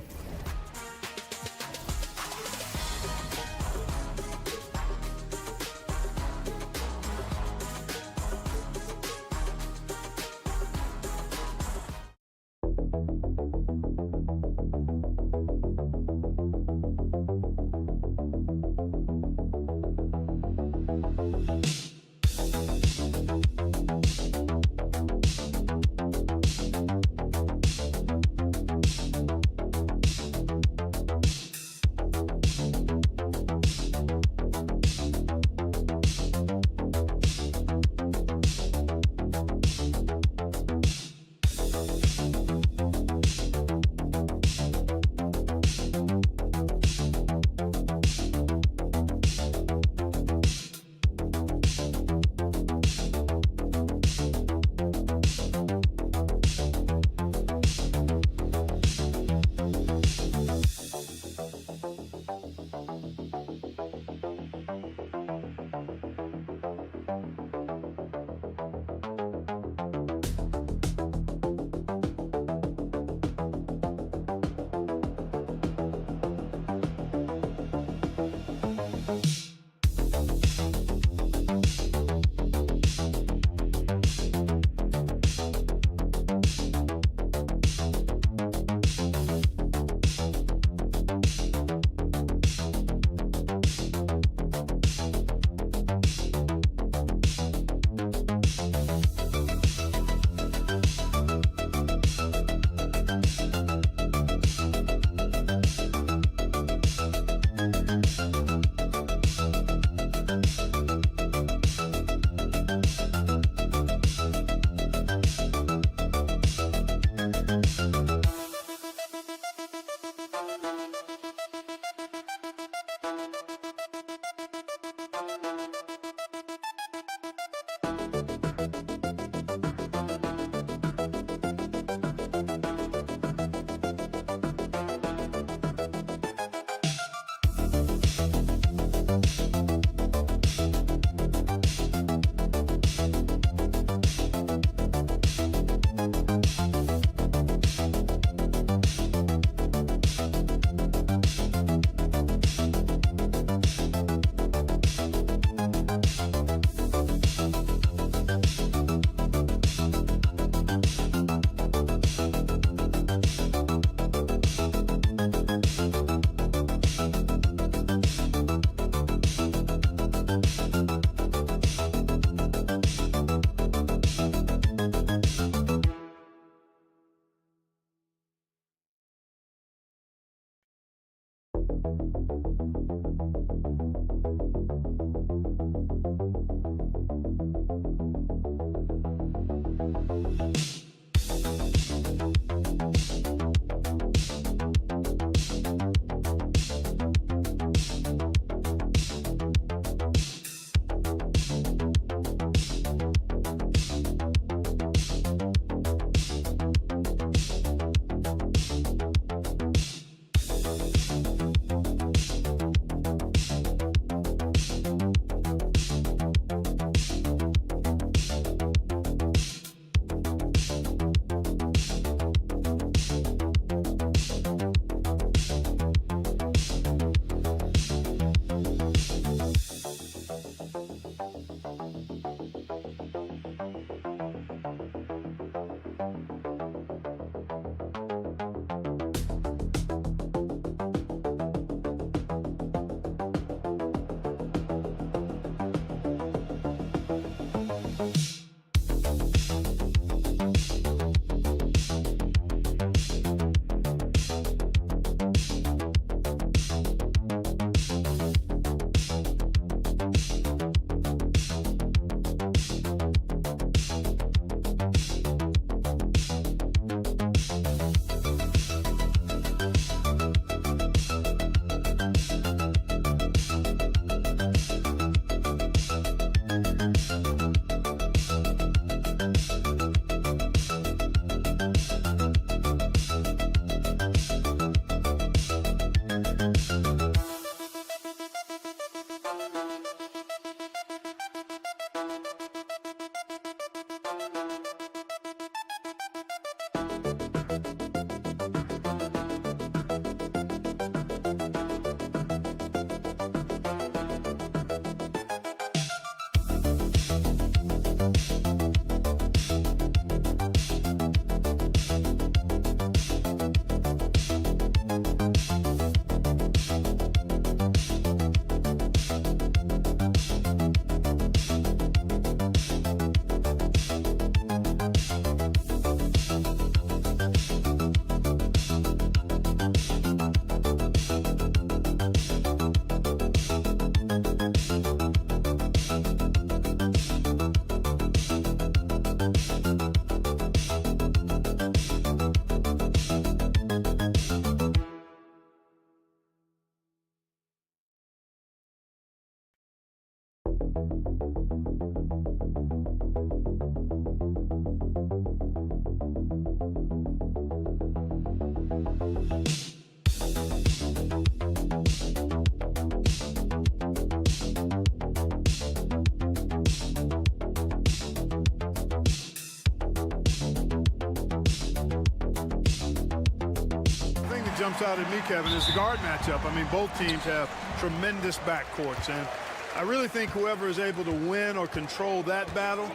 Jumps out at me, Kevin, is the guard matchup. I mean, both teams have tremendous backcourts, and I really think whoever is able to win or control that battle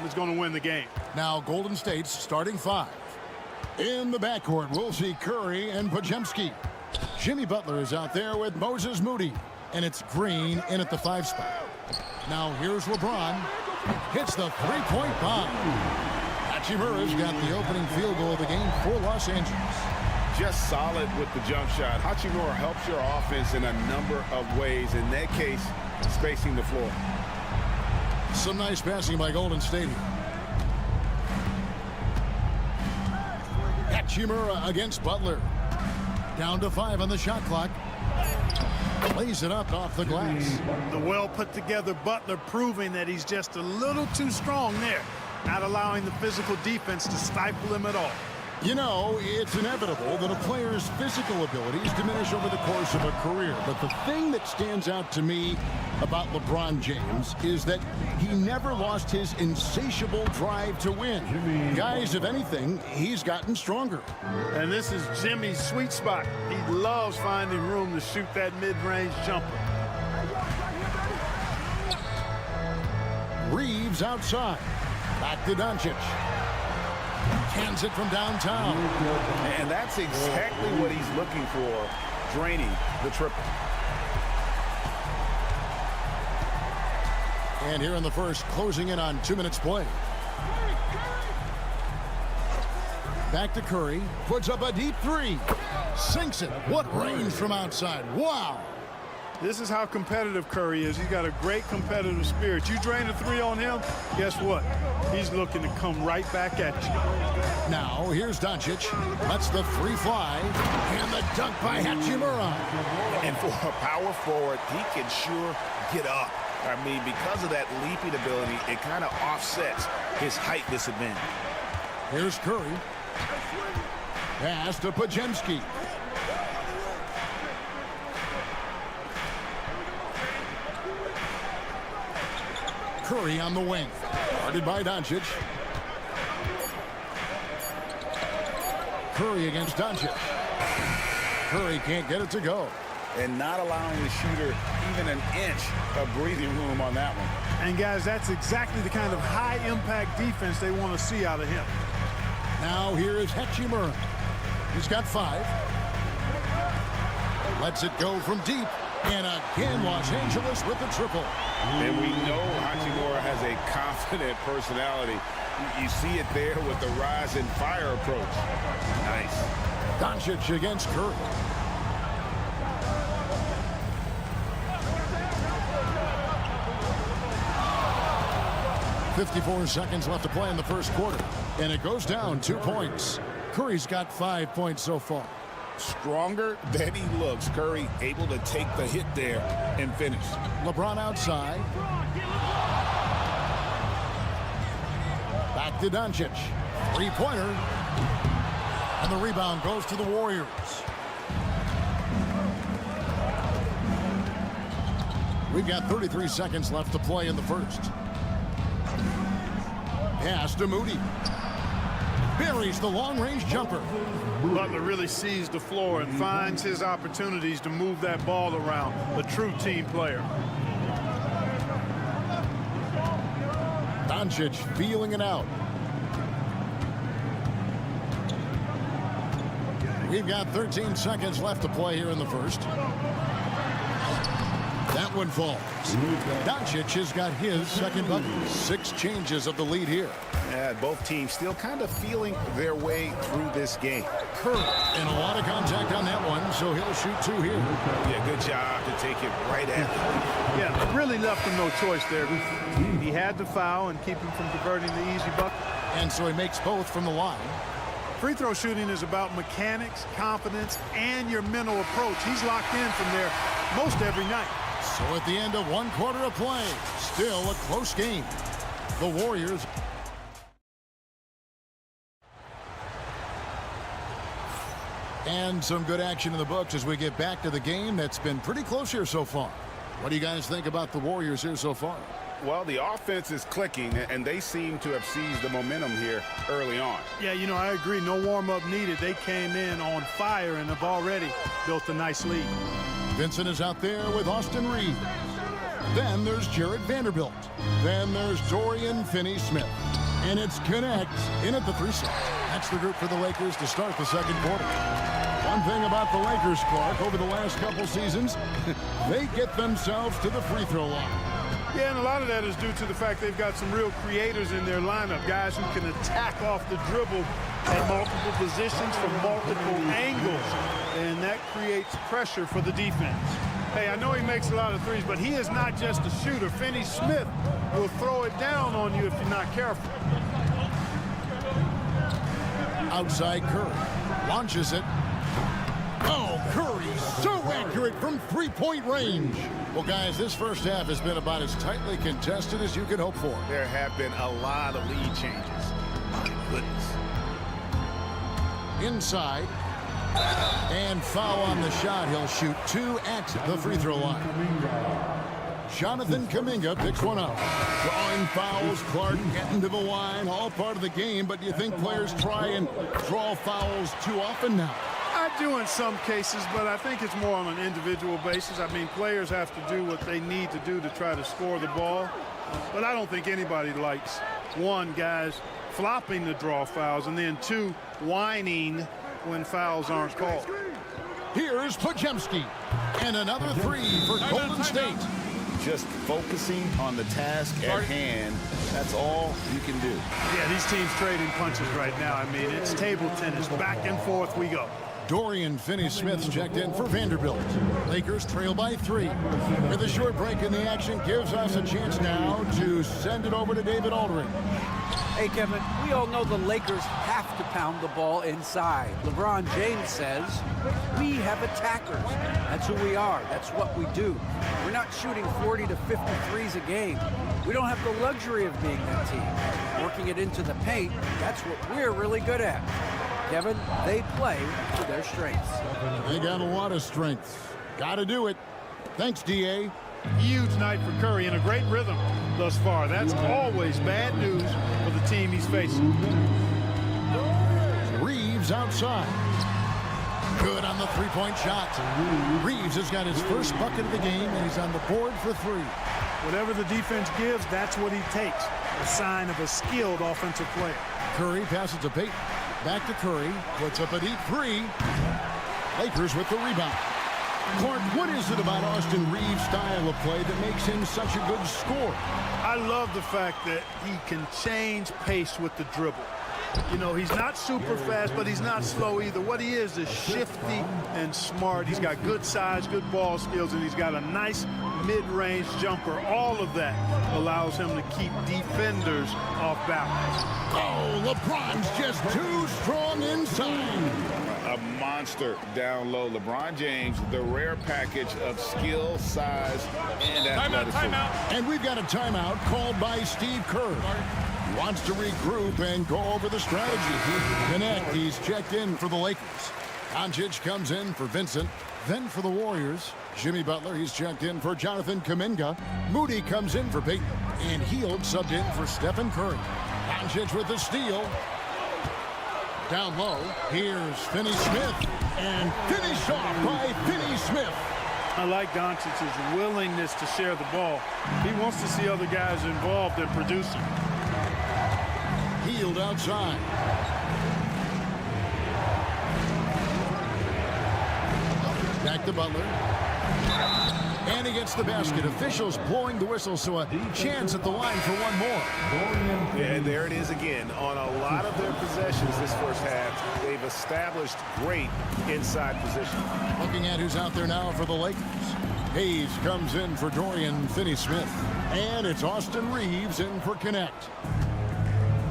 is going to win the game. Now Golden State's starting five. In the backcourt, we'll see Curry and Podziemski. Jimmy Butler is out there with Moses Moody, and it's Green in at the 5 spot. Now here's LeBron. Hits the three-point bomb. Hachimura's got the opening field goal of the game for Los Angeles. Just solid with the jump shot. Hachimura helps your offense in a number of ways. In that case, spacing the floor. Some nice passing by Golden State. Hachimura against Butler. Down to 5 on the shot clock. Lays it up off the glass. The well-put-together Butler proving that he's just a little too strong there, not allowing the physical defense to stifle him at all. You know, it's inevitable that a player's physical abilities diminish over the course of a career. But the thing that stands out to me about LeBron James is that he never lost his insatiable drive to win. Guys, if anything, he's gotten stronger. And this is Jimmy's sweet spot. He loves finding room to shoot that mid-range jumper. Reeves outside. Back to Doncic. Hands it from downtown. And that's exactly what he's looking for, draining the triple. And here in the first, closing in on 2 minutes play. Back to Curry. Puts up a deep three. Sinks it. What range from outside. Wow. This is how competitive Curry is. He's got a great competitive spirit. You drain a three on him, guess what? He's looking to come right back at you. Now, here's Doncic. Lets the three fly. And the dunk by Hachimura. And for a power forward, he can sure get up. I mean, because of that leaping ability, it kind of offsets his height disadvantage. Here's Curry. Pass to Podziemski. Curry on the wing. Guarded by Doncic. Curry against Doncic. Curry can't get it to go. And not allowing the shooter even an inch of breathing room on that one. And, guys, that's exactly the kind of high-impact defense they want to see out of him. Now here is Hachimura. He's got 5. Lets it go from deep. And again, Los Angeles with the triple. And we know Hachimura has a confident personality. You see it there with the rise and fire approach. Nice. Doncic against Curry. .54 seconds left to play in the first quarter. And it goes down 2 points. Curry's got 5 points so far. Stronger than he looks. Curry able to take the hit there and finish. LeBron outside. Back to Doncic. Three-pointer. And the rebound goes to the Warriors. We've got 33 seconds left to play in the first. Pass to Moody. Buries the long-range jumper. Butler really sees the floor and finds his opportunities to move that ball around. A true team player. Doncic feeling it out. We've got 13 seconds left to play here in the first. That one falls. Doncic has got his second bucket. 6 changes of the lead here. Yeah, both teams still kind of feeling their way through this game. Curry, and a lot of contact on that one, so he'll shoot 2 here. Yeah, good job to take it right at him. Yeah, really left him no choice there. He had to foul and keep him from converting the easy bucket. And so he makes both from the line. Free throw shooting is about mechanics, confidence, and your mental approach. He's locked in from there most every night. So at the end of 1 quarter of play, still a close game. The Warriors. And some good action in the books as we get back to the game that's been pretty close here so far. What do you guys think about the Warriors here so far? Well, the offense is clicking, and they seem to have seized the momentum here early on. Yeah, you know, I agree. No warm-up needed. They came in on fire and have already built a nice lead. Vincent is out there with Austin Reed. Then there's Jared Vanderbilt. Then there's Dorian Finney-Smith. And it's Connect in at the 3 slot. That's the group for the Lakers to start the second quarter. One thing about the Lakers, Clark, over the last couple seasons, they get themselves to the free throw line. Yeah, and a lot of that is due to the fact they've got some real creators in their lineup, guys who can attack off the dribble at multiple positions from multiple angles, and that creates pressure for the defense. Hey, I know he makes a lot of threes, but he is not just a shooter. Finney-Smith will throw it down on you if you're not careful. Outside Curry. Launches it. Oh, Curry so accurate from three-point range. Well, guys, this first half has been about as tightly contested as you could hope for. There have been a lot of lead changes. My goodness. Inside. And foul on the shot. He'll shoot 2 at the free throw line. Jonathan Kuminga picks one up. Drawing fouls, Clark getting to the line, all part of the game, but do you think players try and draw fouls too often now? I do in some cases, but I think it's more on an individual basis. I mean, players have to do what they need to do to try to score the ball, but I don't think anybody likes, 1, guys flopping the draw fouls, and then 2, whining when fouls aren't called. Here's Podziemski. And another 3 for Golden State. just focusing on the task at hand. That's all you can do. Yeah, these teams trading punches right now. I mean, it's table tennis. Back and forth we go. Dorian Finney-Smith's checked in for Vanderbilt. Lakers trail by 3. With a short break in the action gives us a chance now to send it over to David Aldridge. Hey, Kevin, we all know the Lakers have to pound the ball inside. LeBron James says, we have attackers. That's who we are. That's what we do. We're not shooting 40 to 53s a game. We don't have the luxury of being that team. Working it into the paint, that's what we're really good at. Kevin, they play to their strengths. They got a lot of strengths. Got to do it. Thanks, D.A. Huge night for Curry and a great rhythm thus far. That's always bad news for the team he's facing. Reeves outside. Good on the three-point shot. Reeves has got his first bucket of the game, and he's on the board for 3. Whatever the defense gives, that's what he takes. A sign of a skilled offensive player. Curry passes to Payton. Back to Curry. Puts up a deep 3. Lakers with the rebound. Clark, what is it about Austin Reeves' style of play that makes him such a good scorer? I love the fact that he can change pace with the dribble. You know, he's not super fast, but he's not slow either. What he is shifty and smart. He's got good size, good ball skills, and he's got a nice mid-range jumper. All of that allows him to keep defenders off balance. Oh, LeBron's just too strong inside. A monster down low. LeBron James, the rare package of skill, size, and athleticism. And we've got a timeout called by Steve Kerr. He wants to regroup and go over the strategy. Connect, he's checked in for the Lakers. Doncic comes in for Vincent. Then for the Warriors, Jimmy Butler, he's checked in for Jonathan Kuminga. Moody comes in for Payton. And Hield subbed in for Stephen Curry. Doncic with the steal. Down low, here's Finney-Smith. And finished off by Finney-Smith. I like Doncic's willingness to share the ball. He wants to see other guys involved in producing. Hield outside. Back to Butler. And he gets the basket. Officials blowing the whistle, so a chance at the line for one more. Yeah, and there it is again. On a lot of their possessions this first half, they've established great inside position. Looking at who's out there now for the Lakers. Hayes comes in for Dorian Finney-Smith. And it's Austin Reeves in for Connect.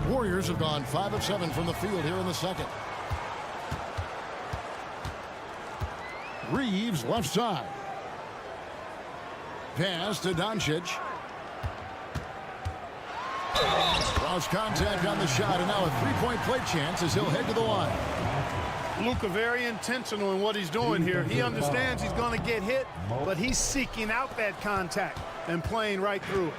Warriors have gone 5 of 7 from the field here in the second. Reeves left side. Pass to Doncic. Lost contact on the shot, and now a three-point play chance as he'll head to the line. Luka very intentional in what he's doing here. He understands he's going to get hit, but he's seeking out that contact and playing right through it.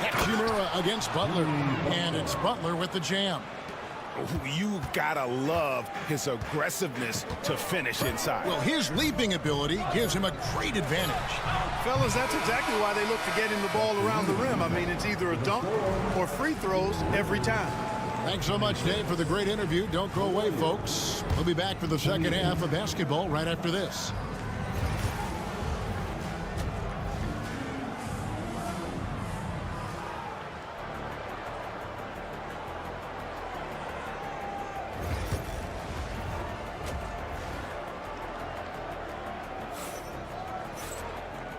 Hachimura against Butler, and it's Butler with the jam. You gotta love his aggressiveness to finish inside. Well, his leaping ability gives him a great advantage. Fellas, that's exactly why they look to getting the ball around the rim. I mean, it's either a dunk or free throws every time. Thanks so much, Dave, for the great interview. Don't go away, folks. We'll be back for the second half of basketball right after this.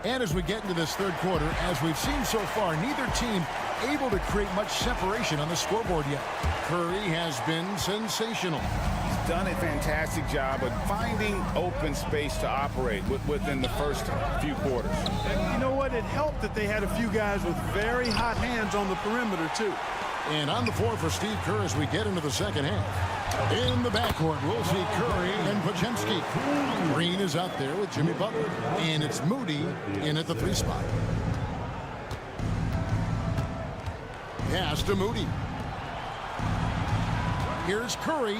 And as we get into this third quarter, as we've seen so far, neither team able to create much separation on the scoreboard yet. Curry has been sensational. He's done a fantastic job of finding open space to operate within the first few quarters. And you know what? It helped that they had a few guys with very hot hands on the perimeter, too. And on the floor for Steve Kerr as we get into the second half. In the backcourt, we'll see Curry and Podziemski. Green is out there with Jimmy Butler. And it's Moody in at the 3 spot. Pass to Moody. Here's Curry.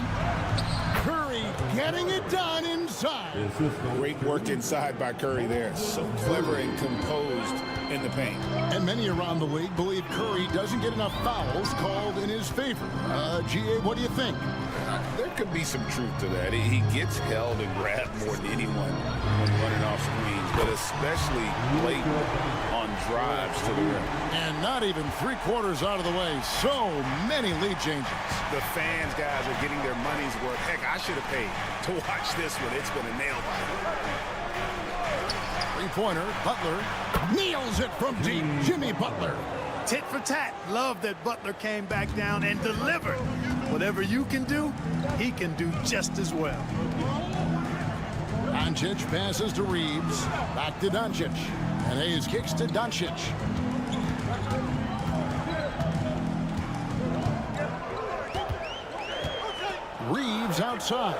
Curry getting it done inside. Great work inside by Curry there. So clever and composed in the paint. And many around the league believe Curry doesn't get enough fouls called in his favor. GA, what do you think? There could be some truth to that. He gets held and grabbed more than anyone when running off screens, but especially late on drives to the rim. And not even 3/4 out of the way. So many lead changes. The fans, guys, are getting their money's worth. Heck, I should have paid to watch this one. It's been a nail biter. Three-pointer, Butler nails it from deep. Jimmy Butler. Tit for tat. Love that Butler came back down and delivered. Whatever you can do, he can do just as well. Doncic passes to Reeves. Back to Doncic. And Hayes kicks to Doncic. Reeves outside.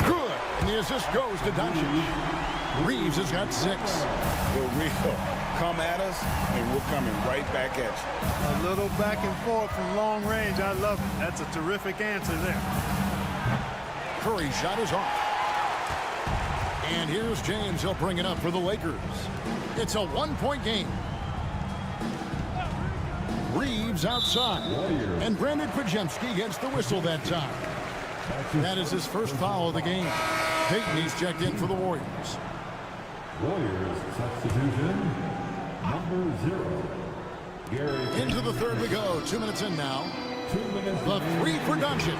Good. And the assist goes to Doncic. Reeves has got 6. For real. Come at us, and we're coming right back at you. A little back and forth from long range. I love it. That's a terrific answer there. Curry's shot is off. And here's James. He'll bring it up for the Lakers. It's a 1-point game. Reeves outside. And Brandon Pajemski gets the whistle that time. That is his first foul of the game. Payton, he's checked in for the Warriors. Warriors substitution, number 0. Gary. Into the third we go. 2 minutes in now. 2 minutes. The 3 for Doncic.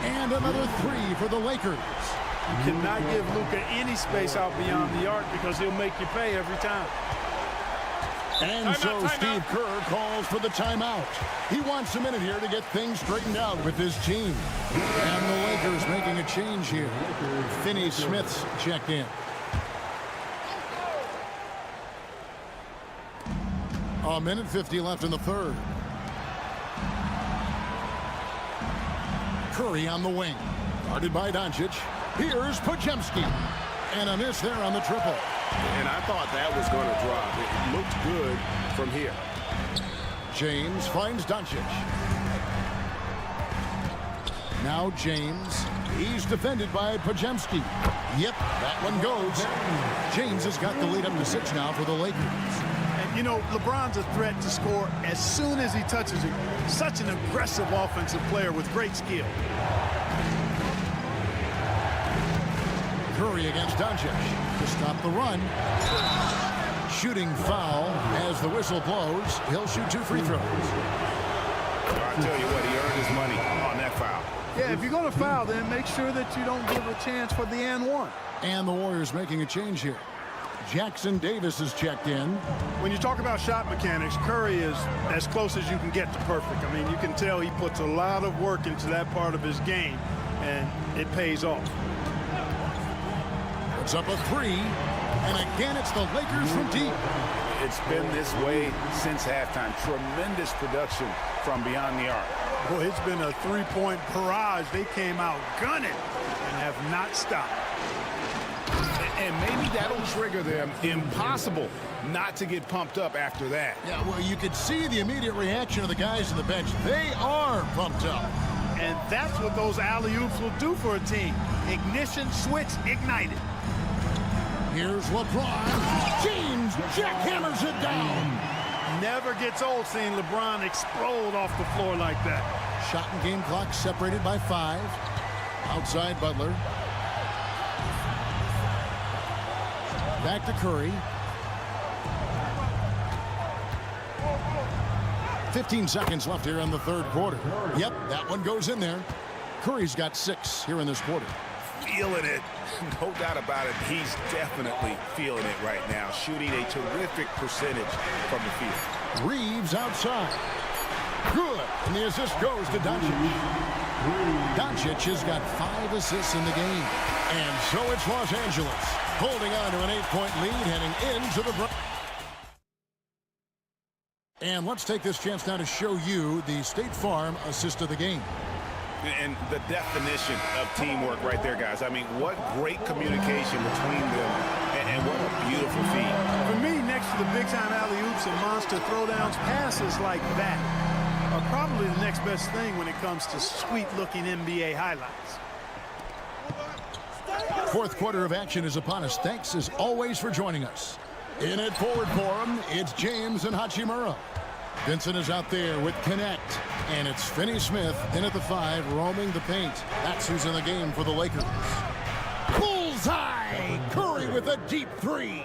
And another 3 for the Lakers. You cannot give Luka any space out beyond the arc because he'll make you pay every time. And so Steve Kerr calls for the timeout. He wants a minute here to get things straightened out with his team. And the Lakers making a change here. Finney Smith's checked in. A minute 50 left in the third. Curry on the wing. Guarded by Doncic. Here's Pajemski. And a miss there on the triple. And I thought that was going to drop. It looked good from here. James finds Doncic. Now James. He's defended by Pajemski. Yep, that one goes. James has got the lead up to 6 now for the Lakers. And, you know, LeBron's a threat to score as soon as he touches it. Such an aggressive offensive player with great skill. Curry against Doncic to stop the run. Shooting foul as the whistle blows. He'll shoot 2 free throws. I tell you what, he earned his money on that foul. Yeah, if you're going to foul, then make sure that you don't give a chance for the and one. And the Warriors making a change here. Jackson Davis is checked in. When you talk about shot mechanics, Curry is as close as you can get to perfect. I mean, you can tell he puts a lot of work into that part of his game, and it pays off. Puts up a 3, and again it's the Lakers from deep. It's been this way since halftime. Tremendous production from beyond the arc. Boy, it's been a 3-point barrage. They came out gunning and have not stopped. And maybe that'll trigger them. Impossible not to get pumped up after that. Yeah, well, you could see the immediate reaction of the guys on the bench. They are pumped up. And that's what those alley-oops will do for a team. Ignition switch ignited. Here's LeBron. James jackhammers it down. Never gets old seeing LeBron explode off the floor like that. Shot and game clock separated by 5. Outside Butler. Back to Curry. 15 seconds left here in the third quarter. Yep, that one goes in there. Curry's got 6 here in this quarter. Feeling it. No doubt about it. He's definitely feeling it right now. Shooting a terrific percentage from the field. Reeves outside. Good. And the assist goes to Doncic. Doncic has got 5 assists in the game. And so it's Los Angeles holding on to an 8-point lead heading into the break. And let's take this chance now to show you the State Farm assist of the game. And the definition of teamwork right there, guys. I mean, what great communication between them, and what a beautiful feed. For me, next to the big-time alley-oops and monster throwdowns, passes like that are probably the next best thing when it comes to sweet-looking NBA highlights. Fourth quarter of action is upon us. Thanks, as always, for joining us. In it forward for him, it's James and Hachimura. Vincent is out there with Connect. And it's Finney Smith in at the 5, roaming the paint. That's who's in the game for the Lakers. Bullseye! Curry with a deep 3.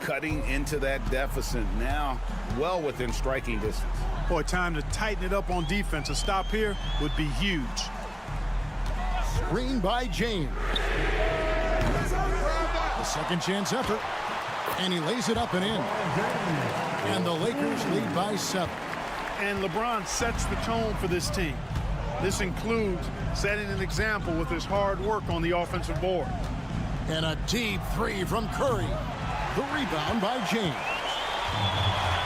Cutting into that deficit now, well within striking distance. Boy, time to tighten it up on defense. A stop here would be huge. Screen by James. A second chance effort. And he lays it up and in. And the Lakers lead by 7. And LeBron sets the tone for this team. This includes setting an example with his hard work on the offensive board. And a deep 3 from Curry. The rebound by James.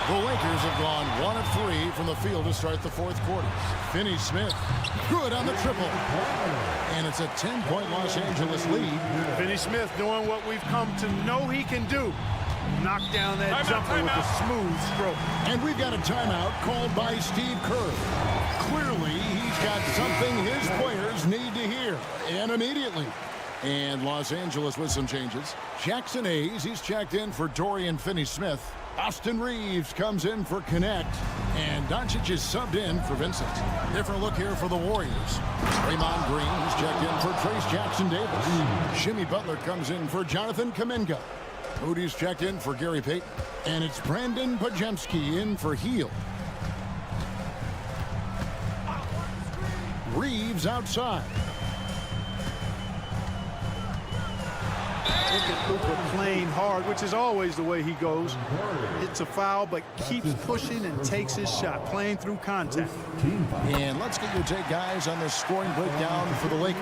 The Lakers have gone 1 of 3 from the field to start the fourth quarter. Finney Smith, good on the triple. And it's a 10-point Los Angeles lead. Finney Smith doing what we've come to know he can do. Knock down that jumper with a smooth stroke. And we've got a timeout called by Steve Kerr. Clearly, he's got something his players need to hear, and immediately. And Los Angeles with some changes. Jackson Hayes, he's checked in for Dorian Finney-Smith. Austin Reeves comes in for Connect. And Doncic is subbed in for Vincent. Different look here for the Warriors. Draymond Green, he's checked in for Trace Jackson-Davis. Jimmy Butler comes in for Jonathan Kuminga. Moody's checked in for Gary Payton. And it's Brandon Pajemski in for Heel. Reeves outside. Look at Luka playing hard, which is always the way he goes. Hits a foul, but keeps pushing and takes his shot, playing through contact. And let's get your take, guys, on the scoring breakdown for the Lakers.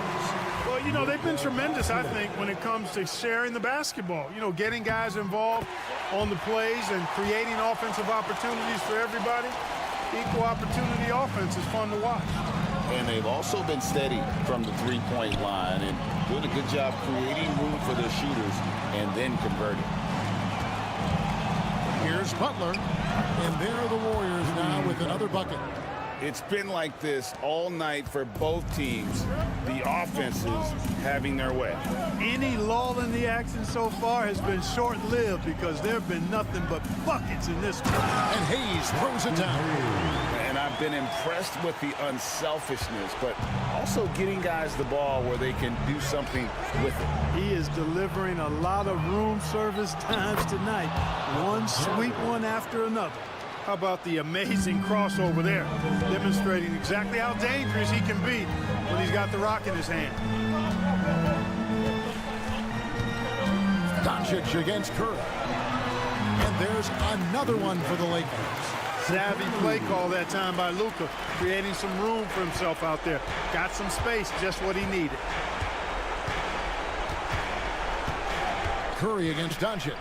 Well, you know, they've been tremendous, I think, when it comes to sharing the basketball. You know, getting guys involved on the plays and creating offensive opportunities for everybody. Equal opportunity offense is fun to watch. And they've also been steady from the three-point line and doing a good job creating room for their shooters and then converting. Here's Butler, and there are the Warriors now with another bucket. It's been like this all night for both teams. The offenses having their way. Any lull in the action so far has been short-lived because there have been nothing but buckets in this one. And Hayes throws it down. And I've been impressed with the unselfishness, but also getting guys the ball where they can do something with it. He is delivering a lot of room service times tonight. One sweet one after another. How about the amazing crossover there, demonstrating exactly how dangerous he can be when he's got the rock in his hand. Doncic against Curry. And there's another one for the Lakers. Savvy play call that time by Luka, creating some room for himself out there. Got some space, just what he needed. Curry against Doncic.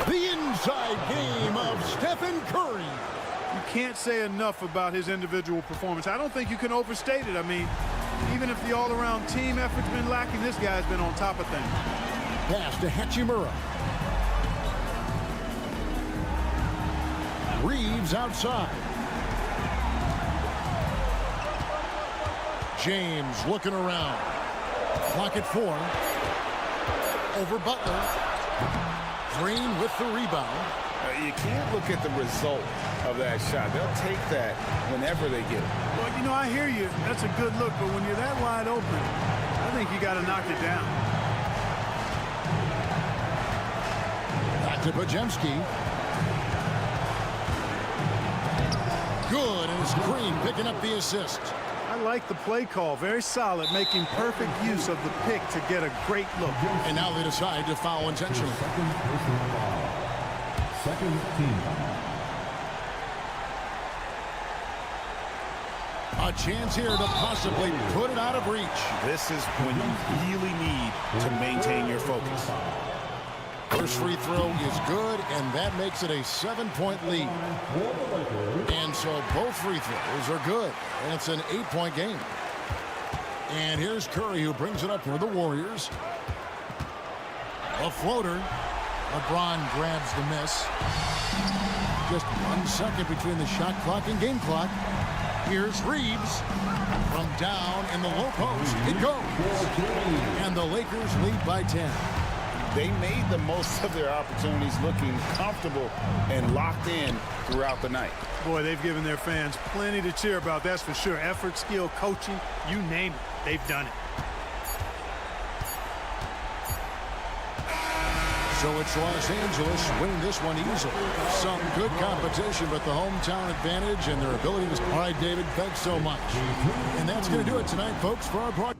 The inside game of Stephen Curry. You can't say enough about his individual performance. I don't think you can overstate it. I mean, even if the all-around team effort's been lacking, this guy's been on top of things. Pass to Hachimura. Reeves outside. James looking around. Clock at 4. Over Butler. Green with the rebound. You can't look at the result of that shot. They'll take that whenever they get it. Well, you know, I hear you. That's a good look, but when you're that wide open, I think you got to knock it down. Back to Pajemski. Good, and it's Green picking up the assist. I like the play call. Very solid, making perfect use of the pick to get a great look. And now they decide to foul intentionally. Second team. A chance here to possibly put it out of reach. This is when you really need to maintain your focus. First free throw is good, and that makes it a 7-point lead. And so both free throws are good, and it's an 8-point game. And here's Curry, who brings it up for the Warriors. A floater. LeBron grabs the miss. Just 1 second between the shot clock and game clock. Here's Reeves. From down in the low post, it goes. And the Lakers lead by 10. They made the most of their opportunities, looking comfortable and locked in throughout the night. Boy, they've given their fans plenty to cheer about, that's for sure. Effort, skill, coaching, you name it, they've done it. So it's Los Angeles winning this one easily. Some good competition, but the hometown advantage and their ability to... All right, David, thanks so much. And that's going to do it tonight, folks, for our broadcast.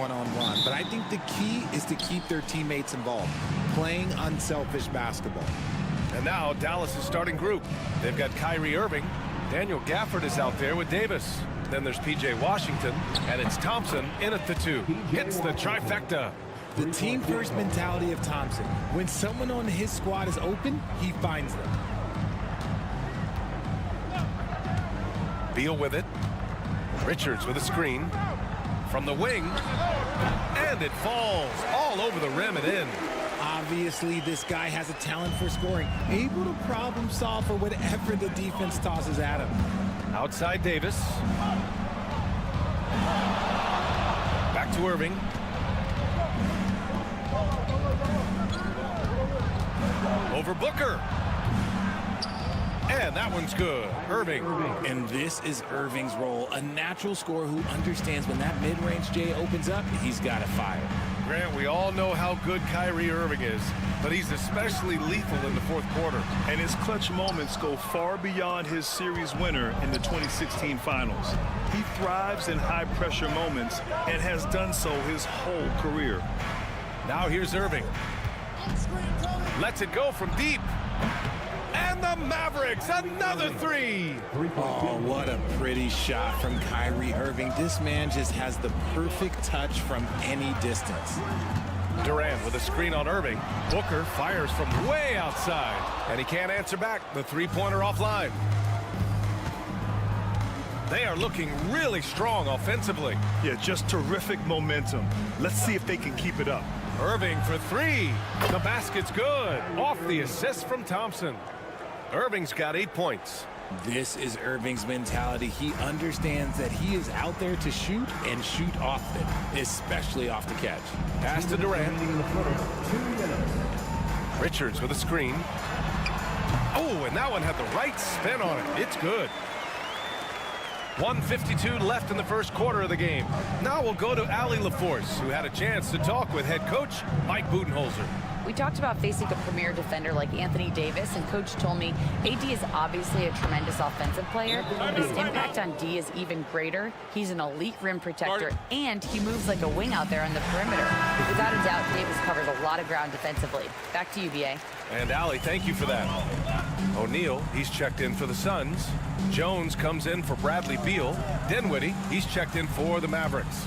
one-on-one. But I think the key is to keep their teammates involved, playing unselfish basketball. And now Dallas' starting group. They've got Kyrie Irving. Daniel Gafford is out there with Davis. Then there's P.J. Washington, and it's Thompson in at the 2. It's the trifecta. The team-first mentality of Thompson. When someone on his squad is open, he finds them. Beal with it. Richards with a screen. From the wing. And it falls all over the rim and in. Obviously, this guy has a talent for scoring. Able to problem solve for whatever the defense tosses at him. Outside Davis. Back to Irving. Over Booker. And that one's good. Irving. And this is Irving's role. A natural scorer who understands when that mid-range J opens up, he's got to fire. Grant, we all know how good Kyrie Irving is, but he's especially lethal in the fourth quarter. And his clutch moments go far beyond his series winner in the 2016 finals. He thrives in high-pressure moments and has done so his whole career. Now here's Irving. Lets it go from deep. And the Mavericks, another 3. Oh, what a pretty shot from Kyrie Irving. This man just has the perfect touch from any distance. Durant with a screen on Irving. Booker fires from way outside. And he can't answer back. The three-pointer offline. They are looking really strong offensively. Yeah, just terrific momentum. Let's see if they can keep it up. Irving for 3. The basket's good. Off the assist from Thompson. Irving's got 8 points. This is Irving's mentality. He understands that he is out there to shoot and shoot often, especially off the catch. Pass to Durant. Richards with a screen. Oh, and that one had the right spin on it. It's good. 1:52 left in the first quarter of the game. Now we'll go to Allie LaForce, who had a chance to talk with head coach Mike Budenholzer. We talked about facing a premier defender like Anthony Davis, and Coach told me AD is obviously a tremendous offensive player, but his impact on D is even greater. He's an elite rim protector, and he moves like a wing out there on the perimeter. Without a doubt, Davis covers a lot of ground defensively. Back to you, B.A. And Allie, thank you for that. O'Neal, he's checked in for the Suns. Jones comes in for Bradley Beal. Dinwiddie, he's checked in for the Mavericks.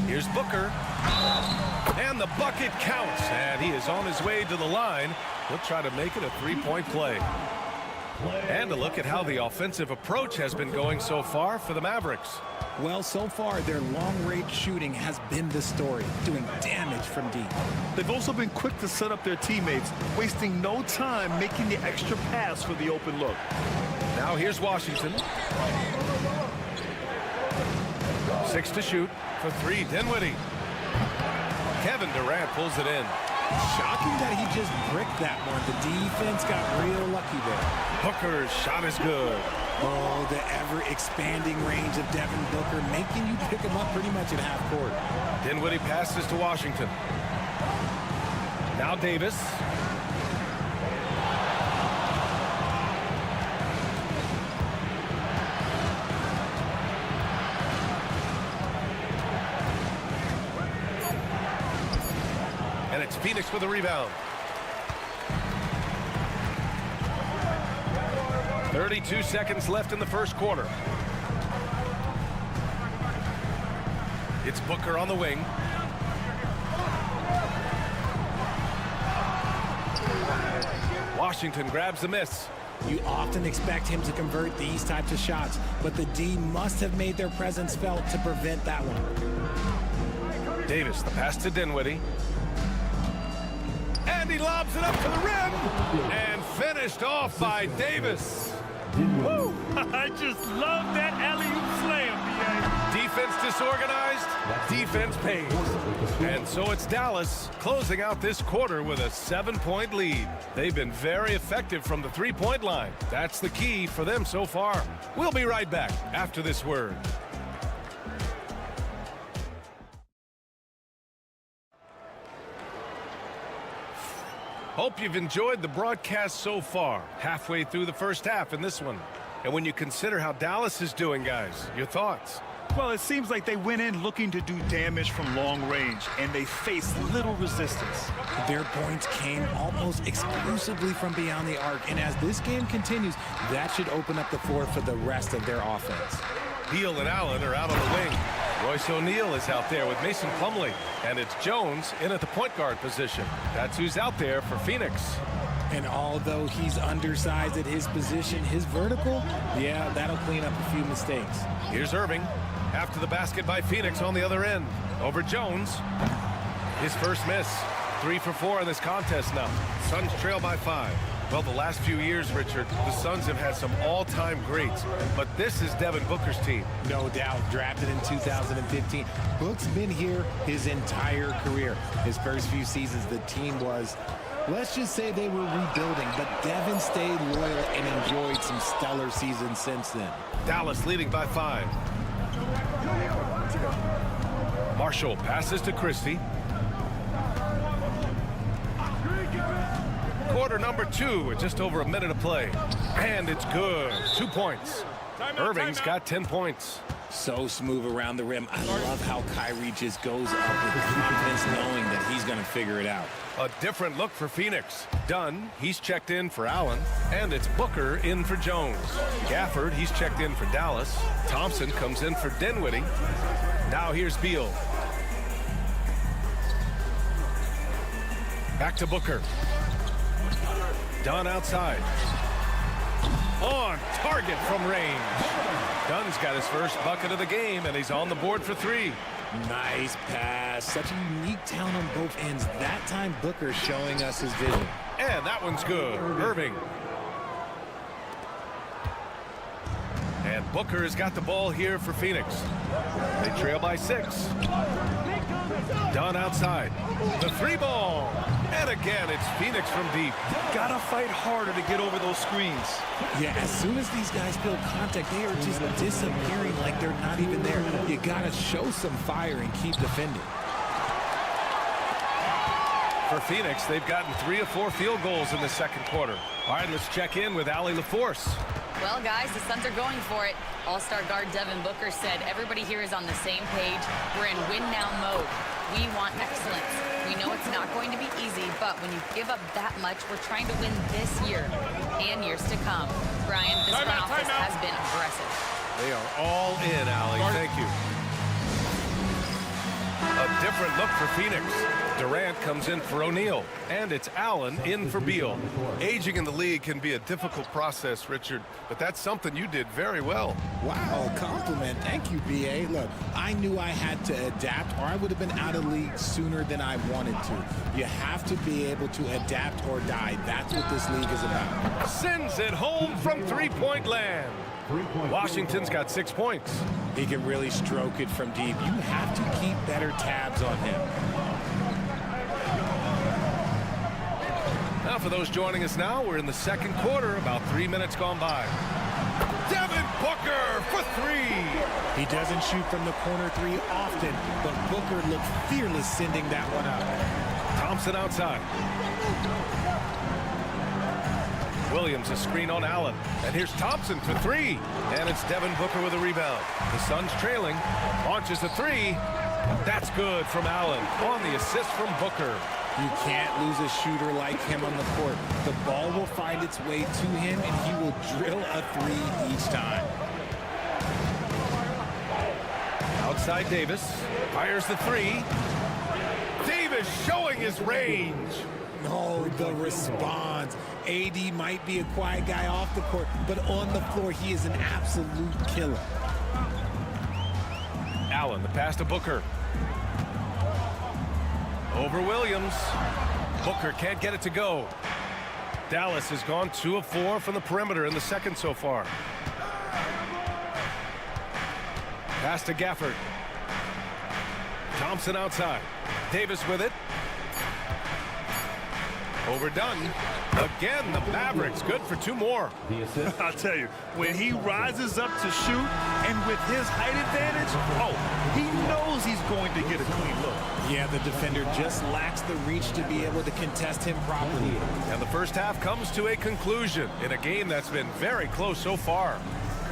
Here's Booker. And the bucket counts. And he is on his way to the line. He'll try to make it a three-point play. And a look at how the offensive approach has been going so far for the Mavericks. Well, so far, their long-range shooting has been the story, doing damage from deep. They've also been quick to set up their teammates, wasting no time making the extra pass for the open look. Now here's Washington. 6 to shoot for 3. Dinwiddie. Kevin Durant pulls it in. Shocking that he just bricked that one. The defense got real lucky there. Booker's shot is good. Oh, the ever-expanding range of Devin Booker, making you pick him up pretty much at half court. Dinwiddie passes to Washington. Now Davis. And it's Phoenix with a rebound. 32 seconds left in the first quarter. It's Booker on the wing. Washington grabs the miss. You often expect him to convert these types of shots, but the D must have made their presence felt to prevent that one. Davis, the pass to Dinwiddie. And he lobs it up to the rim. And finished off by Davis. Woo! I just love that alley-oop slam, B.A. Defense disorganized, defense pays. And so it's Dallas closing out this quarter with a 7-point lead. They've been very effective from the three-point line. That's the key for them so far. We'll be right back after this word. Hope you've enjoyed the broadcast so far. Halfway through the first half in this one. And when you consider how Dallas is doing, guys, your thoughts? Well, it seems like they went in looking to do damage from long range, and they faced little resistance. Their points came almost exclusively from beyond the arc, and as this game continues, that should open up the floor for the rest of their offense. Beal and Allen are out on the wing. Royce O'Neal is out there with Mason Plumlee, and it's Jones in at the point guard position. That's who's out there for Phoenix. And although he's undersized at his position, his vertical, yeah, that'll clean up a few mistakes. Here's Irving. After the basket by Phoenix on the other end. Over Jones. His first miss. 3 for 4 in this contest now. Suns trail by 5. Well, the last few years, Richard, the Suns have had some all-time greats, but this is Devin Booker's team. No doubt, drafted in 2015. Book's been here his entire career. His first few seasons, the team was, let's just say they were rebuilding, but Devin stayed loyal and enjoyed some stellar seasons since then. Dallas leading by 5. Marshall passes to Christie. Quarter number 2 with just over a minute of play. And it's good. 2 points. Irving's got 10 points. So smooth around the rim. I love how Kyrie just goes up with confidence knowing that he's going to figure it out. A different look for Phoenix. Dunn, he's checked in for Allen. And it's Booker in for Jones. Gafford, he's checked in for Dallas. Thompson comes in for Dinwiddie. Now here's Beal. Back to Booker. Dunn outside. On target from range. Dunn's got his first bucket of the game, and he's on the board for 3. Nice pass. Such a unique talent on both ends. That time, Booker showing us his vision. And that one's good. Irving. And Booker has got the ball here for Phoenix. They trail by 6. Dunn outside. The 3 ball. And again, it's Phoenix from deep. Gotta fight harder to get over those screens. Yeah, as soon as these guys feel contact, they are just disappearing like they're not even there. You gotta show some fire and keep defending. For Phoenix, they've gotten 3 of 4 field goals in the second quarter. All right, let's check in with Allie LaForce. Well, guys, the Suns are going for it. All-star guard Devin Booker said everybody here is on the same page. We're in win-now mode. We want excellence. We know it's not going to be easy, but when you give up that much, we're trying to win this year and years to come. Brian, this front office has been aggressive. They are all in, Allie. Thank you. A different look for Phoenix. Durant comes in for O'Neal, and it's Allen in for Beal. Aging in the league can be a difficult process, Richard, but that's something you did very well. Wow, compliment. Thank you, B.A. Look, I knew I had to adapt, or I would have been out of the league sooner than I wanted to. You have to be able to adapt or die. That's what this league is about. Sends it home from three-point land. Washington's got 6 points. He can really stroke it from deep. You have to keep better tabs on him. Now, for those joining us now, we're in the second quarter, about 3 minutes gone by. Devin Booker for 3. He doesn't shoot from the corner 3 often, but Booker looked fearless sending that one up. Thompson outside. Williams a screen on Allen. And here's Thompson for 3. And it's Devin Booker with a rebound. The Suns trailing. Launches a 3. That's good from Allen on the assist from Booker. You can't lose a shooter like him on the court. The ball will find its way to him, and he will drill a 3 each time. Outside Davis. Fires the 3. Davis showing his range. No, the response. AD might be a quiet guy off the court, but on the floor, he is an absolute killer. Allen, the pass to Booker. Over Williams. Booker can't get it to go. Dallas has gone 2 of 4 from the perimeter in the second so far. Pass to Gafford. Thompson outside. Davis with it. Overdone. Again, the Mavericks good for 2 more. I'll tell you, when he rises up to shoot and with his height advantage, he knows he's going to get a clean look. Yeah, the defender just lacks the reach to be able to contest him properly. And the first half comes to a conclusion in a game that's been very close so far.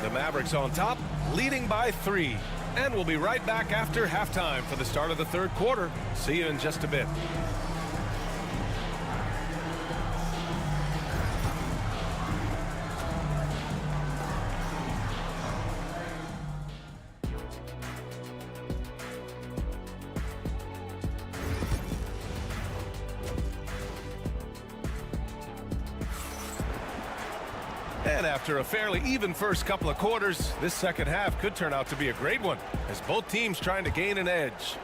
The Mavericks on top, leading by 3. And we'll be right back after halftime for the start of the third quarter. See you in just a bit. And after a fairly even first couple of quarters, this second half could turn out to be a great one, as both teams trying to gain an edge.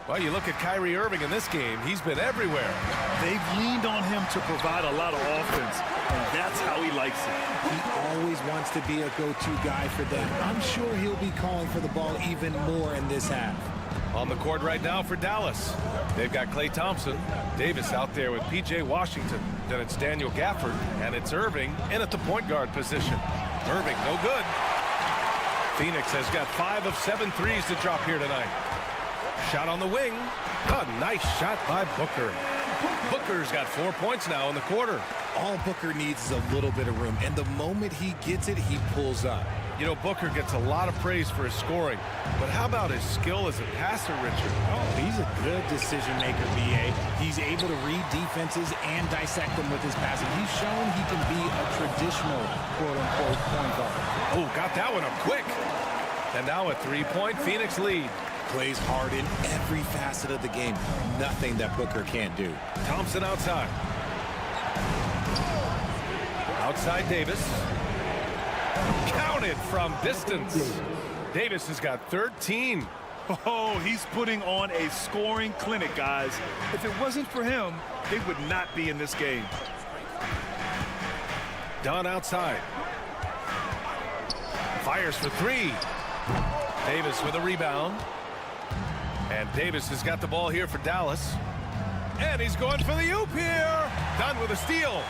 Well, you look at Kyrie Irving in this game, he's been everywhere. They've leaned on him to provide a lot of offense, and that's how he likes it. He always wants to be a go-to guy for them. I'm sure he'll be calling for the ball even more in this half. On the court right now for Dallas. They've got Klay Thompson. Davis out there with P.J. Washington. Then it's Daniel Gafford. And it's Irving in at the point guard position. Irving, no good. Phoenix has got 5 of 7 threes to drop here tonight. Shot on the wing. A nice shot by Booker. Booker's got 4 points now in the quarter. All Booker needs is a little bit of room. And the moment he gets it, he pulls up. You know, Booker gets a lot of praise for his scoring, but how about his skill as a passer, Richard? Oh, he's a good decision maker, B.A. He's able to read defenses and dissect them with his passing. He's shown he can be a traditional, quote-unquote, point guard. Oh, got that one up quick. And now a 3-point Phoenix lead. Plays hard in every facet of the game. Nothing that Booker can't do. Thompson outside. Outside Davis. Counted from distance. Davis has got 13. Oh, he's putting on a scoring clinic, guys. If it wasn't for him, they would not be in this game. Dunn outside. Fires for 3. Davis with a rebound. And Davis has got the ball here for Dallas. And he's going for the oop here. Dunn with a steal.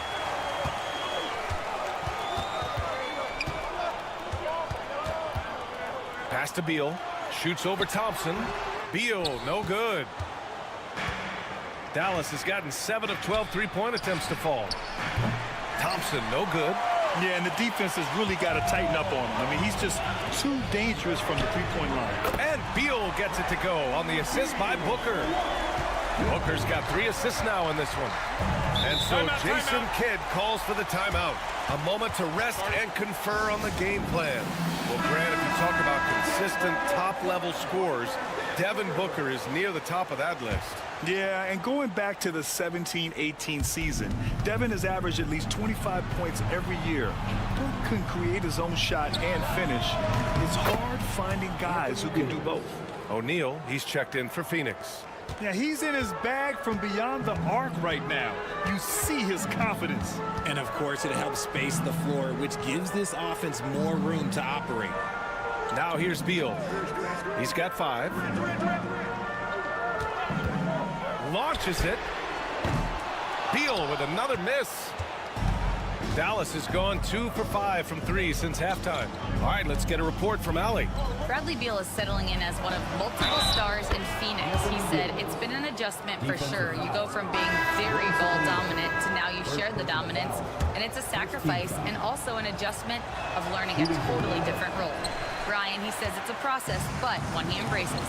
Pass to Beal. Shoots over Thompson. Beal, no good. Dallas has gotten 7 of 12 three-point attempts to fall. Thompson, no good. Yeah, and the defense has really got to tighten up on him. I mean, he's just too dangerous from the three-point line. And Beal gets it to go on the assist by Booker. Booker's got 3 assists now in this one. And so Jason Kidd calls for the timeout. A moment to rest and confer on the game plan. Well, Grant, if you talk about consistent top-level scores, Devin Booker is near the top of that list. Yeah, and going back to the 17-18 season, Devin has averaged at least 25 points every year. Book can create his own shot and finish. It's hard finding guys who can do both. O'Neal, he's checked in for Phoenix. Yeah, he's in his bag from beyond the arc right now. You see his confidence. And of course, it helps space the floor, which gives this offense more room to operate. Now here's Beal. He's got 5. Launches it. Beal with another miss. Dallas has gone 2 for 5 from 3 since halftime. All right, let's get a report from Allie. Bradley Beal is settling in as one of multiple stars in Phoenix. He said it's been an adjustment for sure. You go from being very ball dominant to now you share the dominance, and it's a sacrifice and also an adjustment of learning a totally different role. Brian, he says it's a process, but one he embraces.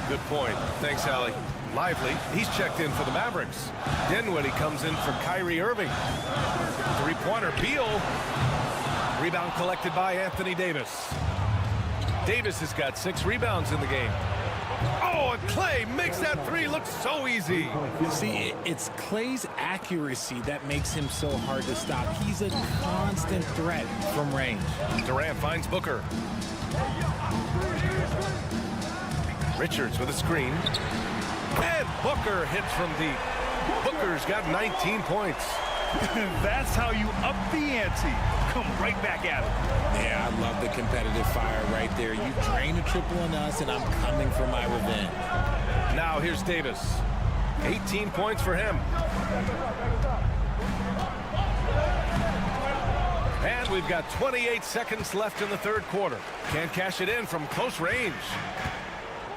Good point. Thanks, Allie. Lively, he's checked in for the Mavericks. Dinwiddie comes in for Kyrie Irving. Three-pointer, Beal. Rebound collected by Anthony Davis. Davis has got 6 rebounds in the game. Oh, and Clay makes that 3 look so easy. See, it's Clay's accuracy that makes him so hard to stop. He's a constant threat from range. Durant finds Booker. Richards with a screen. And Booker hits from deep. Booker's got 19 points. That's how you up the ante. Come right back at it. Yeah, I love the competitive fire right there. You drain a triple on us, and I'm coming for my revenge. Now here's Davis. 18 points for him. And we've got 28 seconds left in the third quarter. Can't cash it in from close range.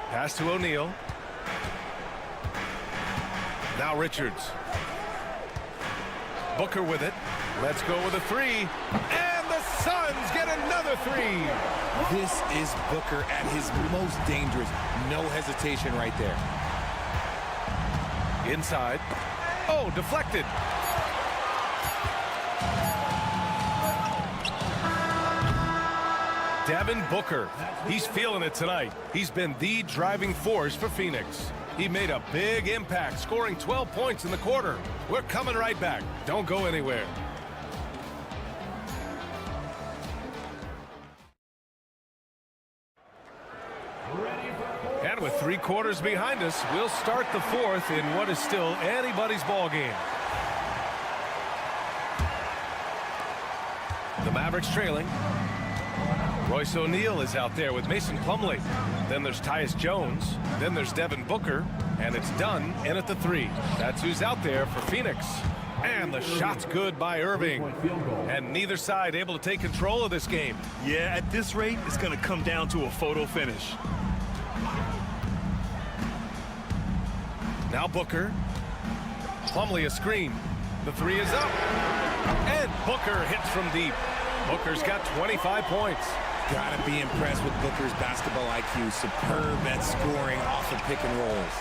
Pass to O'Neal. Now Richards. Booker with it. Let's go with a 3. And the Suns get another 3. This is Booker at his most dangerous. No hesitation right there. Inside. Oh, deflected. Devin Booker. He's feeling it tonight. He's been the driving force for Phoenix. He made a big impact, scoring 12 points in the quarter. We're coming right back. Don't go anywhere. And with 3 quarters behind us, we'll start the fourth in what is still anybody's ball game. The Mavericks trailing. Royce O'Neal is out there with Mason Plumlee. Then there's Tyus Jones. Then there's Devin Booker. And it's done in at the 3. That's who's out there for Phoenix. And the shot's good by Irving. And neither side able to take control of this game. Yeah, at this rate, it's going to come down to a photo finish. Now Booker. Plumlee a screen. The 3 is up. And Booker hits from deep. Booker's got 25 points. Gotta be impressed with Booker's basketball IQ. Superb at scoring off of pick and rolls.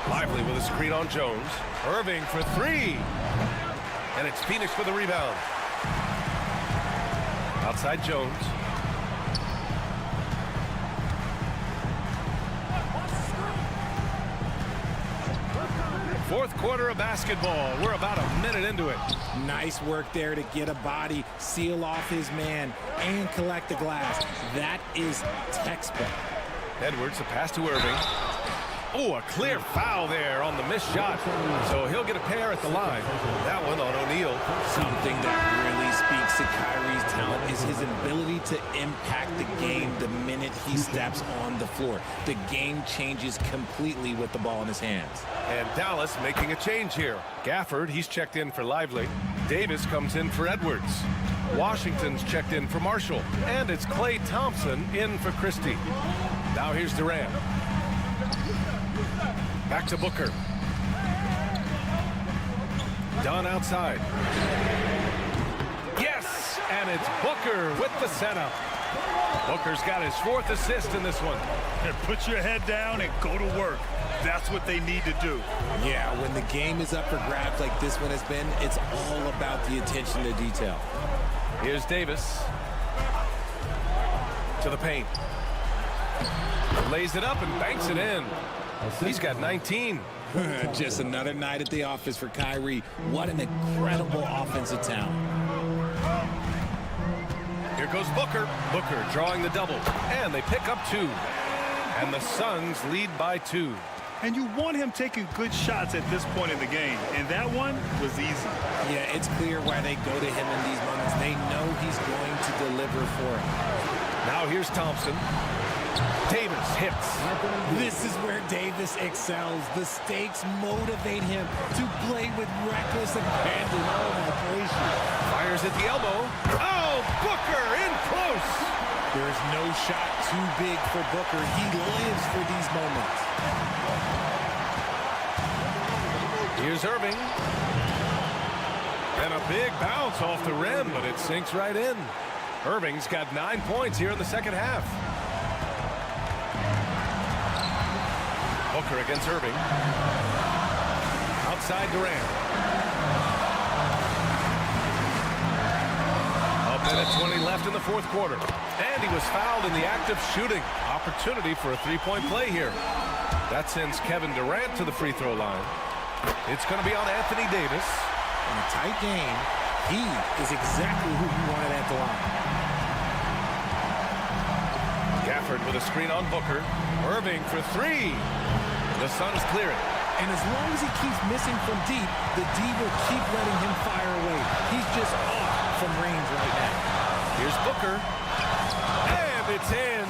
Lively with a screen on Jones. Irving for 3. And it's Phoenix for the rebound. Outside Jones. Fourth quarter of basketball. We're about a minute into it. Nice work there to get a body, seal off his man, and collect the glass. That is textbook. Edwards, a pass to Irving. Oh, a clear foul there on the missed shot. So he'll get a pair at the line. That one on O'Neal. Something that really speaks to Kyrie's talent is his ability to impact the game the minute he steps on the floor. The game changes completely with the ball in his hands. And Dallas making a change here. Gafford, he's checked in for Lively. Davis comes in for Edwards. Washington's checked in for Marshall. And it's Klay Thompson in for Christie. Now here's Durant. Back to Booker. Dunn outside. Yes! And it's Booker with the setup. Booker's got his 4th assist in this one. Put your head down and go to work. That's what they need to do. Yeah, when the game is up for grabs like this one has been, it's all about the attention to detail. Here's Davis. To the paint. Lays it up and banks it in. He's got 19. Just another night at the office for Kyrie. What an incredible offensive talent. Here goes Booker. Booker drawing the double. And they pick up 2. And the Suns lead by 2. And you want him taking good shots at this point in the game. And that one was easy. Yeah, it's clear why they go to him in these moments. They know he's going to deliver for him. Now here's Thompson. Davis hits. This is where Davis excels. The stakes motivate him to play with reckless abandon. Oh, my gracious. Fires at the elbow. Oh, Booker in close. There is no shot too big for Booker. He lives for these moments. Here's Irving. And a big bounce off the rim, but it sinks right in. Irving's got 9 points here in the second half. Booker against Irving. Outside Durant. A minute 20 left in the 4th quarter. And he was fouled in the act of shooting. Opportunity for a 3-point play here. That sends Kevin Durant to the free throw line. It's going to be on Anthony Davis. In a tight game, he is exactly who you wanted at the line. Gafford with a screen on Booker. Irving for 3. The Suns clear it. And as long as he keeps missing from deep, the D will keep letting him fire away. He's just off from range right now. Here's Booker. And it's in.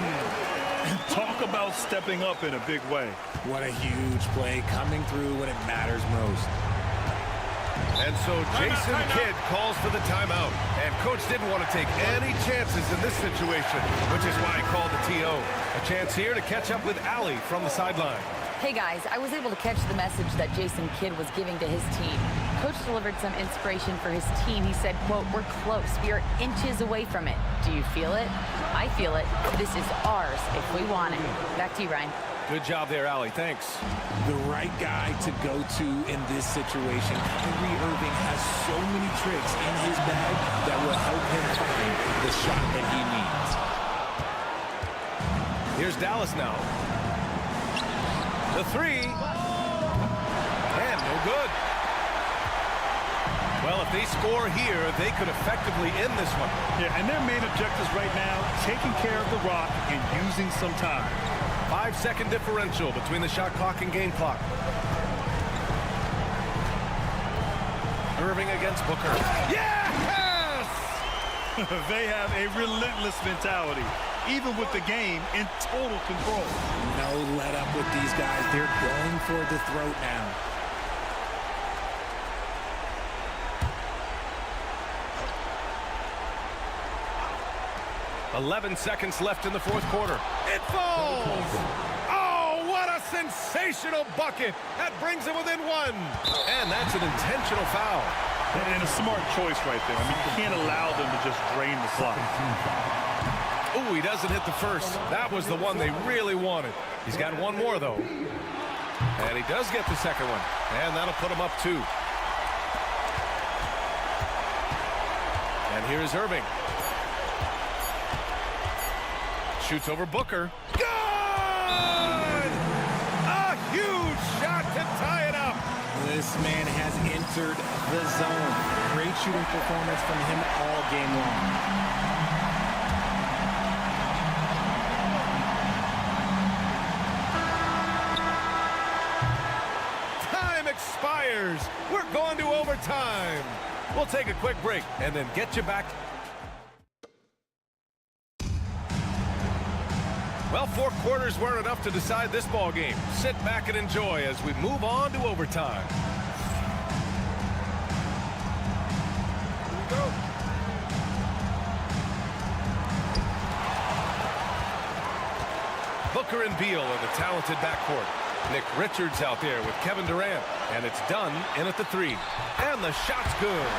Talk about stepping up in a big way. What a huge play coming through when it matters most. And so Jason Kidd calls for the timeout. And coach didn't want to take any chances in this situation, which is why he called the TO. A chance here to catch up with Allie from the sideline. Hey guys, I was able to catch the message that Jason Kidd was giving to his team. Coach delivered some inspiration for his team. He said, quote, "We're close. We are inches away from it. Do you feel it? I feel it. This is ours if we want it." Back to you, Ryan. Good job there, Allie. Thanks. The right guy to go to in this situation. Kyrie Irving has so many tricks in his bag that will help him find the shot that he needs. Here's Dallas now. The 3. And no good. Well, if they score here, they could effectively end this one. Yeah, and their main objectives right now, taking care of the rock and using some time. 5-second differential between the shot clock and game clock. Irving against Booker. Yes! They have a relentless mentality, even with the game in total control. No let up with these guys. They're going for the throat now. .11 seconds left in the 4th quarter. It falls! Oh, what a sensational bucket! That brings it within 1. And that's an intentional foul. And a smart choice right there. I mean, you can't allow them to just drain the clock. Oh, he doesn't hit the first. That was the one they really wanted. He's got one more, though. And he does get the second one. And that'll put him up 2. And here's Irving. Shoots over Booker. Good! A huge shot to tie it up. This man has entered the zone. Great shooting performance from him all game long. Time expires. We're going to overtime. We'll take a quick break and then get you back. Well, 4 quarters weren't enough to decide this ball game. Sit back and enjoy as we move on to overtime. Here we go. Booker and Beal in the talented backcourt. Nick Richards out there with Kevin Durant. And it's done in at the 3. And the shot's good.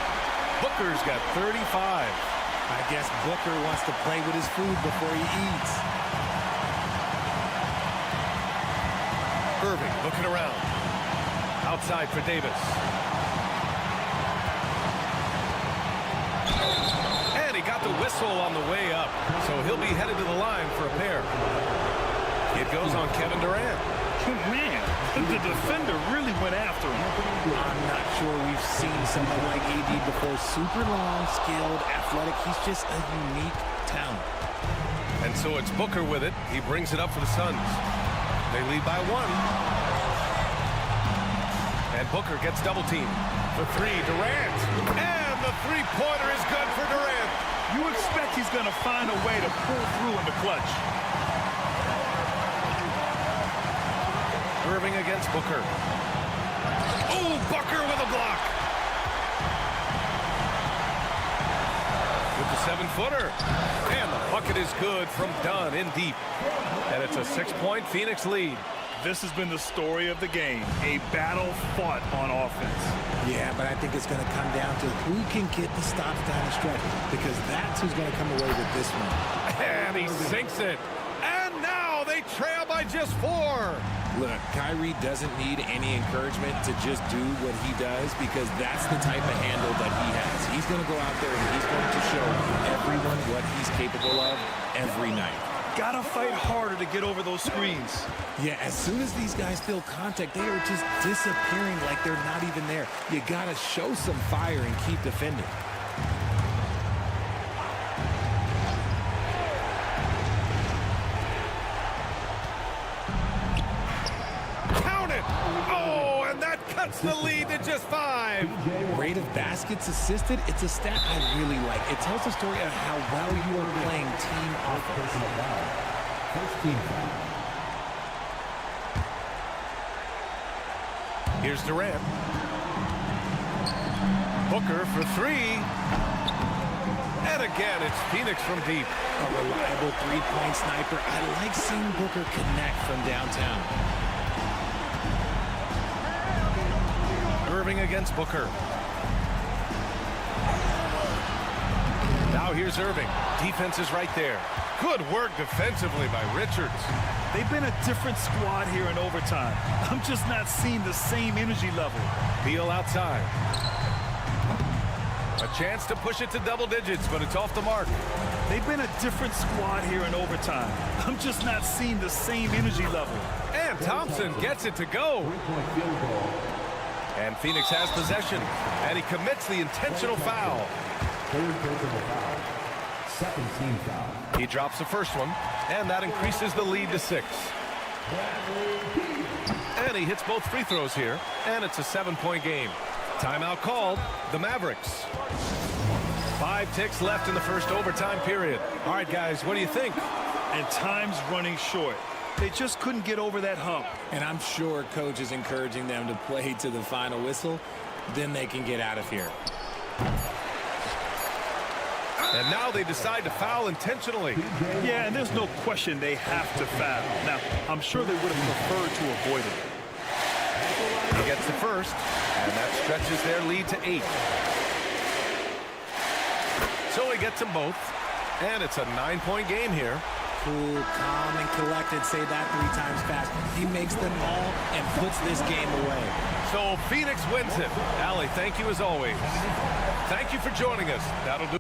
Booker's got 35. I guess Booker wants to play with his food before he eats. Irving looking around. Outside for Davis. And he got the whistle on the way up. So he'll be headed to the line for a pair. It goes on Kevin Durant. Man, the defender really went after him. I'm not sure we've seen someone like AD before. Super long, skilled, athletic. He's just a unique talent. And so it's Booker with it. He brings it up for the Suns. They lead by 1. And Booker gets double teamed. For 3, Durant. And the three-pointer is good for Durant. You expect he's going to find a way to pull through in the clutch. Irving against Booker. Oh, Booker with a block. With the 7-footer. And the bucket is good from Dunn in deep. And it's a 6-point Phoenix lead. This has been the story of the game. A battle fought on offense. Yeah, but I think it's going to come down to who can get the stops down the stretch, because that's who's going to come away with this one. And he sinks it. And now they trail by just 4. Look, Kyrie doesn't need any encouragement to just do what he does, because that's the type of handle that he has. He's going to go out there and he's going to show everyone what he's capable of every night. Gotta fight harder to get over those screens. Yeah, as soon as these guys feel contact, they are just disappearing like they're not even there. You gotta show some fire and keep defending. Count it! Oh, and that cuts the lead to just 5. Rate of baskets assisted, it's a stat I really like. It tells the story of how well you are playing team offense. Here's Durant. Booker for 3. And again, it's Phoenix from deep. A reliable three-point sniper. I like seeing Booker connect from downtown. Irving against Booker. Now here's Irving. Defense is right there. Good work defensively by Richards. They've been a different squad here in overtime. I'm just not seeing the same energy level. Beal outside. A chance to push it to double digits, but it's off the mark. They've been a different squad here in overtime. I'm just not seeing the same energy level. And Thompson gets it to go. And Phoenix has possession, and he commits the intentional foul. Second team foul. He drops the first one, and that increases the lead to 6. And he hits both free throws here, and it's a 7-point game. Timeout called, the Mavericks. 5 ticks left in the first overtime period. All right, guys, what do you think? And time's running short. They just couldn't get over that hump. And I'm sure coach is encouraging them to play to the final whistle. Then they can get out of here. And now they decide to foul intentionally. Yeah, and there's no question they have to foul. Now, I'm sure they would have preferred to avoid it. He gets the first, and that stretches their lead to 8. So he gets them both, and it's a 9-point game here. Cool, calm, and collected. Say that 3 times fast. He makes them all and puts this game away. So Phoenix wins it. Allie, thank you as always. Thank you for joining us. That'll do.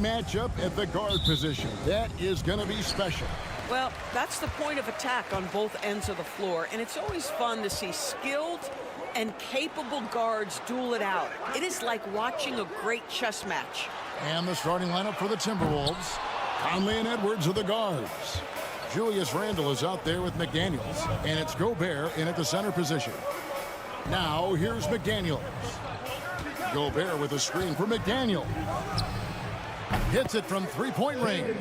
Matchup at the guard position. That is going to be special. Well, that's the point of attack on both ends of the floor, and it's always fun to see skilled and capable guards duel it out. It is like watching a great chess match. And the starting lineup for the Timberwolves. Conley and Edwards are the guards. Julius Randle is out there with McDaniels, and it's Gobert in at the center position. Now, here's McDaniels. Gobert with a screen for McDaniel. Hits it from three-point range.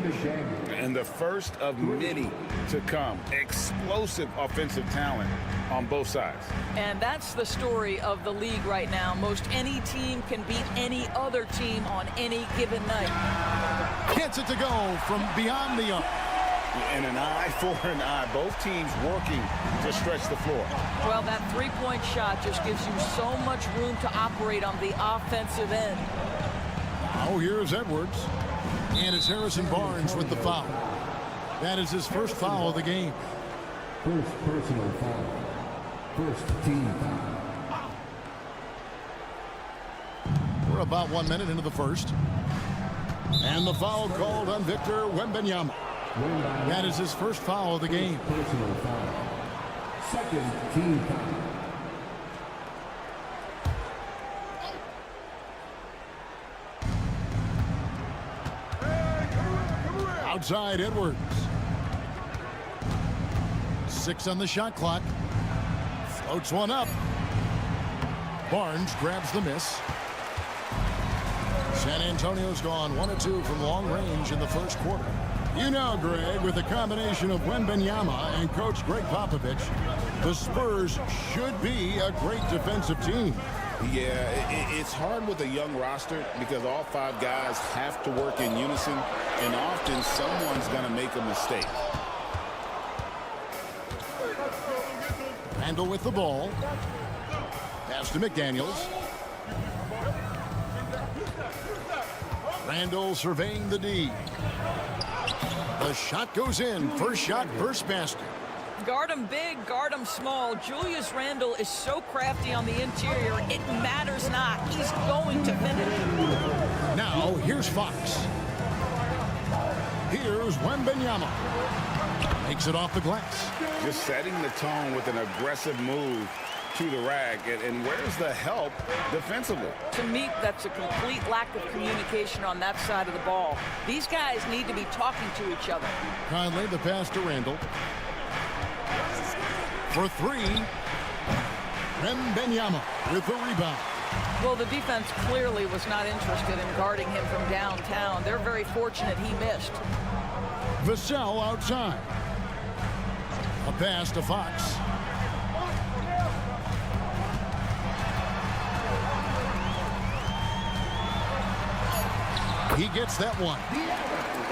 And the first of many to come. Explosive offensive talent on both sides. And that's the story of the league right now. Most any team can beat any other team on any given night. Gets it to go from beyond the arc. And an eye for an eye. Both teams working to stretch the floor. Well, that three-point shot just gives you so much room to operate on the offensive end. Oh, here's Edwards. And it's Harrison Barnes with the foul. That is his first foul of the game. First personal foul. First team foul. We're about 1 minute into the first. And the foul called on Victor Wembanyama. That is his first foul of the game. Personal foul. Second team foul. Outside Edwards. 6 on the shot clock. Floats one up. Barnes grabs the miss. San Antonio's gone 1 of 2 from long range in the first quarter. You know, Greg, with the combination of Wembanyama and Coach Greg Popovich, the Spurs should be a great defensive team. Yeah, it's hard with a young roster because all 5 guys have to work in unison, and often someone's going to make a mistake. Randle with the ball. Pass to McDaniels. Randle surveying the D. The shot goes in. First shot, first basket. Guard him big, guard him small. Julius Randle is so crafty on the interior, it matters not. He's going to finish. Now, here's Fox. Here's Wembanyama. Makes it off the glass. Just setting the tone with an aggressive move to the rag. And where's the help defensively? To me, that's a complete lack of communication on that side of the ball. These guys need to be talking to each other. Conley, the pass to Randle. For 3, Wembanyama with the rebound. Well, the defense clearly was not interested in guarding him from downtown. They're very fortunate he missed. Vassell outside. A pass to Fox. He gets that one.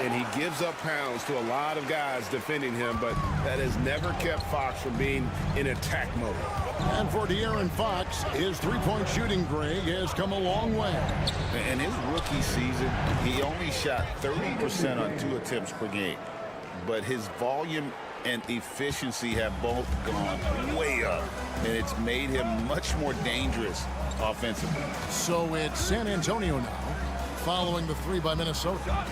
And he gives up pounds to a lot of guys defending him, but that has never kept Fox from being in attack mode. And for De'Aaron Fox, his three-point shooting, Greg, has come a long way. In his rookie season, he only shot 30% on 2 attempts per game. But his volume and efficiency have both gone way up, and it's made him much more dangerous offensively. So it's San Antonio now, following the 3 by Minnesota.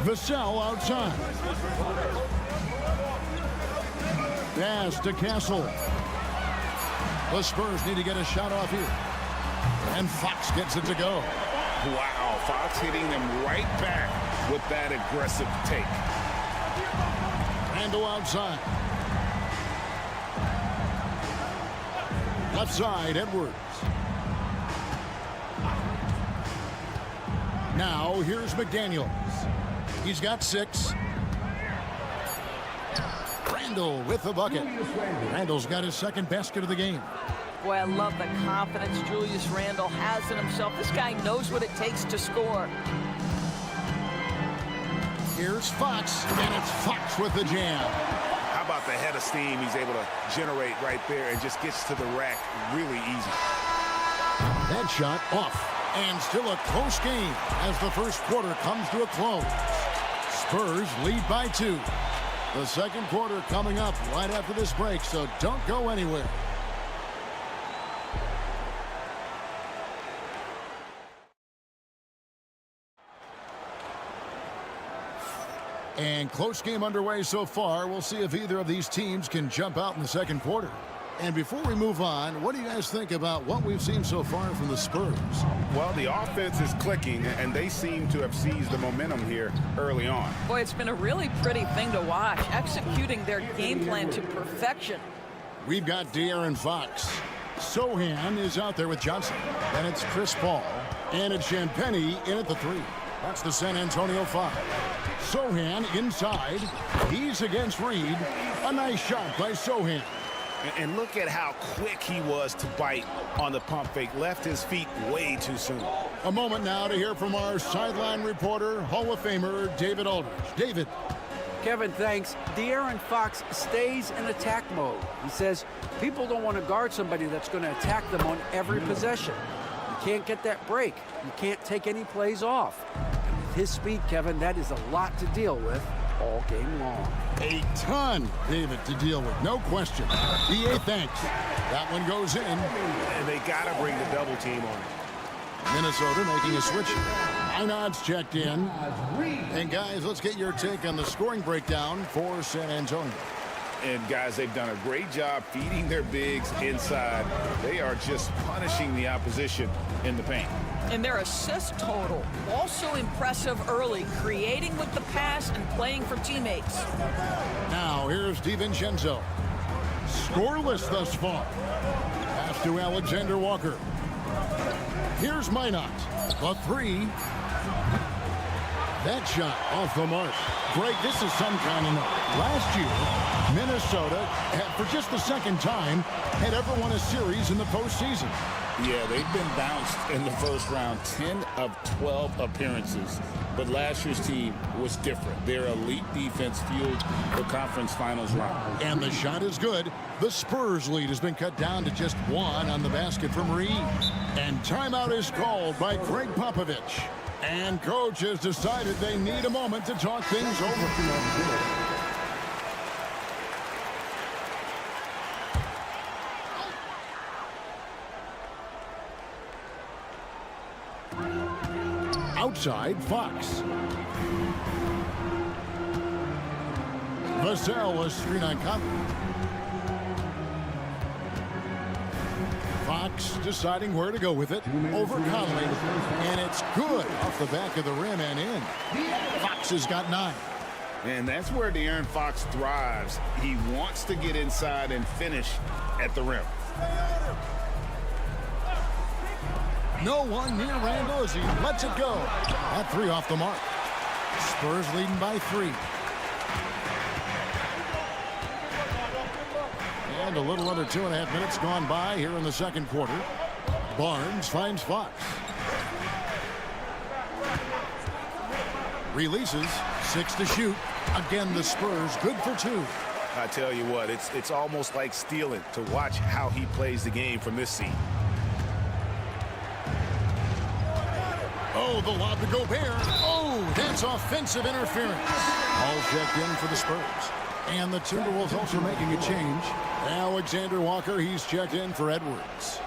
Vassell outside. Pass to Castle. The Spurs need to get a shot off here. And Fox gets it to go. Wow, Fox hitting them right back with that aggressive take. Randle outside. Left side, Edwards. Now, here's McDaniels. He's got 6. Randle with the bucket. Randle's got his second basket of the game. Boy, I love the confidence Julius Randle has in himself. This guy knows what it takes to score. Here's Fox, and it's Fox with the jam. How about the head of steam he's able to generate right there and just gets to the rack really easy. That shot off, and still a close game as the first quarter comes to a close. Spurs lead by 2. The second quarter coming up right after this break, so don't go anywhere. And close game underway so far. We'll see if either of these teams can jump out in the second quarter. And before we move on, what do you guys think about what we've seen so far from the Spurs? Well, the offense is clicking, and they seem to have seized the momentum here early on. Boy, it's been a really pretty thing to watch, executing their game plan to perfection. We've got De'Aaron Fox. Sohan is out there with Johnson. And it's Chris Paul. And it's Champagnie in at the 3. That's the San Antonio 5. Sohan inside. He's against Reed. A nice shot by Sohan. And look at how quick he was to bite on the pump fake. Left his feet way too soon. A moment now to hear from our sideline reporter, Hall of Famer David Aldridge. David. Kevin, thanks. De'Aaron Fox stays in attack mode. He says people don't want to guard somebody that's going to attack them on every possession. You can't get that break. You can't take any plays off. And with his speed, Kevin, that is a lot to deal with all game long. A ton, David, to deal with. No question. DA thanks. That one goes in. And they got to bring the double team on it. Minnesota making a switch. Einad's checked in. And guys, let's get your take on the scoring breakdown for San Antonio. And guys, they've done a great job feeding their bigs inside. They are just punishing the opposition in the paint. And their assist total, also impressive early, creating with the pass and playing for teammates. Now, here's DiVincenzo. Scoreless thus far. Pass to Alexander Walker. Here's Minot. The 3. That shot off the mark. Greg, this is some kind of night. Last year, Minnesota, for just the second time, had ever won a series in the postseason. Yeah, they've been bounced in the first round, 10 of 12 appearances. But last year's team was different. Their elite defense fueled the conference finals run. And the shot is good. The Spurs lead has been cut down to just 1 on the basket from Reed. And timeout is called by Greg Popovich. And coach has decided they need a moment to talk things over. Outside, Fox. Vassell was screen on Conley. Fox deciding where to go with it. Over Conley. And it's good off the back of the rim and in. Fox has got 9. And that's where De'Aaron Fox thrives. He wants to get inside and finish at the rim. No one near Randall as he lets it go. That 3 off the mark. Spurs leading by 3. And a little under 2.5 minutes gone by here in the second quarter. Barnes finds Fox. Releases. 6 to shoot. Again, the Spurs good for 2. I tell you what, it's almost like stealing to watch how he plays the game from this seat. Oh, the lob to Gobert. Oh, that's offensive interference. All checked in for the Spurs. And the Timberwolves also making a change. Alexander Walker, he's checked in for Edwards.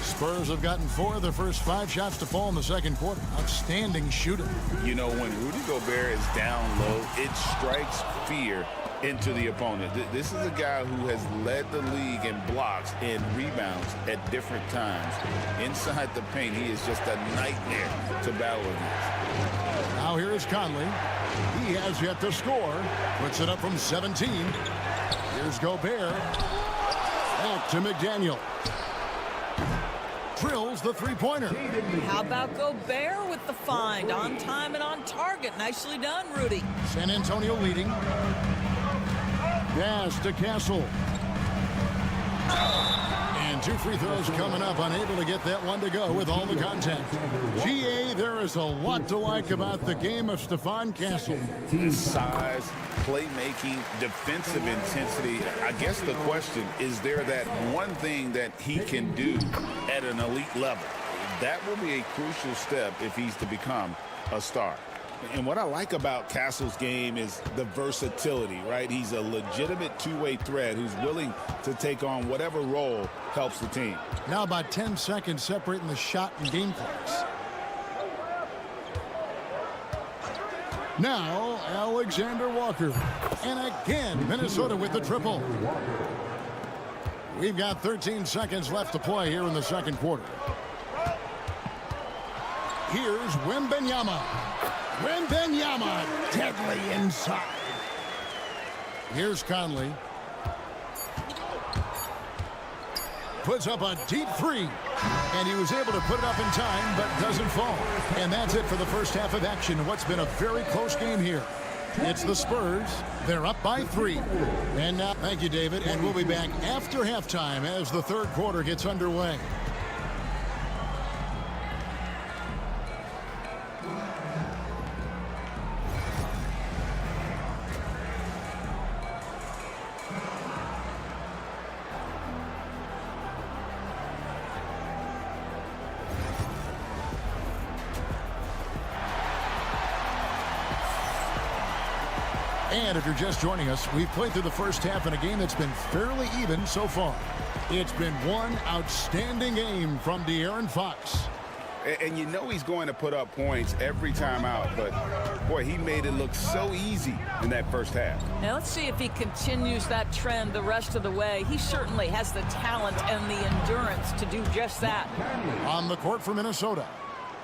Spurs have gotten 4 of their first 5 shots to fall in the second quarter. Outstanding shooting. You know, when Rudy Gobert is down low, it strikes fear into the opponent. This is a guy who has led the league in blocks and rebounds at different times. Inside the paint, he is just a nightmare to battle against. Now here is Conley. He has yet to score. Puts it up from 17. Here's Gobert. Back to McDaniel. Drills the 3-pointer. How about Gobert with the find? On time and on target. Nicely done, Rudy. San Antonio leading. Pass to Castle. And 2 free throws coming up. Unable to get that one to go with all the contact. GA, there is a lot to like about the game of Stephon Castle. His size, playmaking, defensive intensity. I guess the question, is there that one thing that he can do at an elite level? That will be a crucial step if he's to become a star. And what I like about Castle's game is the versatility, right? He's a legitimate two-way threat who's willing to take on whatever role helps the team. Now about 10 seconds separating the shot and game clocks. Now Alexander Walker. And again, Minnesota with the triple. We've got 13 seconds left to play here in the second quarter. Here's Wembanyama. Wembanyama, deadly inside. Here's Conley. Puts up a deep three. And he was able to put it up in time, but doesn't fall. And that's it for the first half of action. What's been a very close game here. It's the Spurs. They're up by 3. And now, thank you, David. And we'll be back after halftime as the third quarter gets underway. And if you're just joining us, we've played through the first half in a game that's been fairly even so far. It's been one outstanding game from De'Aaron Fox. And you know he's going to put up points every time out, but boy, he made it look so easy in that first half. Now let's see if he continues that trend the rest of the way. He certainly has the talent and the endurance to do just that. On the court for Minnesota,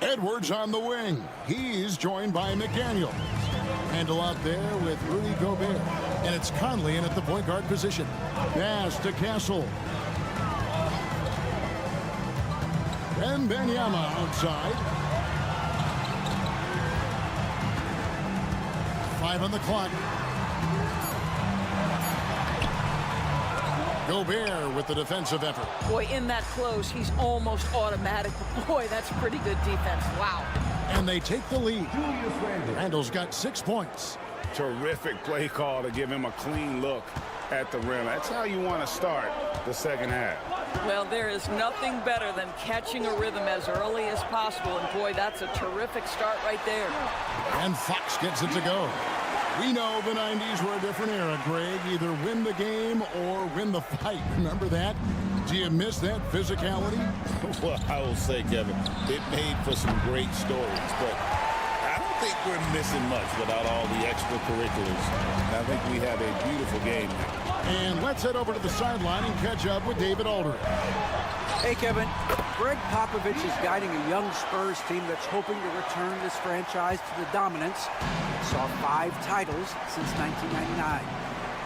Edwards on the wing. He's joined by McDaniel. Handle out there with Rudy Gobert. And it's Conley in at the point guard position. Pass to Castle. Wembanyama outside. 5 on the clock. Gobert with the defensive effort. Boy, in that close, he's almost automatic. Boy, that's pretty good defense. Wow. And they take the lead. Randall's got 6 points. Terrific play call to give him a clean look at the rim. That's how you want to start the second half. Well, there is nothing better than catching a rhythm as early as possible. And boy, that's a terrific start right there. And Fox gets it to go. We know the 90s were a different era, Greg. Either win the game or win the fight. Remember that? Do you miss that physicality? Well, I will say, Kevin, it made for some great stories, but I don't think we're missing much without all the extracurriculars. I think we have a beautiful game now. And let's head over to the sideline and catch up with David Aldridge. Hey, Kevin. Greg Popovich is guiding a young Spurs team that's hoping to return this franchise to the dominance. It saw 5 titles since 1999.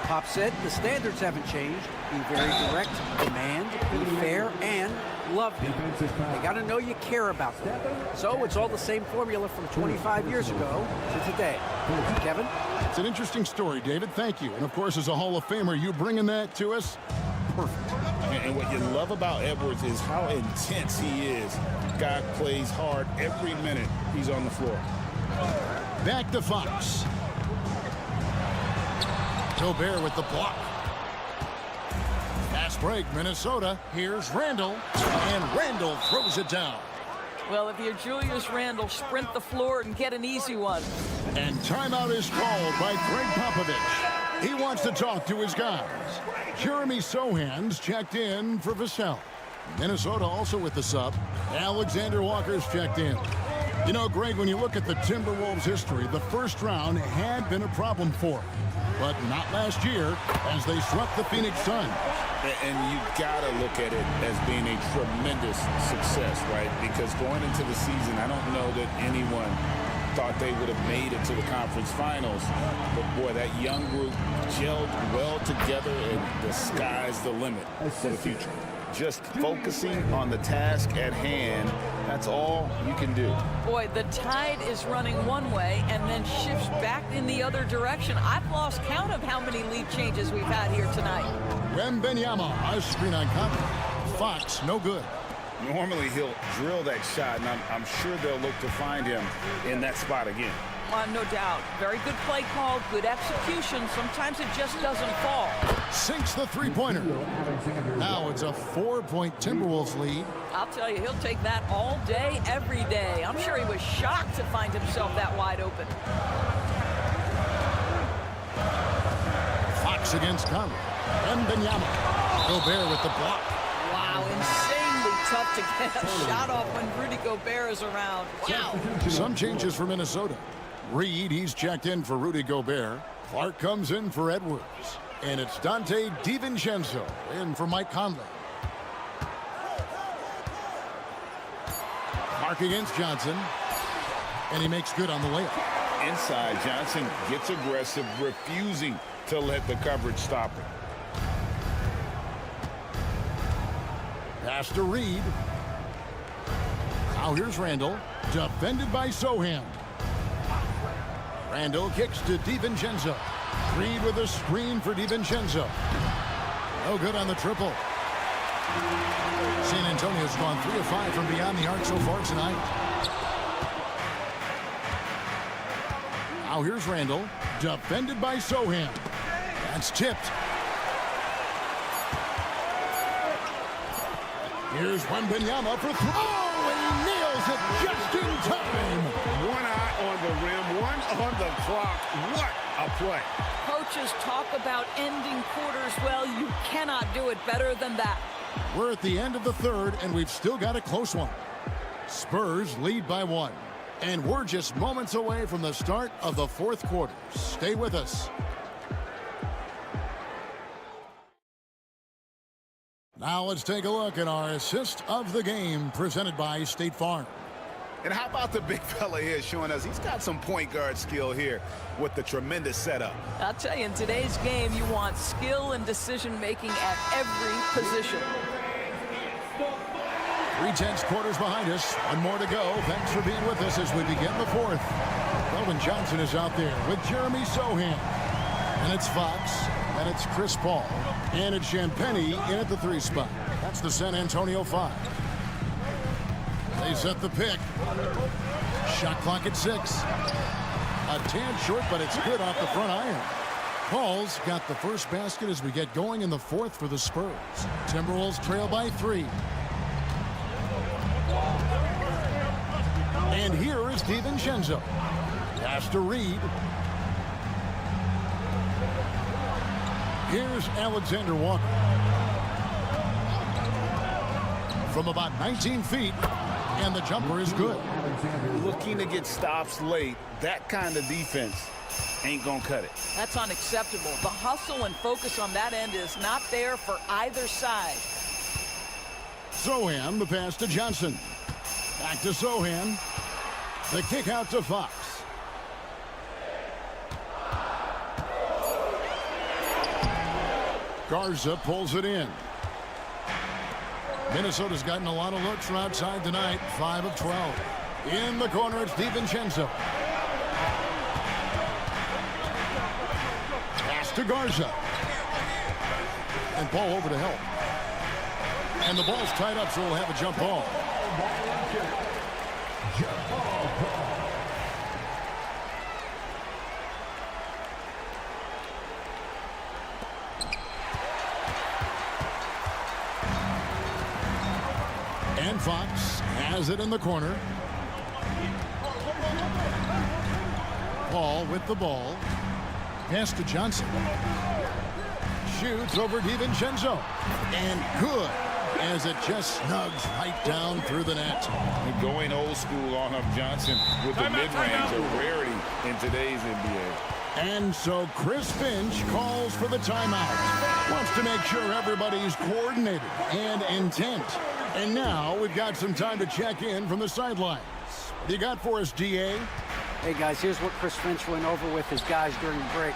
Pop said the standards haven't changed. Be very direct, demand, be fair, and love them. They got to know you care about them. So it's all the same formula from 25 years ago to today. Kevin? It's an interesting story, David. Thank you. And, of course, as a Hall of Famer, you bringing that to us? Perfect. And what you love about Edwards is how intense he is. Guy plays hard every minute he's on the floor. Back to Fox. Gobert with the block. Fast break, Minnesota. Here's Randall. And Randall throws it down. Well, if you're Julius Randle, sprint the floor and get an easy one. And timeout is called by Greg Popovich. He wants to talk to his guys. Jeremy Sohan's checked in for Vassell. Minnesota also with the sub. Alexander Walker's checked in. You know, Greg, when you look at the Timberwolves' history, the first round had been a problem for them. But not last year as they swept the Phoenix Suns. And you got to look at it as being a tremendous success, right? Because going into the season, I don't know that anyone thought they would have made it to the conference finals. But, boy, that young group gelled well together, and the sky's the limit for the future. Just focusing on the task at hand, that's all you can do. Boy, the tide is running one way and then shifts back in the other direction. I've lost count of how many lead changes we've had here tonight. Wembanyama, a screen on Conley. Fox, no good. Normally he'll drill that shot, and I'm sure they'll look to find him in that spot again. No doubt. Very good play call, good execution. Sometimes it just doesn't fall. Sinks the three-pointer. Now it's a 4-point Timberwolves lead. I'll tell you, he'll take that all day, every day. I'm sure he was shocked to find himself that wide open. Fox against Conley. And Benyama. Gobert with the block. Wow, insanely tough to get a shot off when Rudy Gobert is around. Wow. Some changes for Minnesota. Reed, he's checked in for Rudy Gobert. Clark comes in for Edwards. And it's Dante DiVincenzo in for Mike Conley. Clark against Johnson. And he makes good on the layup. Inside, Johnson gets aggressive, refusing to let the coverage stop him. Pass to Reed. Now here's Randall. Defended by Sohan. Randall kicks to DiVincenzo. Reed with a screen for DiVincenzo. No good on the triple. San Antonio's gone 3 of 5 from beyond the arc so far tonight. Now here's Randall. Defended by Sohan. That's tipped. Here's Wembanyama for throw. And he nails it just in time. One eye on the rim, one on the clock. What a play. Coaches talk about ending quarters. Well, you cannot do it better than that. We're at the end of the third, and we've still got a close one. Spurs lead by 1. And we're just moments away from the start of the fourth quarter. Stay with us. Now let's take a look at our assist of the game presented by State Farm. And how about the big fella here showing us he's got some point guard skill here with the tremendous setup. I'll tell you, in today's game, you want skill and decision-making at every position. 3/10 quarters behind us. One more to go. Thanks for being with us as we begin the fourth. Kelvin Johnson is out there with Jeremy Sohan. And it's Fox. And it's Chris Paul. And it's Champagnie in at the 3 spot. That's the San Antonio 5. They set the pick. Shot clock at 6. A tad short, but it's good off the front iron. Paul's got the first basket as we get going in the fourth for the Spurs. Timberwolves trail by 3. And here is DiVincenzo. Pass to Reed. Here's Alexander Walker. From about 19 feet, and the jumper is good. Looking to get stops late, that kind of defense ain't gonna cut it. That's unacceptable. The hustle and focus on that end is not there for either side. Sohan, the pass to Johnson. Back to Sohan. The kick out to Fox. Garza pulls it in. Minnesota's gotten a lot of looks from outside tonight. 5 of 12. In the corner, it's DiVincenzo. Pass to Garza. And Paul over to help. And the ball's tied up, so we'll have a jump ball. And Fox has it in the corner. Paul with the ball. Pass to Johnson. Shoots over DiVincenzo. And good, as it just snugs right down through the net. Going old school on him, Johnson, with the mid-range, a rarity in today's NBA. And so Chris Finch calls for the timeout. Wants to make sure everybody's coordinated and intent. And now we've got some time to check in from the sidelines. What do you got for us, DA? Hey, guys, here's what Chris Finch went over with his guys during the break.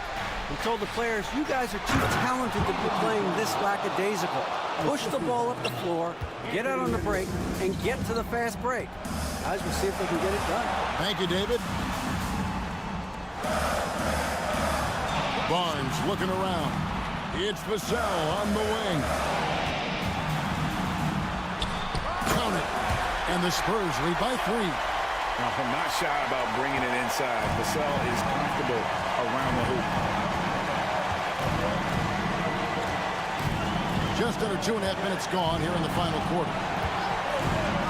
He told the players, you guys are too talented to be playing this lackadaisical. Push the ball up the floor, get out on the break, and get to the fast break. Guys, we'll see if they can get it done. Thank you, David. Barnes looking around. It's Vassell on the wing. Count it. And the Spurs lead by 3. Now, I'm not shy about bringing it inside. Vassell is comfortable around the hoop. Just under 2.5 minutes gone here in the final quarter.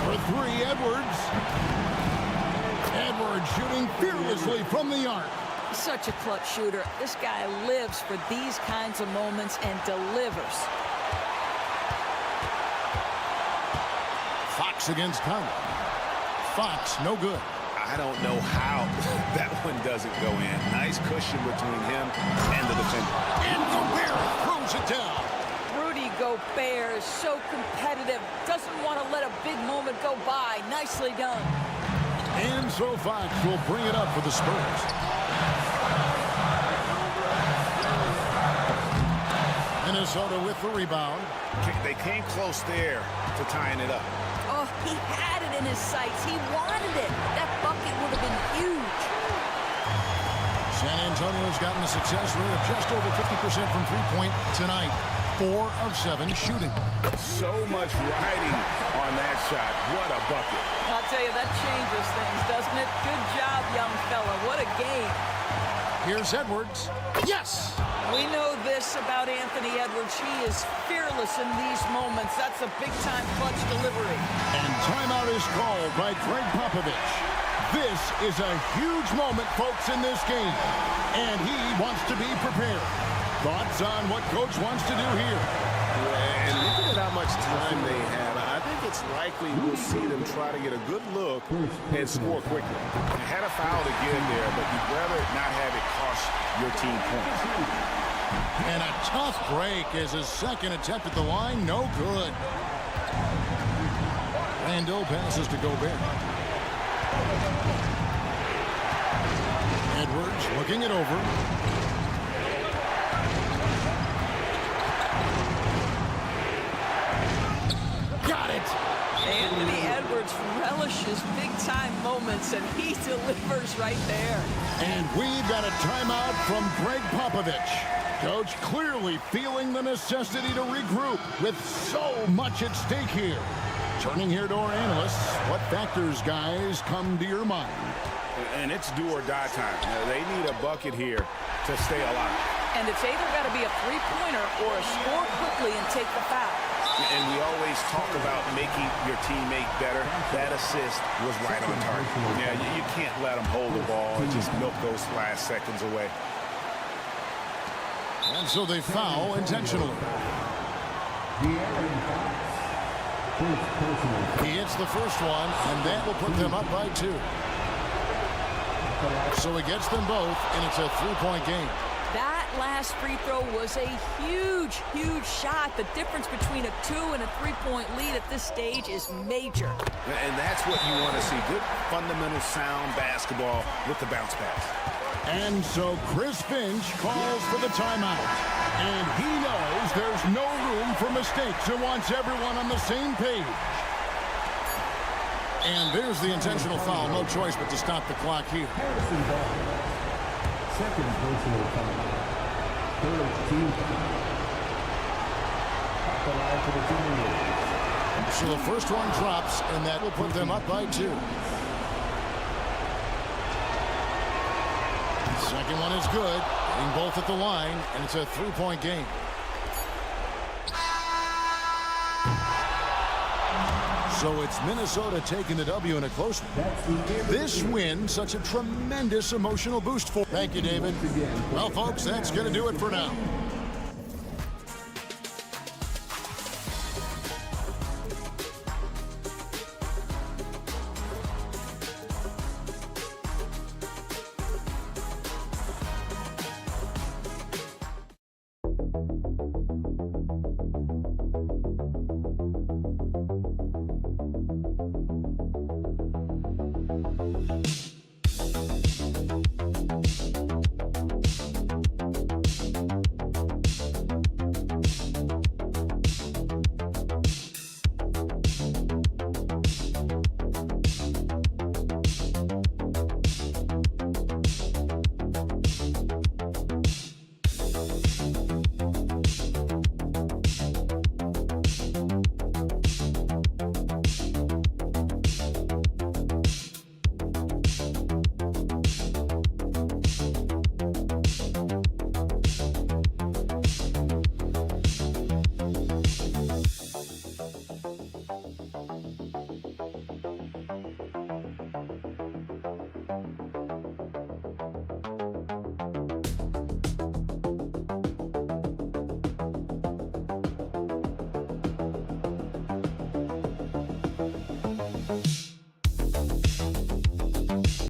For 3, Edwards. Edwards shooting fearlessly from the arc. Such a clutch shooter. This guy lives for these kinds of moments and delivers. Fox against Conley. Fox, no good. I don't know how that one doesn't go in. Nice cushion between him and the defender. And Gobert throws it down. Rudy Gobert is so competitive. Doesn't want to let a big moment go by. Nicely done. And so Fox will bring it up for the Spurs. Minnesota with the rebound. They came close there to tying it up. Oh, he had it in his sights. He wanted it. That bucket would have been huge. San Antonio's gotten a success rate of just over 50% from three-point tonight. 4 of 7 shooting. So much riding on that shot. What a bucket. I'll tell you, that changes things, doesn't it? Good job, young fella. What a game. Here's Edwards. Yes! We know this about Anthony Edwards. He is fearless in these moments. That's a big-time clutch delivery. And timeout is called by Greg Popovich. This is a huge moment, folks, in this game. And he wants to be prepared. Thoughts on what Coach wants to do here? And looking at how much time they have, I think it's likely we'll see them try to get a good look and score quickly. You had a foul to give there, but you'd rather not have it cost your team points. And a tough break as his second attempt at the line, no good. Randall passes to Gobert. Edwards looking it over. Got it! Anthony Edwards relishes big-time moments, and he delivers right there. And we've got a timeout from Greg Popovich. Coach clearly feeling the necessity to regroup with so much at stake here. Turning here to our analysts, what factors, guys, come to your mind? And it's do or die time. They need a bucket here to stay alive. And it's either got to be a three-pointer or a score quickly and take the foul. And we always talk about making your teammate better. That assist was right on target. Yeah, you can't let them hold the ball and just milk those last seconds away. And so they foul intentionally. He hits the first one, and that will put them up by 2. So he gets them both, and it's a 3-point game. That last free throw was a huge, huge shot. The difference between a 2 and a 3-point lead at this stage is major. And that's what you want to see. Good, fundamental, sound basketball with the bounce pass. And so Chris Finch calls for the timeout. And he knows there's no room for mistakes and wants everyone on the same page. And there's the intentional foul. No choice but to stop the clock here. Second personal foul. Third team foul. At the line for the Timberwolves. So the first one drops, and that will put them up by 2. Second one is good. Hitting both at the line, and it's a 3-point game. So it's Minnesota taking the W in a close one. This win, such a tremendous emotional boost for. Thank you, David. Well, folks, that's going to do it for now. foul.